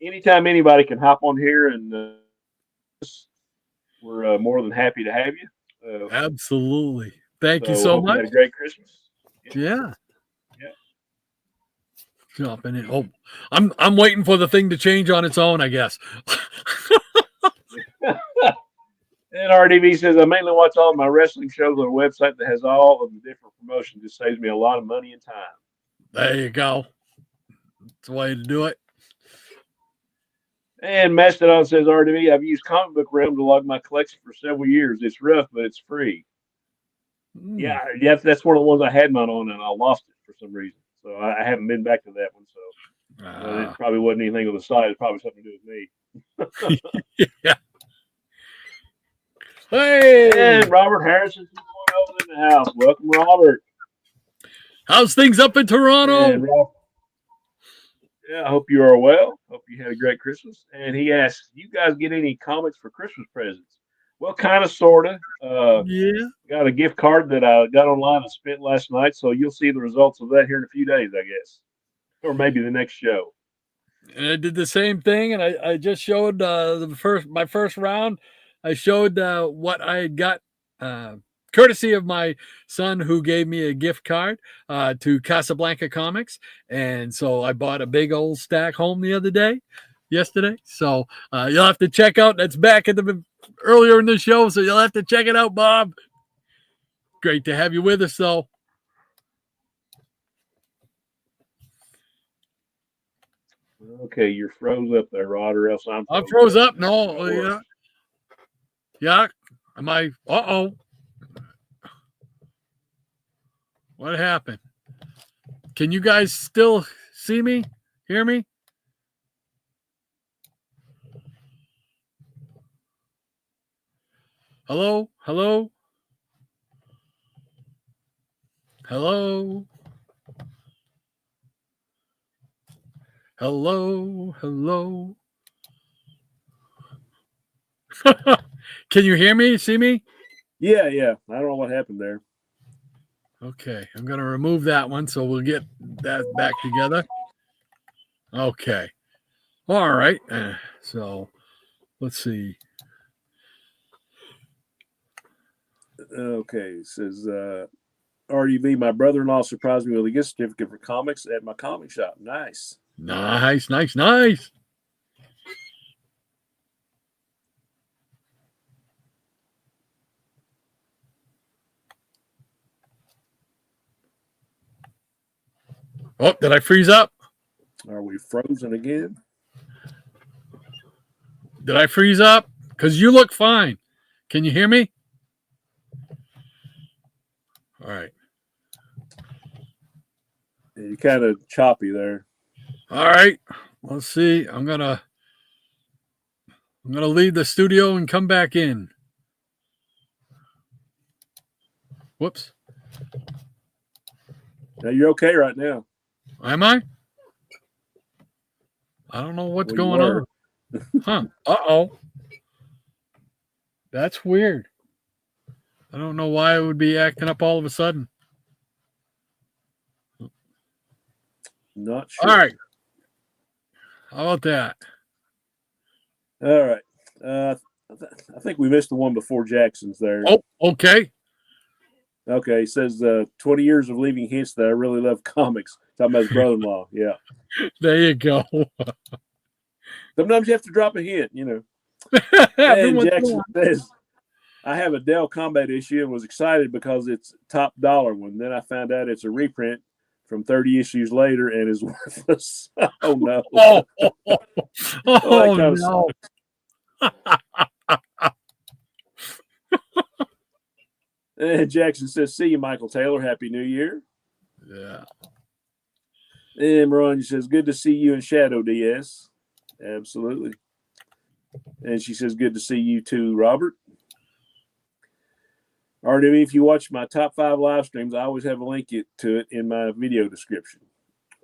anytime anybody can hop on here, and we're more than happy to have you. Absolutely. Thank you so much. Had a great Christmas. Yeah. Jumping in. Oh, I'm waiting for the thing to change on its own, I guess. And RDB says, I mainly watch all of my wrestling shows on a website that has all of the different promotions. It saves me a lot of money and time. There you go. That's the way to do it. And Mastodon says, RDV, I've used Comic Book Realm to log my collection for several years. It's rough, but it's free. Yeah, that's one of the ones I had mine on, and I lost it for some reason. So I haven't been back to that one. So it probably wasn't anything on the side. It's probably something to do with me. Yeah. Hey! And Robert Harrison's going over in the house. Welcome, Robert. How's things up in Toronto? Yeah, I hope you are well. Hope you had a great Christmas. And he asks, you guys get any comics for Christmas presents? Well, kind of, sort of. Yeah. Got a gift card that I got online and spent last night, so you'll see the results of that here in a few days, I guess. Or maybe the next show. And I did the same thing, and I just showed my first round. I showed what I had got, courtesy of my son, who gave me a gift card to Casablanca Comics, and so I bought a big old stack home yesterday. So you'll have to check out. That's back at the earlier in the show, so you'll have to check it out, Bob. Great to have you with us, though. Okay, you're froze up there, Rod, or else I'm froze up. No, yeah. Am I? What happened? Can you guys still see me? Hear me? Hello? Hello? Hello? Hello? Hello? Can you hear me? See me? Yeah. I don't know what happened there. Okay, I'm going to remove that one, so we'll get that back together. Okay. All right. So let's see. Okay, it says RDV, my brother-in-law surprised me with a gift certificate for comics at my comic shop. Nice. Nice. Oh, did I freeze up? Are we frozen again? Did I freeze up? Because you look fine. Can you hear me? All right. Yeah, you're kind of choppy there. All right. Let's see. I'm gonna leave the studio and come back in. Whoops. Now you're okay right now. Am I? I don't know what's going on. Huh. Uh-oh. That's weird. I don't know why it would be acting up all of a sudden. Not sure. All right. How about that? All right. I think we missed the one before Jackson's there. Oh, okay. Okay, he says 20 years of leaving hints that I really love comics. Talking about his brother-in-law. Yeah. There you go. Sometimes you have to drop a hint, you know. And Jackson says, I have a Dell Combat issue and was excited because it's top dollar one. Then I found out it's a reprint from 30 issues later and is worthless. Oh, no. No. And Jackson says, see you, Michael Taylor. Happy New Year. Yeah. And Maranya says, good to see you in Shadow, DS. Absolutely. And she says, good to see you too, Robert. RW, if you watch my top 5 live streams, I always have a link to it in my video description.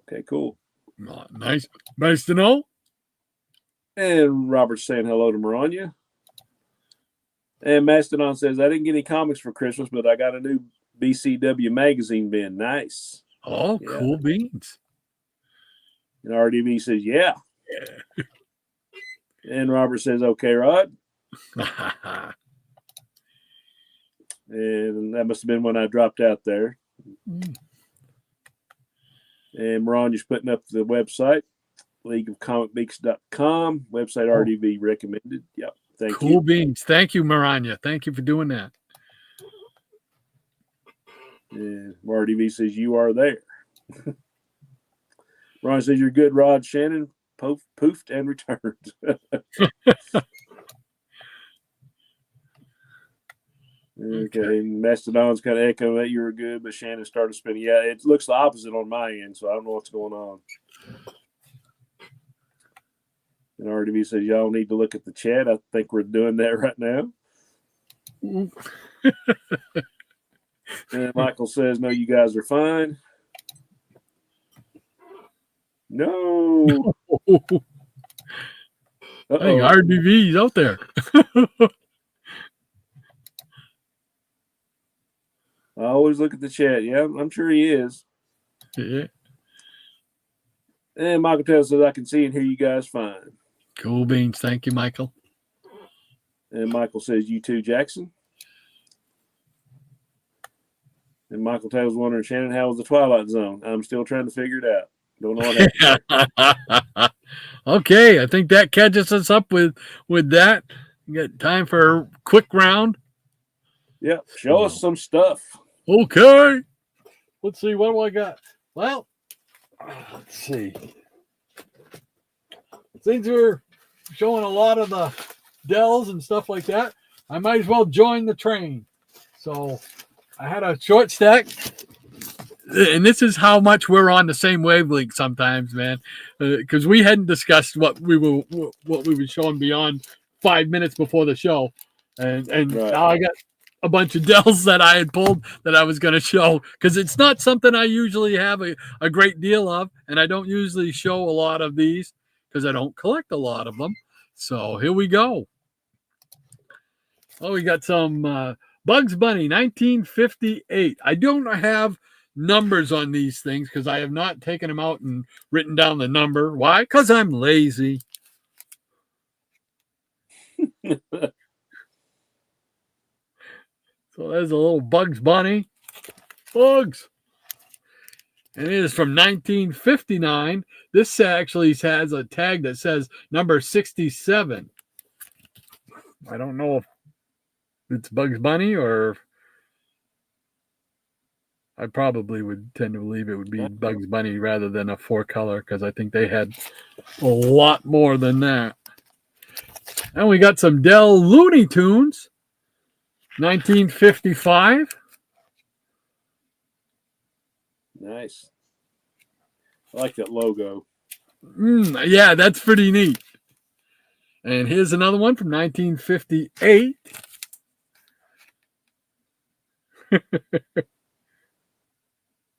Okay, cool. Nice. Nice to know. And Robert's saying hello to Maranya. And Mastodon says, I didn't get any comics for Christmas, but I got a new BCW magazine bin. Nice. Oh, yeah. Cool beans. And RDV says, yeah. And Robert says, okay, Rod. And that must have been when I dropped out there. And Maranya's putting up the website, leagueofcomicbeaks.com. Website RDV recommended. Yep. Thank you. Cool beans. Thank you, Maranya. Thank you for doing that. And RDV says, you are there. Ron says, you're good, Rod. Shannon poofed and returned. Okay, Mastodon's kind of echoing that you were good, but Shannon started spinning. Yeah, it looks the opposite on my end, so I don't know what's going on. And RDB says, y'all need to look at the chat. I think we're doing that right now. And Michael says, no, you guys are fine. No. I think RDB's out there. I always look at the chat. Yeah, I'm sure he is. Yeah. And Michael tells us I can see and hear you guys fine. Cool beans. Thank you, Michael. And Michael says, you too, Jackson. And Michael Taylor's wondering, Shannon, how was the Twilight Zone? I'm still trying to figure it out. Don't know what happened. Okay, I think that catches us up with that. We got time for a quick round. Yep, show us some stuff. Okay. Let's see, what do I got? Well, let's see. Since we're showing a lot of the Dells and stuff like that, I might as well join the train. So I had a short stack. And this is how much we're on the same wavelength sometimes, man. Because we hadn't discussed what we were showing beyond 5 minutes before the show. And right. Now I got a bunch of Dells that I had pulled that I was going to show, because it's not something I usually have a great deal of, and I don't usually show a lot of these because I don't collect a lot of them. So here we go. Oh, we got some Bugs Bunny, 1958. I don't have numbers on these things because I have not taken them out and written down the number. Why? Because I'm lazy. So there's a little Bugs Bunny. Bugs. And it is from 1959. This actually has a tag that says number 67. I don't know if it's Bugs Bunny, or I probably would tend to believe it would be Bugs Bunny rather than a 4-color, because I think they had a lot more than that. And we got some Dell Looney Tunes. 1955. Nice. I like that logo. Yeah, that's pretty neat. And here's another one from 1958.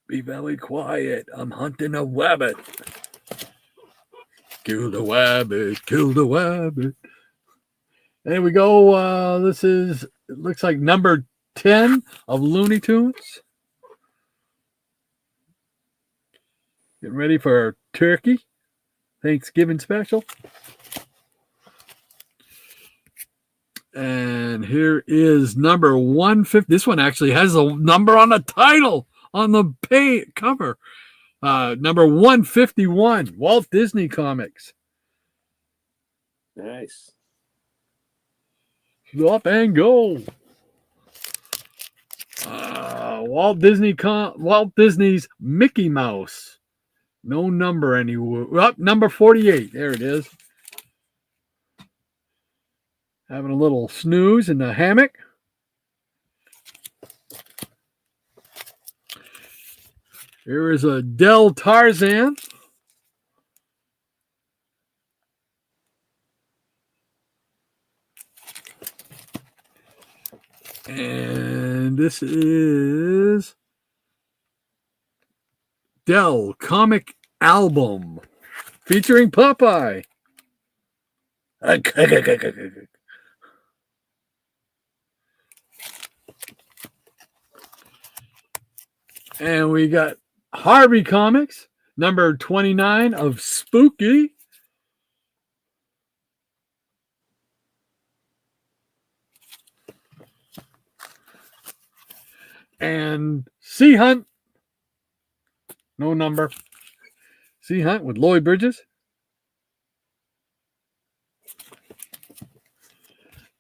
Be very quiet. I'm hunting a wabbit. Kill the wabbit. Kill the wabbit. There we go. This is, it looks like number 10 of Looney Tunes. Getting ready for turkey. Thanksgiving special. And here is number 150. This one actually has a number on the title on the cover. Number 151, Walt Disney Comics. Nice. Up and go. Walt Disney's Mickey Mouse. No number anywhere. Up, number 48. There it is. Having a little snooze in the hammock. Here is a Del Tarzan. And this is Dell Comic Album featuring Popeye. And we got Harvey Comics, number 29 of Spooky. And Sea Hunt, no number. Sea Hunt with Lloyd Bridges.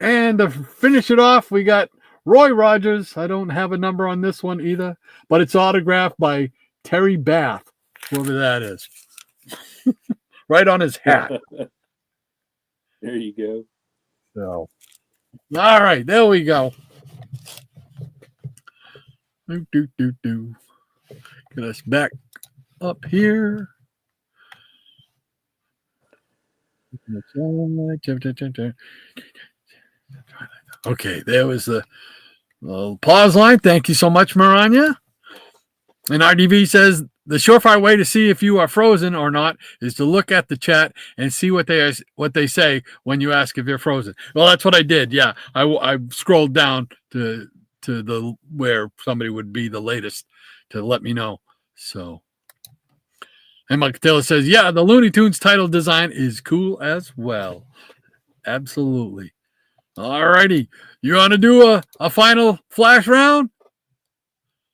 And to finish it off, we got Roy Rogers. I don't have a number on this one either, but it's autographed by Terry Bath, whoever that is. right on his hat. There you go. So, all right, there we go. Get us back up here. Okay, there was the pause line. Thank you so much, Maranya. And RDV says the surefire way to see if you are frozen or not is to look at the chat and see what they say when you ask if you're frozen. Well, that's what I did. Yeah, I scrolled down to the where somebody would be the latest to let me know. So, and Mike Taylor says, yeah, the Looney Tunes title design is cool as well. Absolutely. All righty. You want to do a final flash round?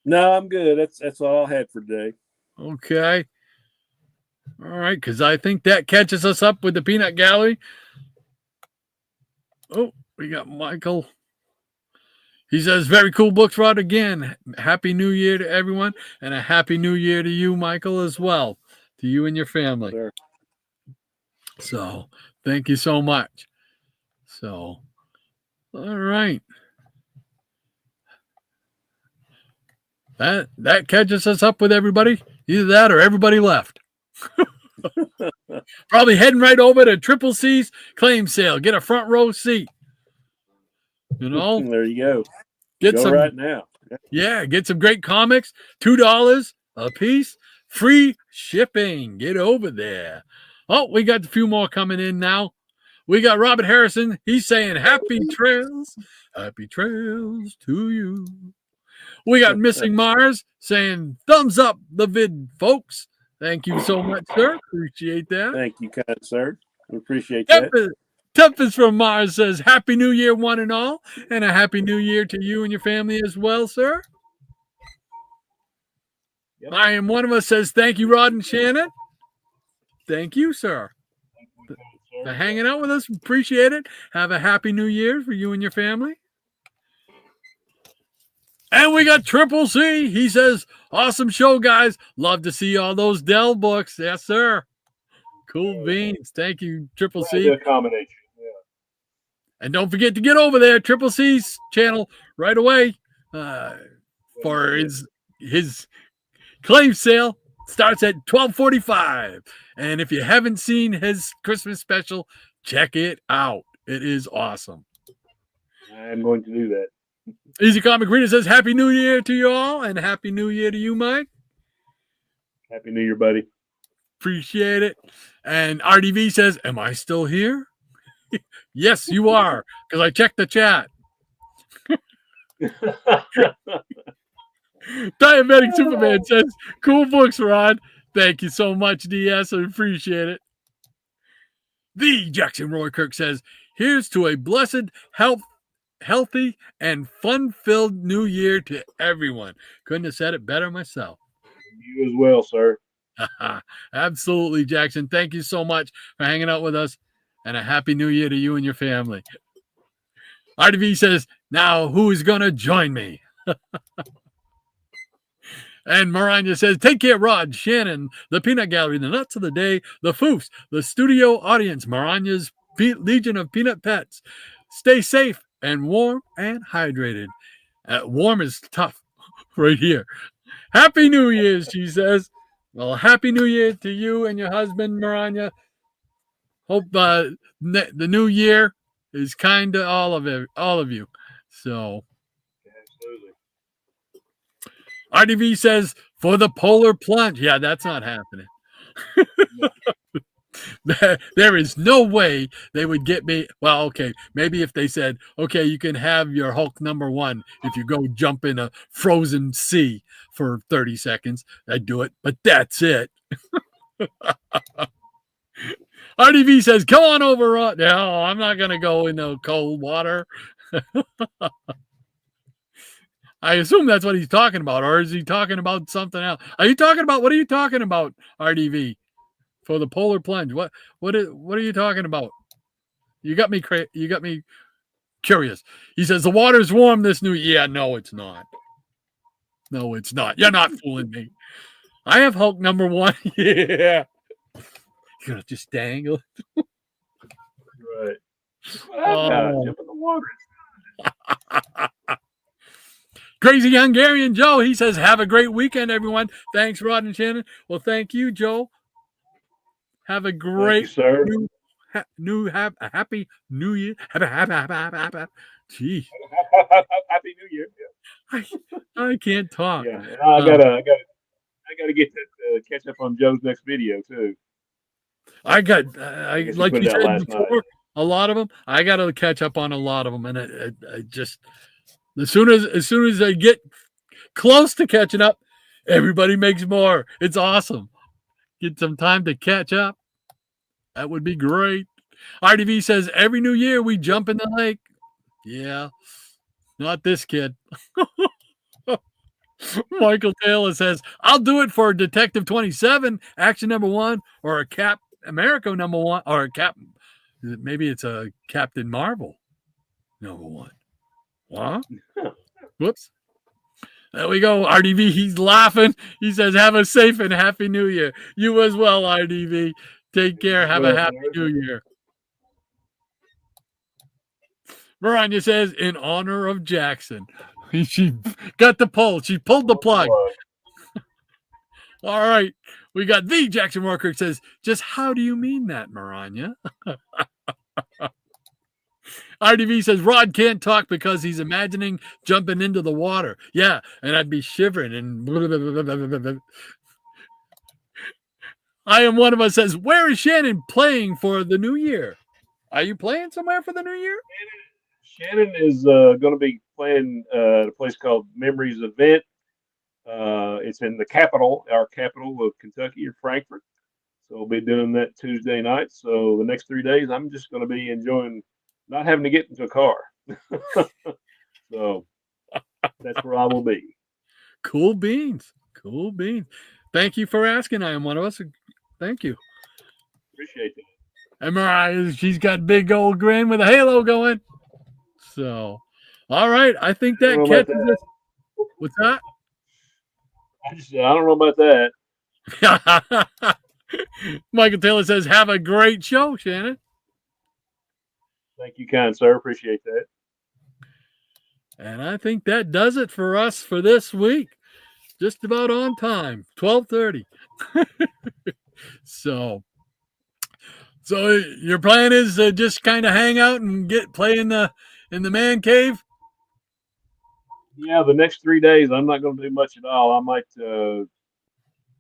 No, I'm good. That's all I had for today. Okay. All right, because I think that catches us up with the Peanut Gallery. Oh, we got Michael. He says, very cool books, Rod. Again, Happy New Year to everyone, and a Happy New Year to you, Michael, as well, to you and your family. Sure. So, thank you so much. So, all right. That catches us up with everybody. Either that or everybody left. Probably heading right over to Triple C's claim sale. Get a front row seat. You know? There you go. Get some right now. Yeah, get some great comics. $2 a piece. Free shipping. Get over there. Oh, we got a few more coming in now. We got Robert Harrison. He's saying happy trails. Happy trails to you. We got Missing Mars saying thumbs up the vid, folks. Thank you so much, sir. Appreciate that. Thank you, kind sir. We appreciate that. Tempest from Mars says Happy New Year, one and all, and a Happy New Year to you and your family as well, sir. Yep. I am one of us says thank you, Rod and Shannon. Thank you, sir. For hanging out with us. Appreciate it. Have a Happy New Year for you and your family. And we got Triple C. He says, awesome show, guys. Love to see all those Dell books. Yes, sir. Cool beans. Thank you, Triple C. Good combination. Yeah. And don't forget to get over there, Triple C's channel right away for his claim sale. Starts at $12.45. And if you haven't seen his Christmas special, check it out. It is awesome. I'm going to do that. Easy Comic Reader says, Happy New Year to you all, and Happy New Year to you, Mike. Happy New Year, buddy. Appreciate it. And RDV says, am I still here? Yes, you are, because I checked the chat. Diabetic Superman says, cool books, Rod. Thank you so much, DS. I appreciate it. The Jackson Roy Kirk says, here's to a blessed, healthy, and fun-filled new year to everyone. Couldn't have said it better myself. You as well, sir. Absolutely, Jackson. Thank you so much for hanging out with us, and a happy new year to you and your family. RDV says, now who's going to join me? And Maranya says, take care, Rod, Shannon, the Peanut Gallery, the Nuts of the Day, the Foofs, the studio audience, Maranya's Legion of Peanut Pets. Stay safe and warm and hydrated. Warm is tough right here. Happy New Year's, she says. Well, Happy New Year to you and your husband, Maranya. Hope the new year is kind to all of you. So, absolutely. RDV says, for the polar plunge. Yeah, that's not happening. There is no way they would get me. Well, okay, maybe if they said, okay, you can have your Hulk #1 if you go jump in a frozen sea for 30 seconds, I'd do it. But that's it. RDV says, come on over. No, I'm not going to go in the cold water. I assume that's what he's talking about, or is he talking about something else? What are you talking about, RDV? For the polar plunge. What are you talking about? You got me curious. He says the water's warm this new year. Yeah, no, it's not. No, it's not. You're not fooling me. I have Hulk #1. Yeah. gonna just dangle. Right. Jump in the water. Crazy Hungarian Joe, he says, have a great weekend, everyone. Thanks, Rod and Shannon. Well, thank you, Joe. Have a great sir. happy New Year. Happy. Gee. Happy New Year. Yeah. I can't talk. Yeah, I gotta get to catch up on Joe's next video too. I like you said before, night. A lot of them. I got to catch up on a lot of them, and I just as soon as I get close to catching up, everybody makes more. It's awesome. Get some time to catch up. That would be great. RDV says every New Year we jump in the lake. Yeah, not this kid. Michael Taylor says, I'll do it for Detective 27, Action #1, or a Cap America #1, or a Cap. Maybe it's a Captain Marvel #1. What? Whoops. There we go. RDV, he's laughing. He says, have a safe and happy New Year. You as well, RDV. Take care. Have a happy New Year. Maranya says, in honor of Jackson. She got the pull. She pulled the plug. All right. We got the Jackson Walker says, just how do you mean that, Maranya? RDV says, Rod can't talk because he's imagining jumping into the water. Yeah, and I'd be shivering and blah, blah, blah, blah, blah. I am one of us says, where is Shannon playing for the new year? Are you playing somewhere for the new year? Shannon is going to be playing at a place called Memories Event. It's in our capital of Kentucky, or Frankfort. So we'll be doing that Tuesday night. So the next 3 days, I'm just going to be enjoying not having to get into a car. So that's where I will be. Cool beans. Cool beans. Thank you for asking. I am one of us. Thank you. Appreciate that. And Mariah, she's got big old grin with a halo going. So, all right. I think that catches us. What's that? I don't know about that. Michael Taylor says, have a great show, Shannon. Thank you, kind sir. Appreciate that. And I think that does it for us for this week. Just about on time, 12:30. So your plan is to just kind of hang out and play in the man cave? Yeah, the next 3 days, I'm not going to do much at all. I might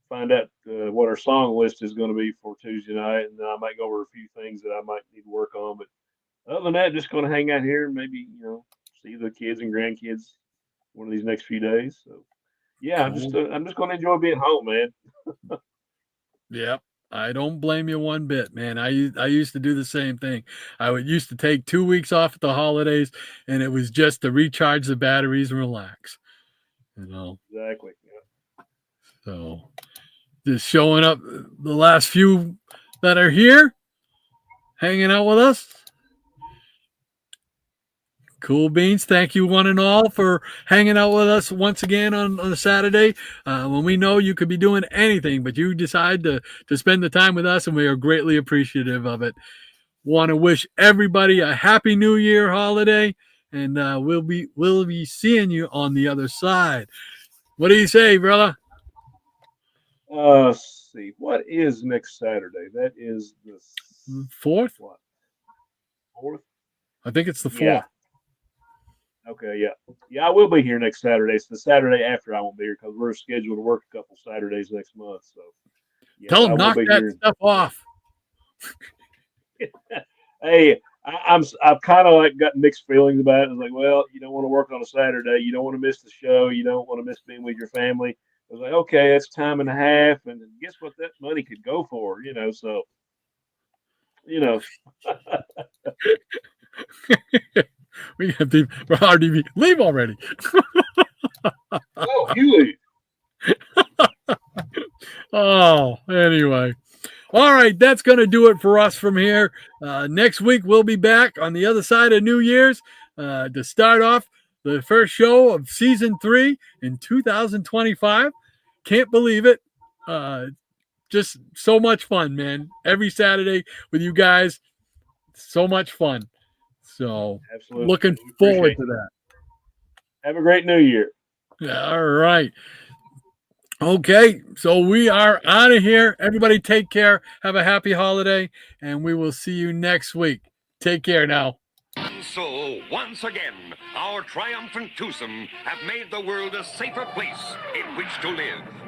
find out what our song list is going to be for Tuesday night, and then I might go over a few things that I might need to work on. But other than that, just going to hang out here and maybe, see the kids and grandkids one of these next few days. So, yeah, I'm just going to enjoy being home, man. Yep. I don't blame you one bit, man. I used to do the same thing. I used to take 2 weeks off at the holidays, and it was just to recharge the batteries and relax. Exactly. Yeah. So just showing up the last few that are here, hanging out with us. Cool beans. Thank you one and all for hanging out with us once again on a Saturday when we know you could be doing anything, but you decide to spend the time with us, and we are greatly appreciative of it. Want to wish everybody a happy New Year holiday, and we'll be seeing you on the other side. What do you say, brother? Let's see. What is next Saturday? That is the 4th? What? 4th? I think it's the 4th. Yeah. Okay, yeah. Yeah, I will be here next Saturday. It's the Saturday after I won't be here because we're scheduled to work a couple Saturdays next month. So yeah, tell them knock that stuff off. Hey, I've kind of like got mixed feelings about it. It's like, well, you don't want to work on a Saturday. You don't want to miss the show. You don't want to miss being with your family. I was like, okay, that's time and a half, and guess what that money could go for, so, we have to RDV leave already. Oh, you leave. Oh, anyway. All right, that's going to do it for us from here. Next week, we'll be back on the other side of New Year's to start off the first show of season 3 in 2025. Can't believe it. just so much fun, man. Every Saturday with you guys, so much fun. So Absolutely. looking forward to that. Have a great New Year. All right. Okay, so we are out of here. Everybody take care. Have a happy holiday, and we will see you next week. Take care now. And so, once again, our triumphant twosome have made the world a safer place in which to live.